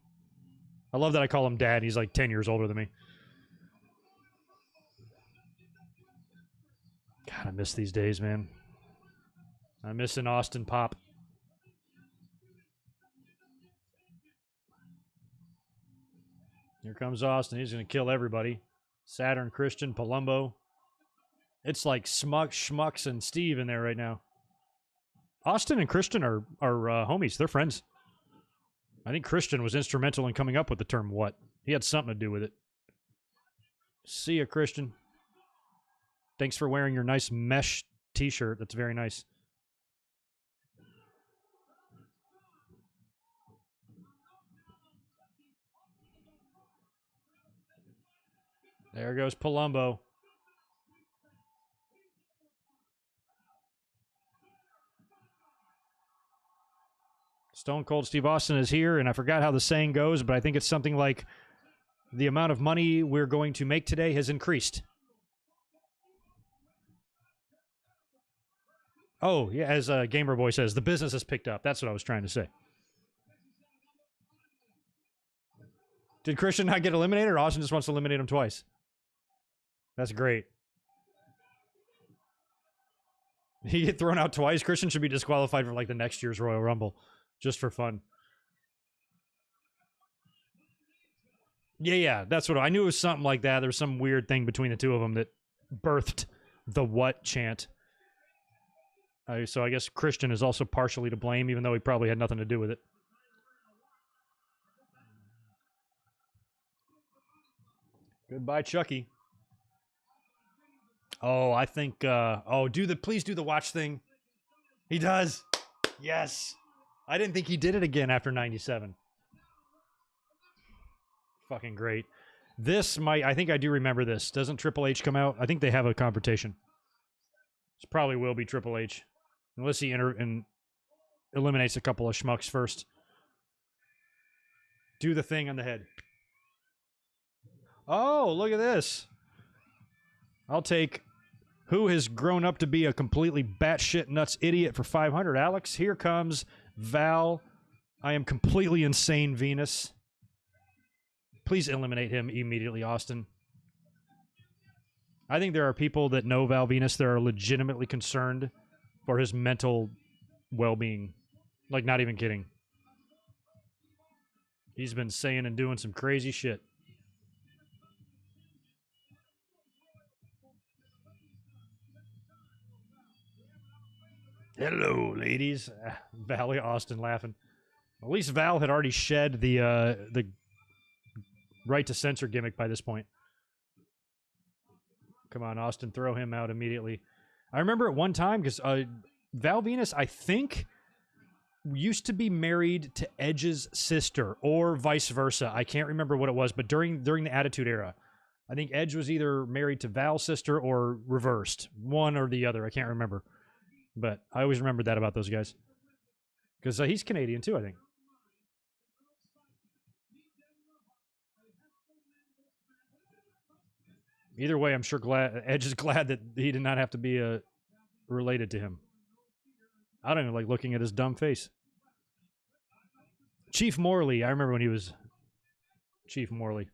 I love that I call him Dad. He's like 10 years older than me. God, I miss these days, man. I miss an Austin pop. Here comes Austin. He's going to kill everybody. Saturn, Christian, Palumbo. It's like Schmucks, and Steve in there right now. Austin and Christian are homies. They're friends. I think Christian was instrumental in coming up with the term "what." He had something to do with it. See ya, Christian. Thanks for wearing your nice mesh t-shirt. That's very nice. There goes Palumbo. Stone Cold Steve Austin is here, and I forgot how the saying goes, but I think it's something like, the amount of money we're going to make today has increased. Oh, yeah, as Gamer Boy says, the business has picked up. That's what I was trying to say. Did Christian not get eliminated, or Austin just wants to eliminate him twice? That's great. He get thrown out twice. Christian should be disqualified for like the next year's Royal Rumble, just for fun. Yeah, that's what I knew. It was something like that. There was some weird thing between the two of them that birthed the "what" chant. So I guess Christian is also partially to blame, even though he probably had nothing to do with it. Goodbye, Chucky. Oh, I think. Please do the watch thing. He does. Yes. I didn't think he did it again after 97. Fucking great. I think I do remember this. Doesn't Triple H come out? I think they have a confrontation. This probably will be Triple H. Unless he eliminates a couple of schmucks first. Do the thing on the head. Oh, look at this. I'll take who has grown up to be a completely batshit nuts idiot for 500. Alex, here comes Val. I am completely insane, Venus. Please eliminate him immediately, Austin. I think there are people that know Val Venus that are legitimately concerned for his mental well-being. Like, not even kidding. He's been saying and doing some crazy shit. Hello, ladies. Val Austin laughing. At least Val had already shed the right to censor gimmick by this point. Come on, Austin, throw him out immediately. I remember at one time, because Val Venus, I think, used to be married to Edge's sister, or vice versa. I can't remember what it was, but during the Attitude Era, I think Edge was either married to Val's sister or reversed. One or the other. I can't remember. But I always remembered that about those guys. Because he's Canadian, too, I think. Either way, I'm sure Edge is glad that he did not have to be related to him. I don't even like looking at his dumb face. Chief Morley. I remember when he was Chief Morley.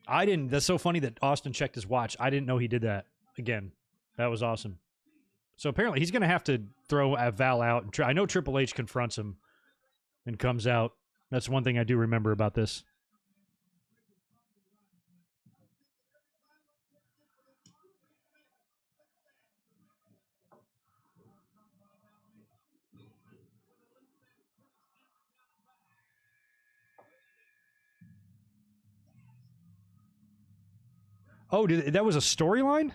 I didn't. That's so funny that Austin checked his watch. I didn't know he did that again. That was awesome. So apparently he's going to have to throw Val out. And I know Triple H confronts him and comes out. That's one thing I do remember about this. Oh, that was a storyline?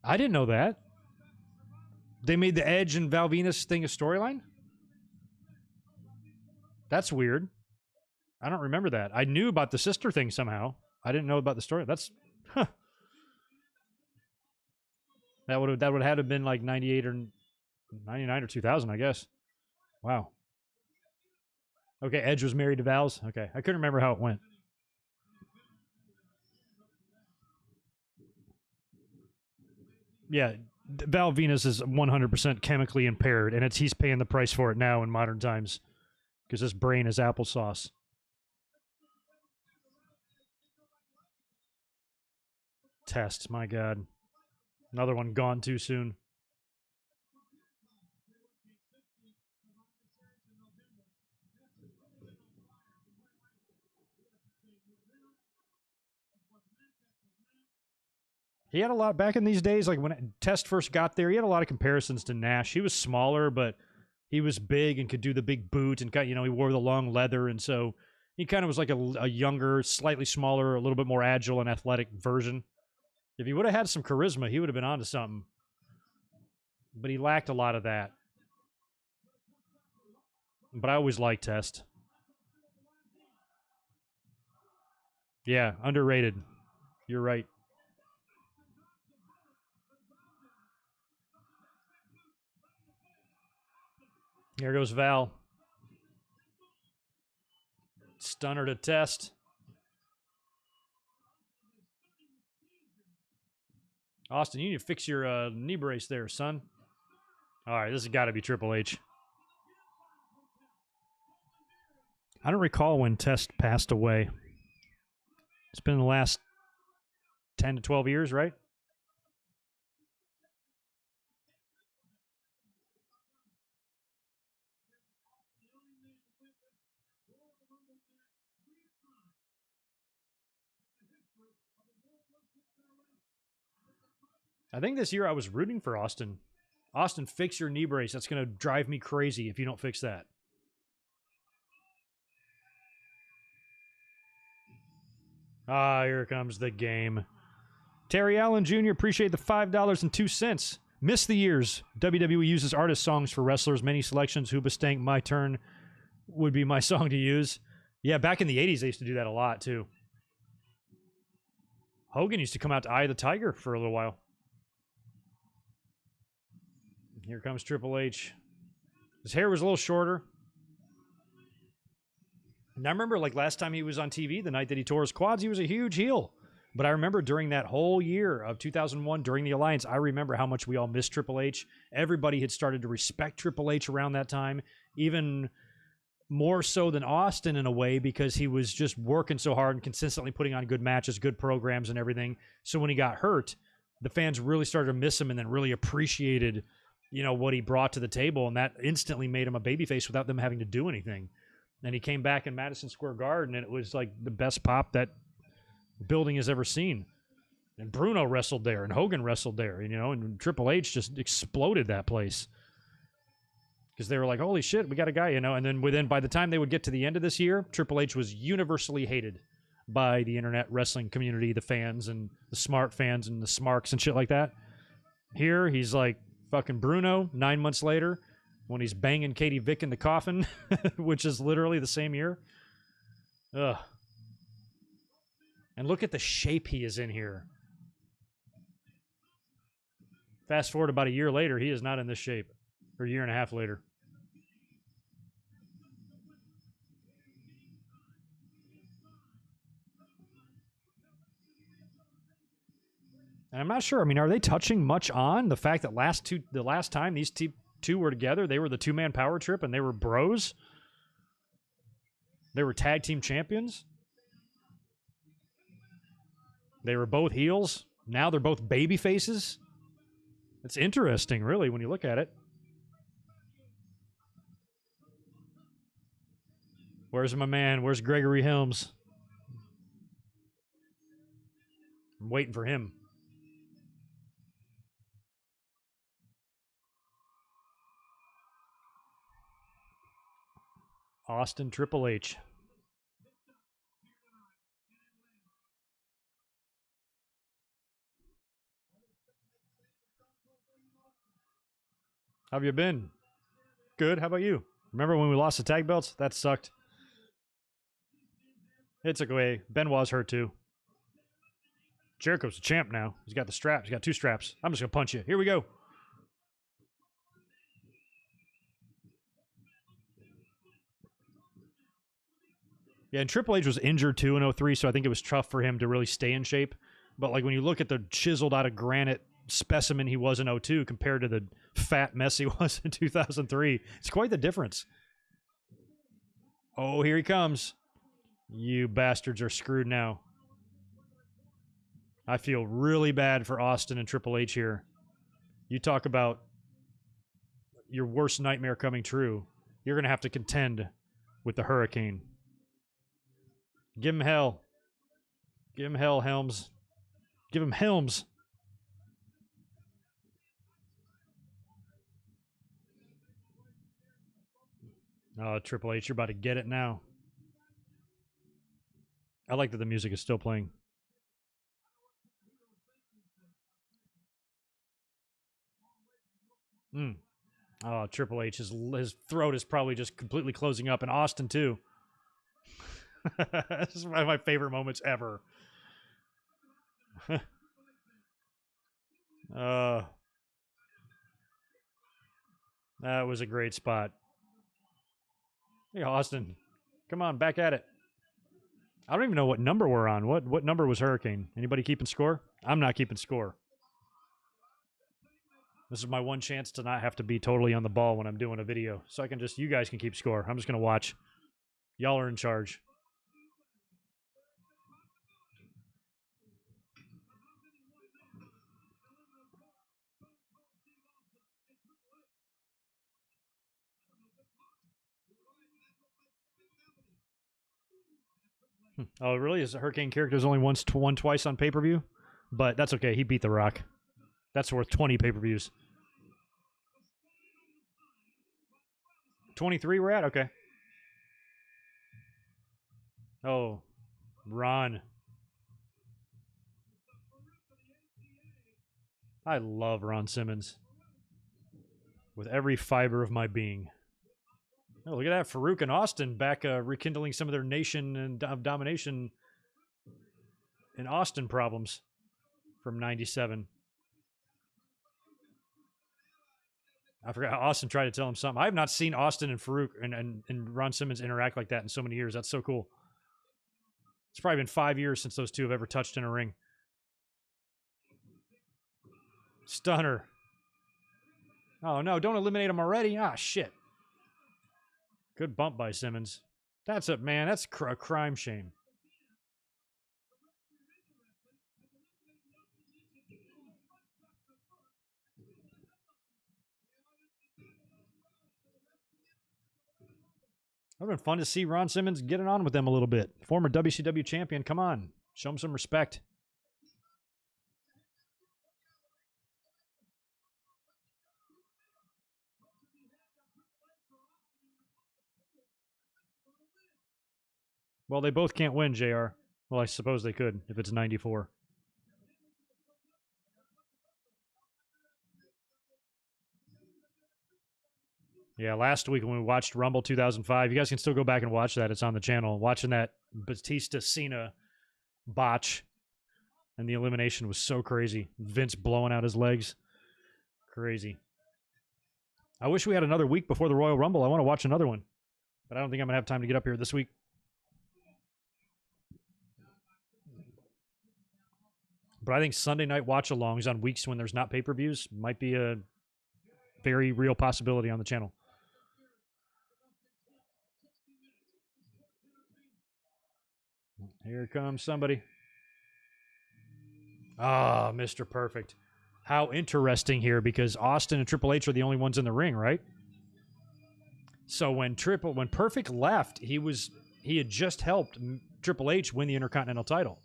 I didn't know that. They made the Edge and Val Venus thing a storyline? That's weird. I don't remember that. I knew about the sister thing somehow. I didn't know about the story. That's... Huh. That would have had to have been like 98 or 99 or 2000, I guess. Wow. Okay, Edge was married to Val's? Okay, I couldn't remember how it went. Yeah, Val Venus is 100% chemically impaired, and he's paying the price for it now in modern times because his brain is applesauce. Test, my God. Another one gone too soon. He had a lot back in these days, like when Test first got there, he had a lot of comparisons to Nash. He was smaller, but he was big and could do the big boot and got, he wore the long leather. And so he kind of was like a younger, slightly smaller, a little bit more agile and athletic version. If he would have had some charisma, he would have been onto something. But he lacked a lot of that. But I always liked Test. Yeah, underrated. You're right. Here goes Val. Stunner to Test. Austin, you need to fix your knee brace there, son. All right, this has got to be Triple H. I don't recall when Test passed away. It's been the last 10 to 12 years, right? I think this year I was rooting for Austin. Austin, fix your knee brace. That's going to drive me crazy if you don't fix that. Ah, here comes the game. Terry Allen Jr., appreciate the $5.02. Miss the years. WWE uses artist songs for wrestlers. Many selections. Hoobastank, My Turn would be my song to use. Yeah, back in the 80s, they used to do that a lot, too. Hogan used to come out to Eye of the Tiger for a little while. Here comes Triple H. His hair was a little shorter. And I remember, like, last time he was on TV, the night that he tore his quads, he was a huge heel. But I remember during that whole year of 2001, during the Alliance, I remember how much we all missed Triple H. Everybody had started to respect Triple H around that time, even more so than Austin in a way, because he was just working so hard and consistently putting on good matches, good programs and everything. So when he got hurt, the fans really started to miss him and then really appreciated, what he brought to the table. And that instantly made him a babyface without them having to do anything. And he came back in Madison Square Garden, and it was like the best pop that building has ever seen. And Bruno wrestled there, and Hogan wrestled there, and Triple H just exploded that place. Because they were like, holy shit, we got a guy, And then by the time they would get to the end of this year, Triple H was universally hated by the internet wrestling community, the fans, and the smart fans, and the smarks and shit like that. Here, he's like fucking Bruno 9 months later when he's banging Katie Vick in the coffin, which is literally the same year. Ugh. And look at the shape he is in here. Fast forward about a year later, he is not in this shape. Or a year and a half later. And I'm not sure. I mean, are they touching much on the fact that the last time these two were together, they were the two-man power trip and they were bros? They were tag team champions. They were both heels. Now they're both baby faces. It's interesting, really, when you look at it. Where's my man? Where's Gregory Helms? I'm waiting for him. Austin Triple H. How have you been? Good. How about you? Remember when we lost the tag belts? That sucked. It took away. Benoit's hurt too. Jericho's the champ now. He's got the straps. He's got 2 straps. I'm just going to punch you. Here we go. Yeah, and Triple H was injured too in 2003, so I think it was tough for him to really stay in shape. But like when you look at the chiseled out of granite specimen he was in 2002 compared to the fat mess he was in 2003, it's quite the difference. Oh, here he comes. You bastards are screwed now. I feel really bad for Austin and Triple H here. You talk about your worst nightmare coming true. You're going to have to contend with the Hurricane. Give him hell. Give him hell, Helms. Give him Helms. Oh, Triple H, you're about to get it now. I like that the music is still playing. Oh, Triple H, his throat is probably just completely closing up, and Austin too. This is one of my favorite moments ever. That was a great spot. Hey, Austin, come on, back at it. I don't even know what number we're on. What number was Hurricane? Anybody keeping score? I'm not keeping score. This is my one chance to not have to be totally on the ball when I'm doing a video. So I can just, you guys can keep score. I'm just going to watch. Y'all are in charge. Oh, really? Is the Hurricane character's only won twice on pay-per-view? But that's okay. He beat The Rock. That's worth 20 pay-per-views. 23 we're at? Okay. Oh, Ron. I love Ron Simmons. With every fiber of my being. Oh, look at that. Farouk and Austin back rekindling some of their nation and domination in Austin problems from 97. I forgot how Austin tried to tell him something. I have not seen Austin and Farouk and Ron Simmons interact like that in so many years. That's so cool. It's probably been 5 years since those two have ever touched in a ring. Stunner. Oh, no. Don't eliminate him already. Ah, shit. Good bump by Simmons. That's it, man. That's a crime shame. It would have been fun to see Ron Simmons getting on with them a little bit. Former WCW champion. Come on. Show him some respect. Well, they both can't win, JR. Well, I suppose they could if it's 94. Yeah, last week when we watched Rumble 2005, you guys can still go back and watch that. It's on the channel. Watching that Batista-Cena botch, and the elimination was so crazy. Vince blowing out his legs. Crazy. I wish we had another week before the Royal Rumble. I want to watch another one, but I don't think I'm going to have time to get up here this week. But I think Sunday night watch-alongs on weeks when there's not pay-per-views might be a very real possibility on the channel. Here comes somebody. Ah, Mr. Perfect. How interesting here, because Austin and Triple H are the only ones in the ring, right? So when Perfect left, he had just helped Triple H win the Intercontinental title.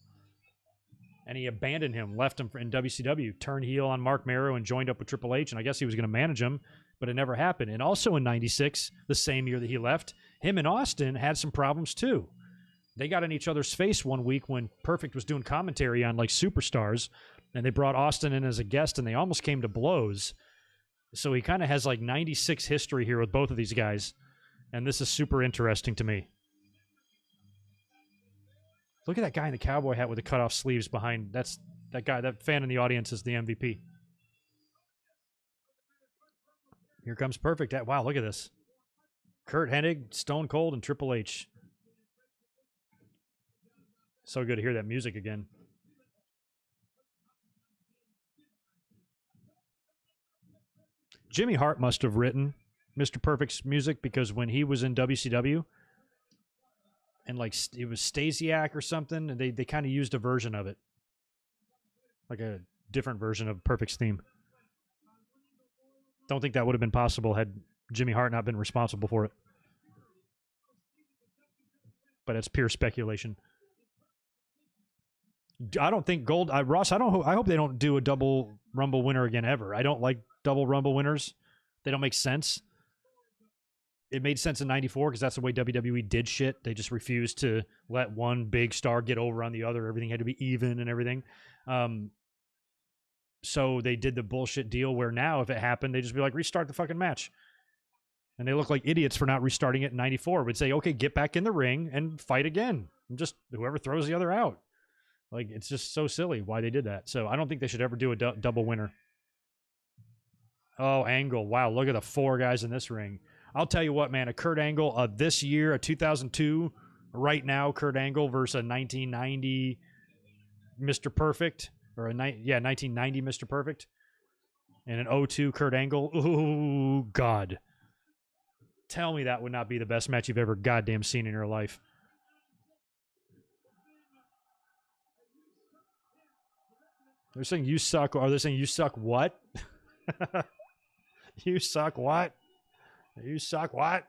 And he abandoned him, left him in WCW, turned heel on Mark Marrow and joined up with Triple H, and I guess he was going to manage him, but it never happened. And also in 96, the same year that he left, him and Austin had some problems too. They got in each other's face one week when Perfect was doing commentary on like Superstars, and they brought Austin in as a guest, and they almost came to blows. So he kind of has like 96 history here with both of these guys, and this is super interesting to me. Look at that guy in the cowboy hat with the cut-off sleeves behind. That's that guy. That fan in the audience is the MVP. Here comes Perfect. Wow, look at this. Kurt Hennig, Stone Cold, and Triple H. So good to hear that music again. Jimmy Hart must have written Mr. Perfect's music, because when he was in WCW, and like it was Stasiak or something, and they kind of used a version of it, like a different version of Perfect's theme. Don't think that would have been possible had Jimmy Hart not been responsible for it. But it's pure speculation. I don't think Ross, I hope they don't do a double Rumble winner again ever. I don't like double Rumble winners. They don't make sense. It made sense in 94 because that's the way WWE did shit. They just refused to let one big star get over on the other. Everything had to be even and everything. So they did the bullshit deal where now if it happened, they just be like, restart the fucking match. And they look like idiots for not restarting it in 94. Would say, okay, get back in the ring and fight again. And just whoever throws the other out. Like, it's just so silly why they did that. So I don't think they should ever do a double winner. Oh, Angle. Wow, look at the four guys in this ring. I'll tell you what, man, a Kurt Angle this year, a 2002, right now, Kurt Angle versus a 1990 Mr. Perfect, or 1990 Mr. Perfect, and an 02 Kurt Angle. Ooh, God. Tell me that would not be the best match you've ever goddamn seen in your life. They're saying you suck. Are they saying you suck what? You suck what? You suck what?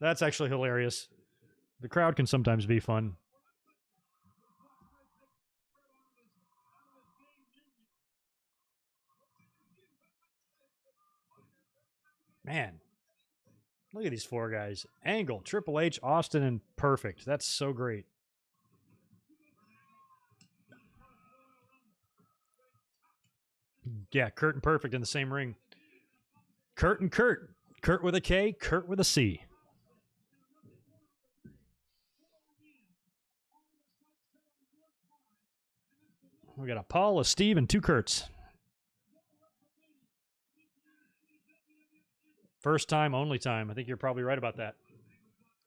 That's actually hilarious. The crowd can sometimes be fun. Man, look at these four guys. Angle, Triple H, Austin, and Perfect. That's so great. Yeah, Kurt and Perfect in the same ring. Kurt and Kurt. Kurt with a K, Kurt with a C. We got a Paul, a Steve, and two Kurts. First time, only time. I think you're probably right about that.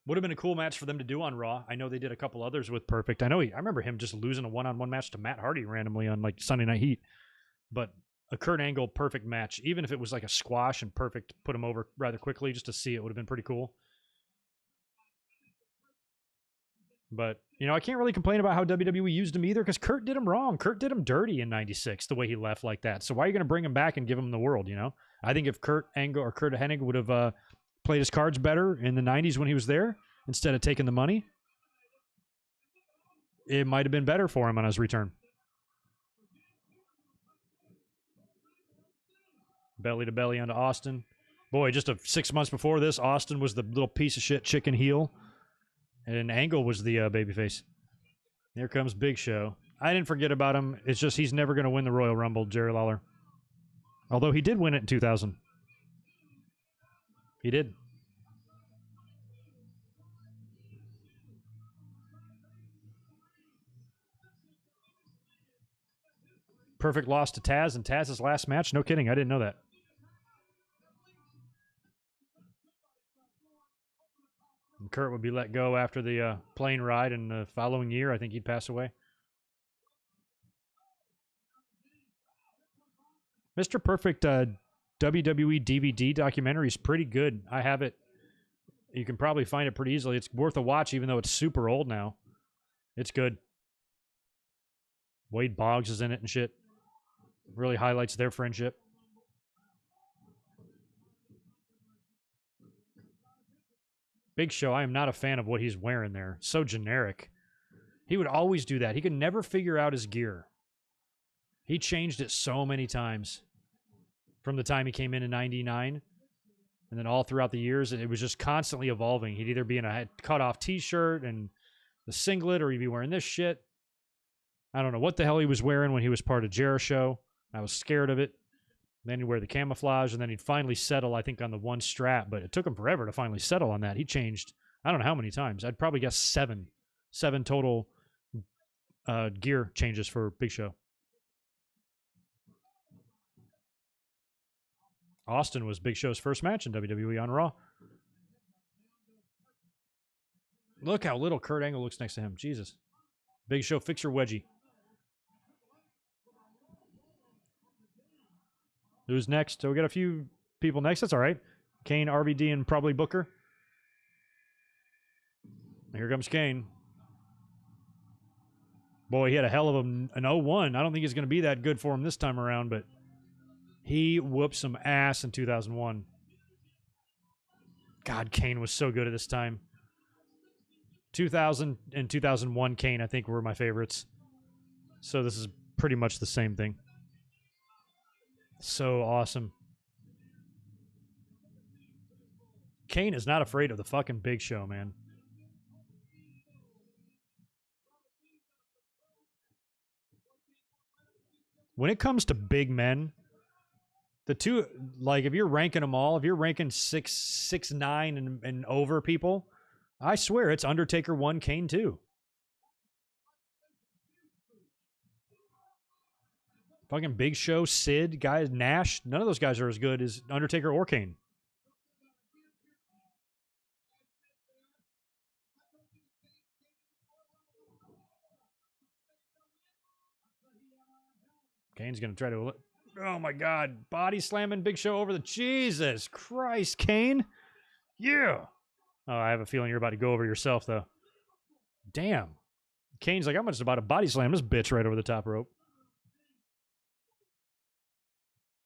Would have been a cool match for them to do on Raw. I know they did a couple others with Perfect. I remember him just losing a one-on-one match to Matt Hardy randomly on like Sunday Night Heat. But a Kurt Angle Perfect match, even if it was like a squash and Perfect put him over rather quickly just to see it, would have been pretty cool. But, I can't really complain about how WWE used him either, because Kurt did him wrong. Kurt did him dirty in 96, the way he left like that. So why are you going to bring him back and give him the world, I think if Kurt Angle or Kurt Hennig would have played his cards better in the 90s when he was there, instead of taking the money, it might have been better for him on his return. Belly to belly onto Austin. Boy, just 6 months before this, Austin was the little piece of shit chicken heel. And Angle was the babyface. Here comes Big Show. I didn't forget about him. It's just he's never going to win the Royal Rumble, Jerry Lawler. Although he did win it in 2000. He did. Perfect loss to Taz in Taz's last match. No kidding. I didn't know that. And Kurt would be let go after the plane ride, and the following year, I think he'd pass away. Mr. Perfect WWE DVD documentary is pretty good. I have it. You can probably find it pretty easily. It's worth a watch, even though it's super old now. It's good. Wade Boggs is in it and shit. Really highlights their friendship. Big Show, I am not a fan of what he's wearing there. So generic. He would always do that. He could never figure out his gear. He changed it so many times. From the time he came in '99, and then all throughout the years, it was just constantly evolving. He'd either be in a cut-off T-shirt and the singlet, or he'd be wearing this shit. I don't know what the hell he was wearing when he was part of Jericho. I was scared of it. Then he'd wear the camouflage, and then he'd finally settle, I think, on the one strap. But it took him forever to finally settle on that. He changed, I don't know how many times. I'd probably guess seven total gear changes for Big Show. Austin was Big Show's first match in WWE on Raw. Look how little Kurt Angle looks next to him. Jesus. Big Show, fix your wedgie. Who's next? So we got a few people next. That's all right. Kane, RVD, and probably Booker. Here comes Kane. Boy, he had a hell of an 0-1. I don't think he's going to be that good for him this time around, but he whooped some ass in 2001. God, Kane was so good at this time. 2000 and 2001 Kane, I think, were my favorites. So this is pretty much the same thing. So awesome. Kane is not afraid of the fucking Big Show, man. When it comes to big men, the two, like, if you're ranking them all, if you're ranking 6'9" and over people, I swear it's Undertaker 1, Kane 2. Fucking Big Show, Sid, guys, Nash, none of those guys are as good as Undertaker or Kane. Kane's going to try to... Oh, my God. Body slamming Big Show over the... Jesus Christ, Kane. Yeah. Oh, I have a feeling you're about to go over yourself, though. Damn. Kane's like, I'm just about to body slam this bitch right over the top rope.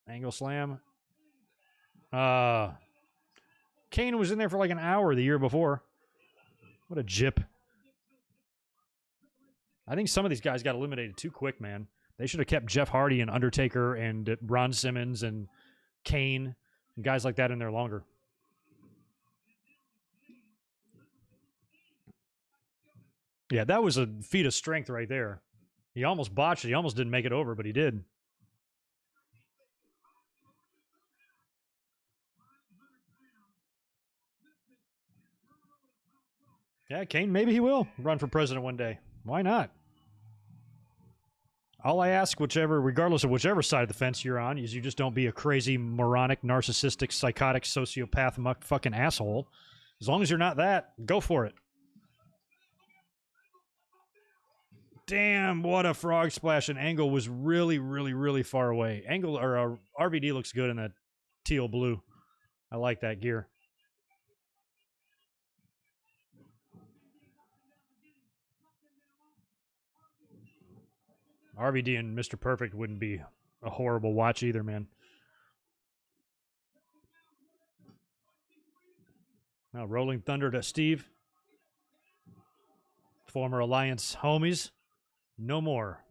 Angle slam. Kane was in there for like an hour the year before. What a jip. I think some of these guys got eliminated too quick, man. They should have kept Jeff Hardy and Undertaker and Ron Simmons and Kane and guys like that in there longer. Yeah, that was a feat of strength right there. He almost botched it. He almost didn't make it over, but he did. Yeah, Kane, maybe he will run for president one day. Why not? All I ask, regardless of whichever side of the fence you're on, is you just don't be a crazy, moronic, narcissistic, psychotic, sociopath, fucking asshole. As long as you're not that, go for it. Damn, what a frog splash. And Angle was really, really, really far away. Angle, or RVD looks good in that teal blue. I like that gear. RVD and Mr. Perfect wouldn't be a horrible watch either, man. Now, Rolling Thunder to Steve. Former Alliance homies. No more.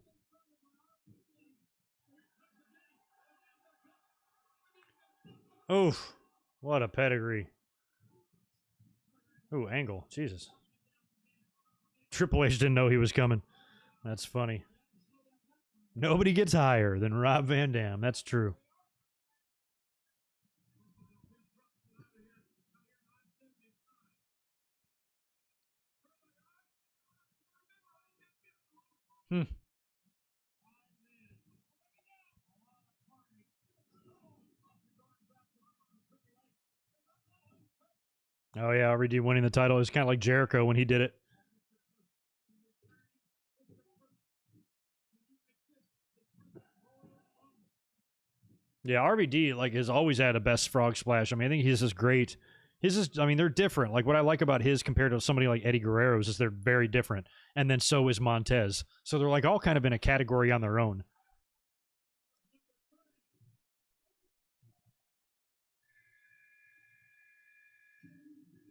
Oof. What a pedigree. Ooh, Angle. Jesus. Triple H didn't know he was coming. That's funny. Nobody gets higher than Rob Van Dam. That's true. Oh, yeah, RVD winning the title is kind of like Jericho when he did it. Yeah, RVD like has always had a best frog splash. I mean, I think his is great. His is, I mean, they're different. Like what I like about his compared to somebody like Eddie Guerrero's is they're very different. And then so is Montez. So they're like all kind of in a category on their own.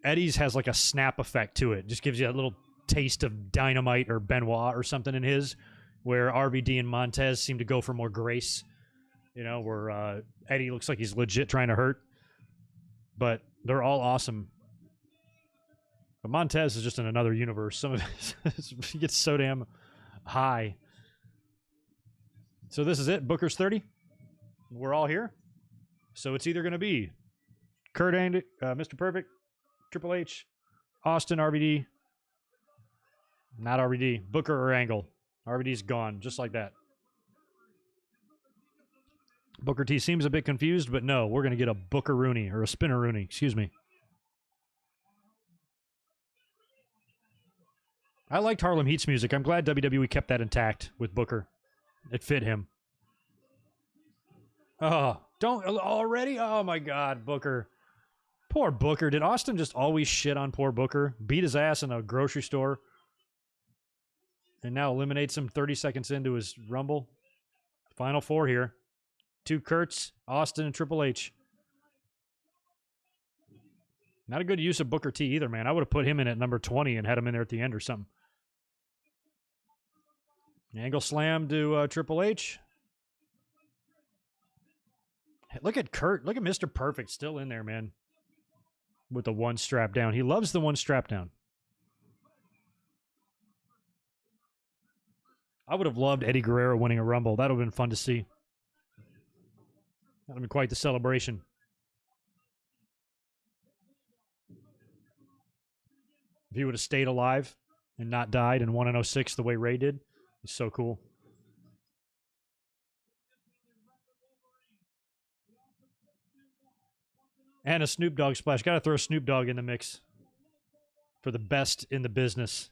Eddie's has like a snap effect to it. Just gives you a little taste of Dynamite or Benoit or something in his, where RVD and Montez seem to go for more grace. You know, where Eddie looks like he's legit trying to hurt. But they're all awesome. But Montez is just in another universe. Some of it, he gets so damn high. So this is it. Booker's 30. We're all here. So it's either going to be Kurt Angle, Mr. Perfect, Triple H, Austin, RVD. Not RVD. Booker or Angle. RVD's gone, just like that. Booker T seems a bit confused, but no, we're going to get a Booker-Rooney, or a Spinner-Rooney, excuse me. I liked Harlem Heat's music. I'm glad WWE kept that intact with Booker. It fit him. Oh, don't already? Oh my God, Booker. Poor Booker. Did Austin just always shit on poor Booker? Beat his ass in a grocery store? And now eliminates him 30 seconds into his Rumble? Final four here. 2 Kurtz, Austin, and Triple H. Not a good use of Booker T either, man. I would have put him in at number 20 and had him in there at the end or something. Angle slam to Triple H. Look at Kurt. Look at Mr. Perfect still in there, man. With the one strap down. He loves the one strap down. I would have loved Eddie Guerrero winning a Rumble. That would have been fun to see. That would have been quite the celebration. If he would have stayed alive and not died and won in 06 the way Ray did, it's so cool. And a Snoop Dogg splash. Got to throw Snoop Dogg in the mix for the best in the business.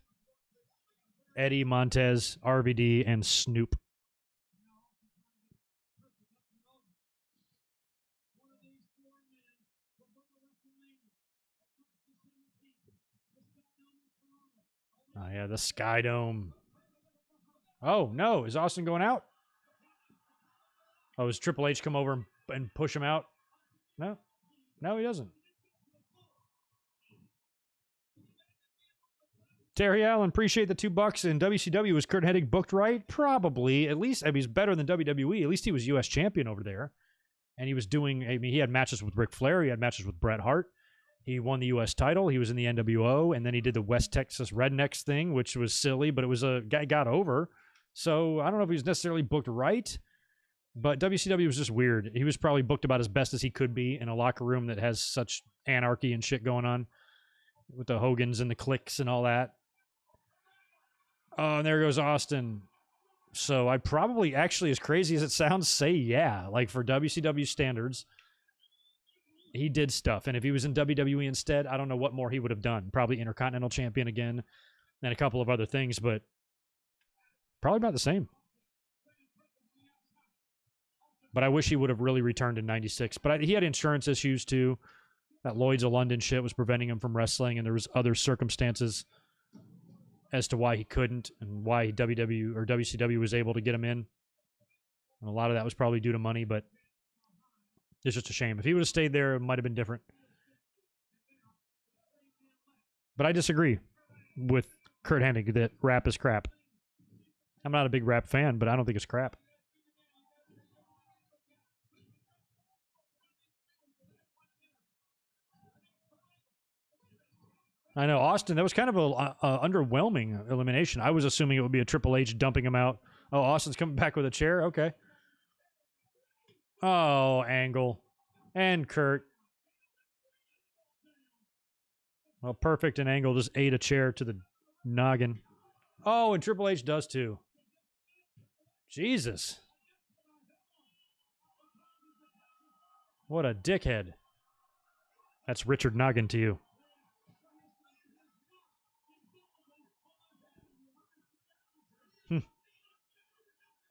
Eddie, Montez, RVD, and Snoop. Oh, yeah, the Sky Dome. Oh, no. Is Austin going out? Oh, does Triple H come over and push him out? No. No, he doesn't. Terry Allen, appreciate the $2. In WCW, was Kurt Hennig booked right? Probably. At least, I mean, he's better than WWE. At least he was U.S. champion over there. And he was doing, I mean, he had matches with Ric Flair. He had matches with Bret Hart. He won the U.S. title. He was in the NWO. And then he did the West Texas Rednecks thing, which was silly, but it was a guy got over. So I don't know if he was necessarily booked right. But WCW was just weird. He was probably booked about as best as he could be in a locker room that has such anarchy and shit going on with the Hogans and the cliques and all that. Oh, and there goes Austin. So I'd probably, actually, as crazy as it sounds, say yeah. Like for WCW standards, he did stuff. And if he was in WWE instead, I don't know what more he would have done. Probably Intercontinental champion again and a couple of other things, but probably about the same. But I wish he would have really returned in 96. But he had insurance issues too. That Lloyd's of London shit was preventing him from wrestling, and there was other circumstances as to why he couldn't and why WWE or WCW was able to get him in. And a lot of that was probably due to money, but it's just a shame. If he would have stayed there, it might have been different. But I disagree with Kurt Hennig that rap is crap. I'm not a big rap fan, but I don't think it's crap. I know, Austin, that was kind of a underwhelming elimination. I was assuming it would be a Triple H dumping him out. Oh, Austin's coming back with a chair? Okay. Oh, Angle. And Kurt. Well, Perfect and Angle just ate a chair to the noggin. Oh, and Triple H does too. Jesus. What a dickhead. That's Richard Noggin to you.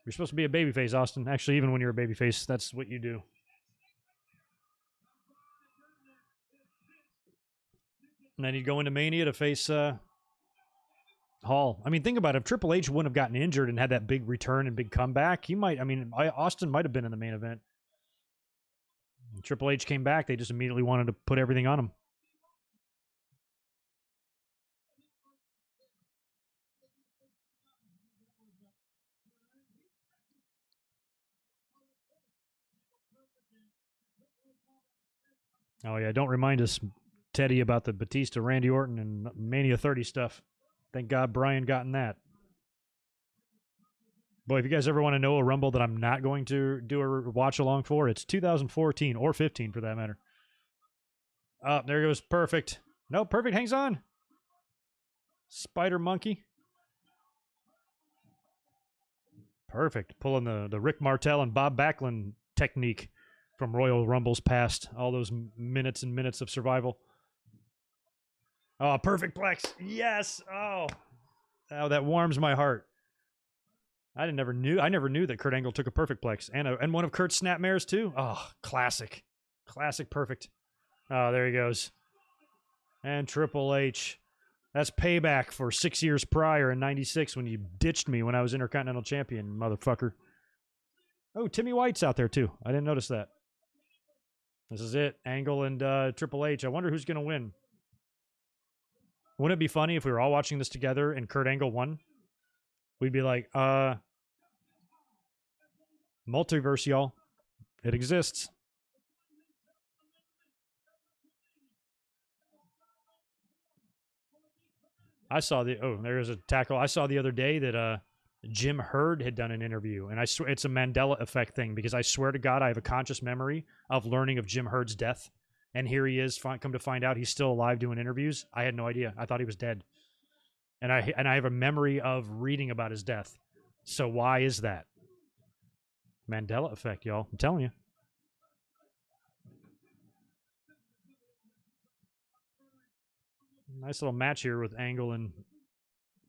You're supposed to be a babyface, Austin. Actually, even when you're a babyface, that's what you do. And then he'd go into Mania to face Hall. I mean, think about it. If Triple H wouldn't have gotten injured and had that big return and big comeback, he might, Austin might have been in the main event. When Triple H came back, they just immediately wanted to put everything on him. Oh, yeah, don't remind us, Teddy, about the Batista, Randy Orton, and Mania 30 stuff. Thank God Brian got in that. Boy, if you guys ever want to know a Rumble that I'm not going to do a watch-along for, it's 2014 or 15 for that matter. Oh, there goes Perfect. No, Perfect hangs on. Spider Monkey. Perfect. Pulling the Rick Martel and Bob Backlund technique from Royal Rumbles past. All those minutes and minutes of survival. Oh, perfect plex. Yes. Oh, that warms my heart. I never knew that Kurt Angle took a perfect plex and one of Kurt's snapmares too. Oh, classic. Classic perfect. Oh, there he goes. And Triple H. That's payback for 6 years prior in '96 when you ditched me when I was Intercontinental Champion, motherfucker. Oh, Timmy White's out there too. I didn't notice that. This is it. Angle and Triple H. I wonder who's going to win. Wouldn't it be funny if we were all watching this together and Kurt Angle won? We'd be like, multiverse, y'all. It exists. I saw there's a tackle. I saw the other day that Jim Herd had done an interview, and I swear it's a Mandela effect thing because I swear to God I have a conscious memory of learning of Jim Herd's death, and here he is. Come to find out, he's still alive doing interviews. I had no idea. I thought he was dead, and I have a memory of reading about his death. So why is that? Mandela effect, y'all. I'm telling you. Nice little match here with Angle and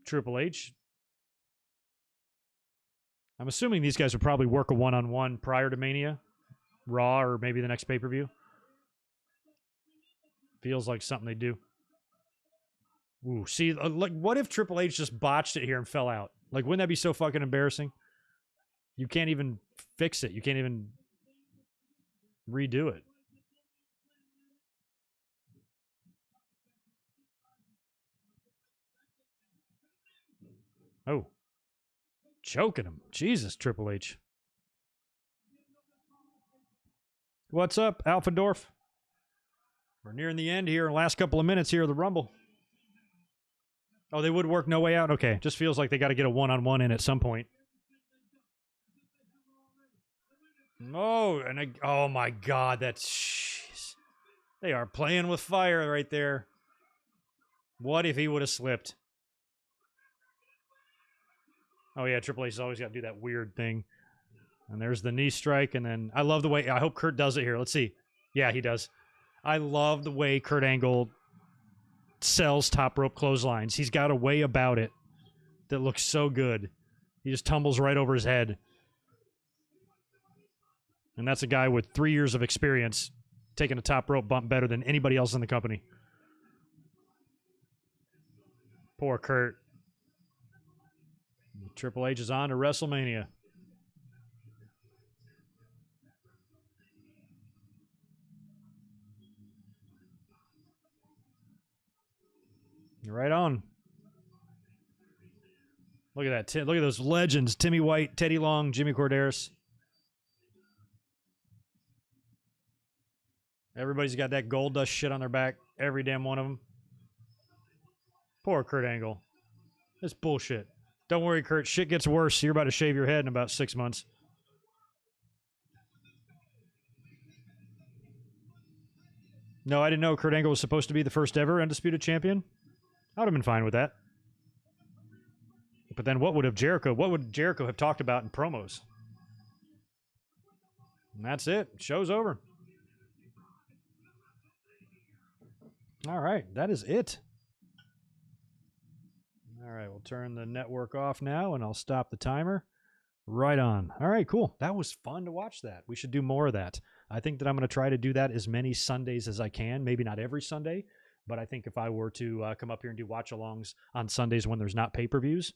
Triple H. I'm assuming these guys would probably work a one-on-one prior to Mania, Raw, or maybe the next pay-per-view. Feels like something they do. Ooh, see, like, what if Triple H just botched it here and fell out? Like, wouldn't that be so fucking embarrassing? You can't even fix it. You can't even redo it. Oh. Choking him. Jesus, Triple H. What's up, Alpha Dorf? We're nearing the end here in the last couple of minutes here of the Rumble. Oh, they would work No Way Out? Okay. Just feels like they got to get a one-on-one in at some point. Oh, oh my God, jeez. They are playing with fire right there. What if he would have slipped? Oh, yeah, Triple H's always got to do that weird thing. And there's the knee strike, and then I love the way, I hope Kurt does it here. Let's see. Yeah, he does. I love the way Kurt Angle sells top rope clotheslines. He's got a way about it that looks so good. He just tumbles right over his head. And that's a guy with 3 years of experience taking a top rope bump better than anybody else in the company. Poor Kurt. Triple H is on to WrestleMania. You're right on. Look at that. Look at those legends. Timmy White, Teddy Long, Jimmy Corderas. Everybody's got that gold dust shit on their back. Every damn one of them. Poor Kurt Angle. It's bullshit. Don't worry, Kurt. Shit gets worse. You're about to shave your head in about 6 months. No, I didn't know Kurt Angle was supposed to be the first ever Undisputed Champion. I would have been fine with that. But then what would Jericho have talked about in promos? And that's it. Show's over. All right, that is it. All right, we'll turn the network off now, and I'll stop the timer. Right on. All right, cool. That was fun to watch that. We should do more of that. I think that I'm going to try to do that as many Sundays as I can. Maybe not every Sunday, But I think if I were to come up here and do watch-alongs on Sundays when there's not pay-per-views,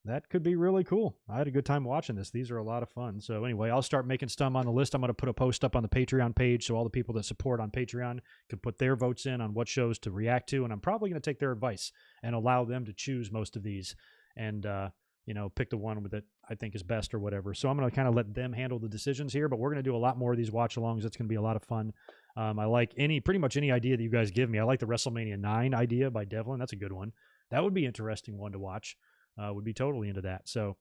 that could be really cool. I had a good time watching this. These are a lot of fun. So anyway, I'll start making stuff on the list. I'm going to put a post up on the Patreon page so all the people that support on Patreon can put their votes in on what shows to react to. And I'm probably going to take their advice and allow them to choose most of these and, pick the one that I think is best or whatever. So I'm going to kind of let them handle the decisions here, but we're going to do a lot more of these watch-alongs. It's going to be a lot of fun. I like pretty much any idea that you guys give me. I like the WrestleMania 9 idea by Devlin. That's a good one. That would be an interesting one to watch. Would be totally into that. So,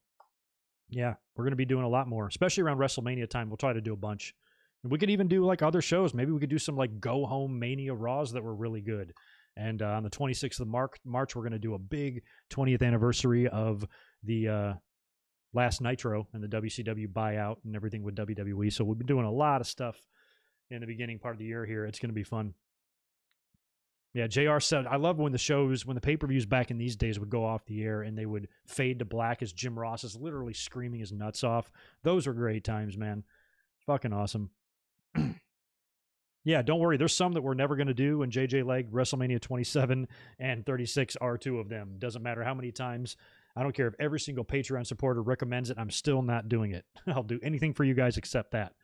yeah, we're going to be doing a lot more, especially around WrestleMania time. We'll try to do a bunch. And we could even do like other shows. Maybe we could do some like go-home Mania Raws that were really good. And on the 26th of March, we're going to do a big 20th anniversary of the last Nitro and the WCW buyout and everything with WWE. So we'll be doing a lot of stuff in the beginning part of the year here. It's going to be fun. Yeah, JR said, I love when the pay-per-views back in these days would go off the air and they would fade to black as Jim Ross is literally screaming his nuts off. Those were great times, man. Fucking awesome. Yeah, don't worry. There's some that we're never going to do, and JJ Leg, WrestleMania 27 and 36 are two of them. Doesn't matter how many times. I don't care if every single Patreon supporter recommends it. I'm still not doing it. I'll do anything for you guys except that.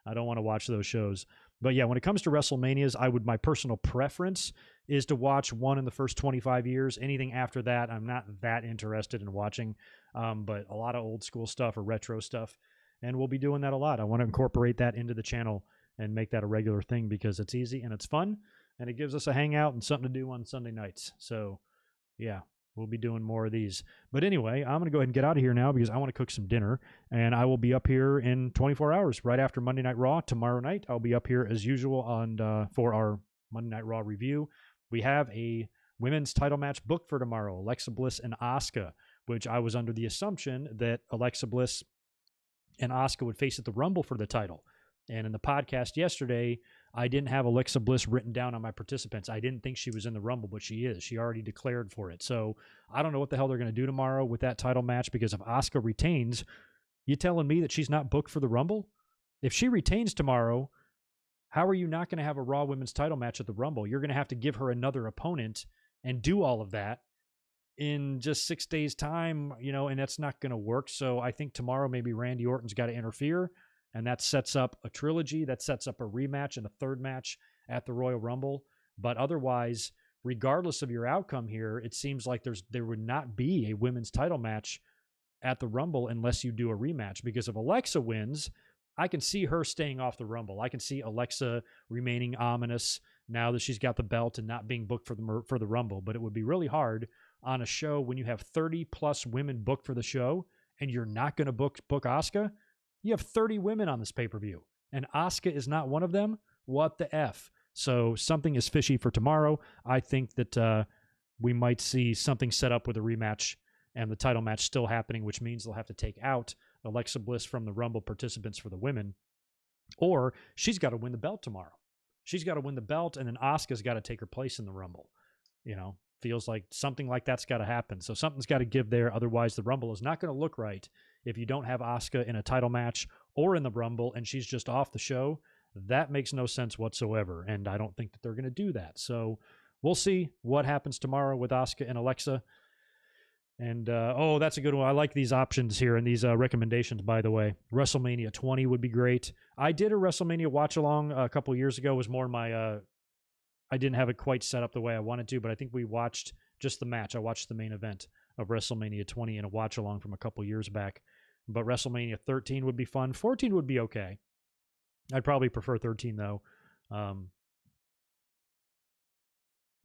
I don't want to watch those shows. But yeah, when it comes to WrestleManias, my personal preference is to watch one in the first 25 years. Anything after that, I'm not that interested in watching. But a lot of old school stuff or retro stuff. And we'll be doing that a lot. I want to incorporate that into the channel and make that a regular thing because it's easy and it's fun. And it gives us a hangout and something to do on Sunday nights. So yeah, we'll be doing more of these. But anyway, I'm going to go ahead and get out of here now because I want to cook some dinner. And I will be up here in 24 hours right after Monday Night Raw. Tomorrow night, I'll be up here as usual for our Monday Night Raw review. We have a women's title match booked for tomorrow, Alexa Bliss and Asuka, which I was under the assumption that Alexa Bliss and Asuka would face at the Rumble for the title. And in the podcast yesterday, I didn't have Alexa Bliss written down on my participants. I didn't think she was in the Rumble, but she is. She already declared for it. So I don't know what the hell they're going to do tomorrow with that title match because if Asuka retains, you telling me that she's not booked for the Rumble? If she retains tomorrow, how are you not going to have a Raw Women's title match at the Rumble? You're going to have to give her another opponent and do all of that in just 6 days' time, and that's not going to work. So I think tomorrow maybe Randy Orton's got to interfere, and that sets up a trilogy. That sets up a rematch and a third match at the Royal Rumble. But otherwise, regardless of your outcome here, it seems like there would not be a women's title match at the Rumble unless you do a rematch. Because if Alexa wins, I can see her staying off the Rumble. I can see Alexa remaining ominous now that she's got the belt and not being booked for the Rumble. But it would be really hard on a show when you have 30-plus women booked for the show and you're not going to book Asuka. You have 30 women on this pay-per-view, and Asuka is not one of them. What the F? So something is fishy for tomorrow. I think that we might see something set up with a rematch and the title match still happening, which means they'll have to take out Alexa Bliss from the Rumble participants for the women, or she's got to win the belt tomorrow. She's got to win the belt, and then Asuka's got to take her place in the Rumble. Feels like something like that's got to happen. So something's got to give there. Otherwise, the Rumble is not going to look right if you don't have Asuka in a title match or in the Rumble and she's just off the show. That makes no sense whatsoever, and I don't think that they're going to do that. So we'll see what happens tomorrow with Asuka and Alexa. And, that's a good one. I like these options here and these recommendations, by the way. WrestleMania 20 would be great. I did a WrestleMania watch-along a couple years ago. It was more my... I didn't have it quite set up the way I wanted to, but I think we watched just the match. I watched the main event of WrestleMania 20 in a watch-along from a couple years back. But WrestleMania 13 would be fun. 14 would be okay. I'd probably prefer 13, though.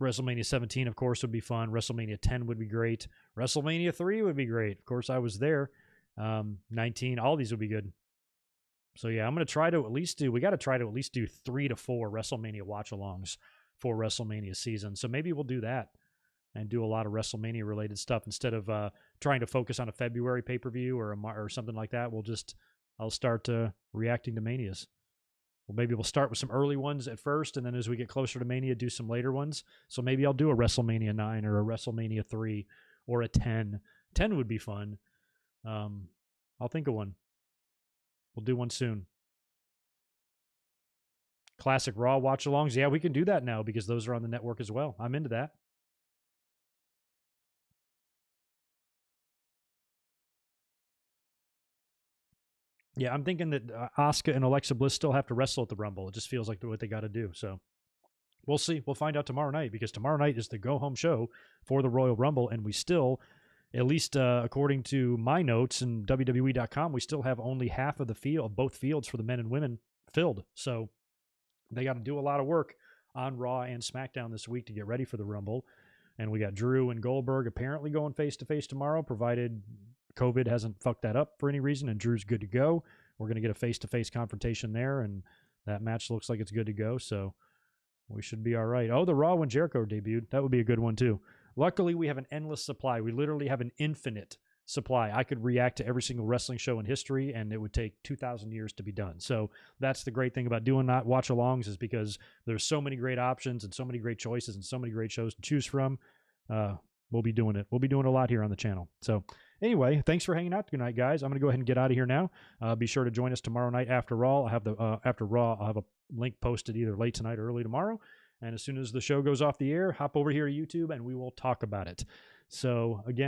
WrestleMania 17, of course, would be fun. WrestleMania 10 would be great. WrestleMania 3 would be great. Of course, I was there. 19, all these would be good. So, yeah, I'm going to try to at least do 3 to 4 WrestleMania watch-alongs for WrestleMania season. So maybe we'll do that and do a lot of WrestleMania-related stuff instead of trying to focus on a February pay-per-view or something like that. I'll start reacting to Manias. Well, maybe we'll start with some early ones at first, and then as we get closer to Mania, do some later ones. So maybe I'll do a WrestleMania 9 or a WrestleMania 3 or a 10. 10 would be fun. I'll think of one. We'll do one soon. classic Raw watch-alongs. Yeah, we can do that now because those are on the network as well. I'm into that. Yeah, I'm thinking that Asuka and Alexa Bliss still have to wrestle at the Rumble. It just feels like what they got to do. So we'll see. We'll find out tomorrow night because tomorrow night is the go-home show for the Royal Rumble, and we still, at least according to my notes and WWE.com, we still have only half of the field, both fields for the men and women filled. So they got to do a lot of work on Raw and SmackDown this week to get ready for the Rumble. And we got Drew and Goldberg apparently going face-to-face tomorrow, provided COVID hasn't fucked that up for any reason and Drew's good to go. We're going to get a face-to-face confrontation there, and that match looks like it's good to go. So we should be all right. Oh, the Raw when Jericho debuted. That would be a good one, too. Luckily, we have an endless supply. We literally have an infinite supply. I could react to every single wrestling show in history, and it would take 2,000 years to be done. So that's the great thing about doing not watch-alongs is because there's so many great options and so many great choices and so many great shows to choose from. We'll be doing it. We'll be doing a lot here on the channel. So anyway, thanks for hanging out tonight, guys. I'm going to go ahead and get out of here now. Be sure to join us tomorrow night after Raw. After Raw, I'll have a link posted either late tonight or early tomorrow. And as soon as the show goes off the air, hop over here to YouTube and we will talk about it. So again,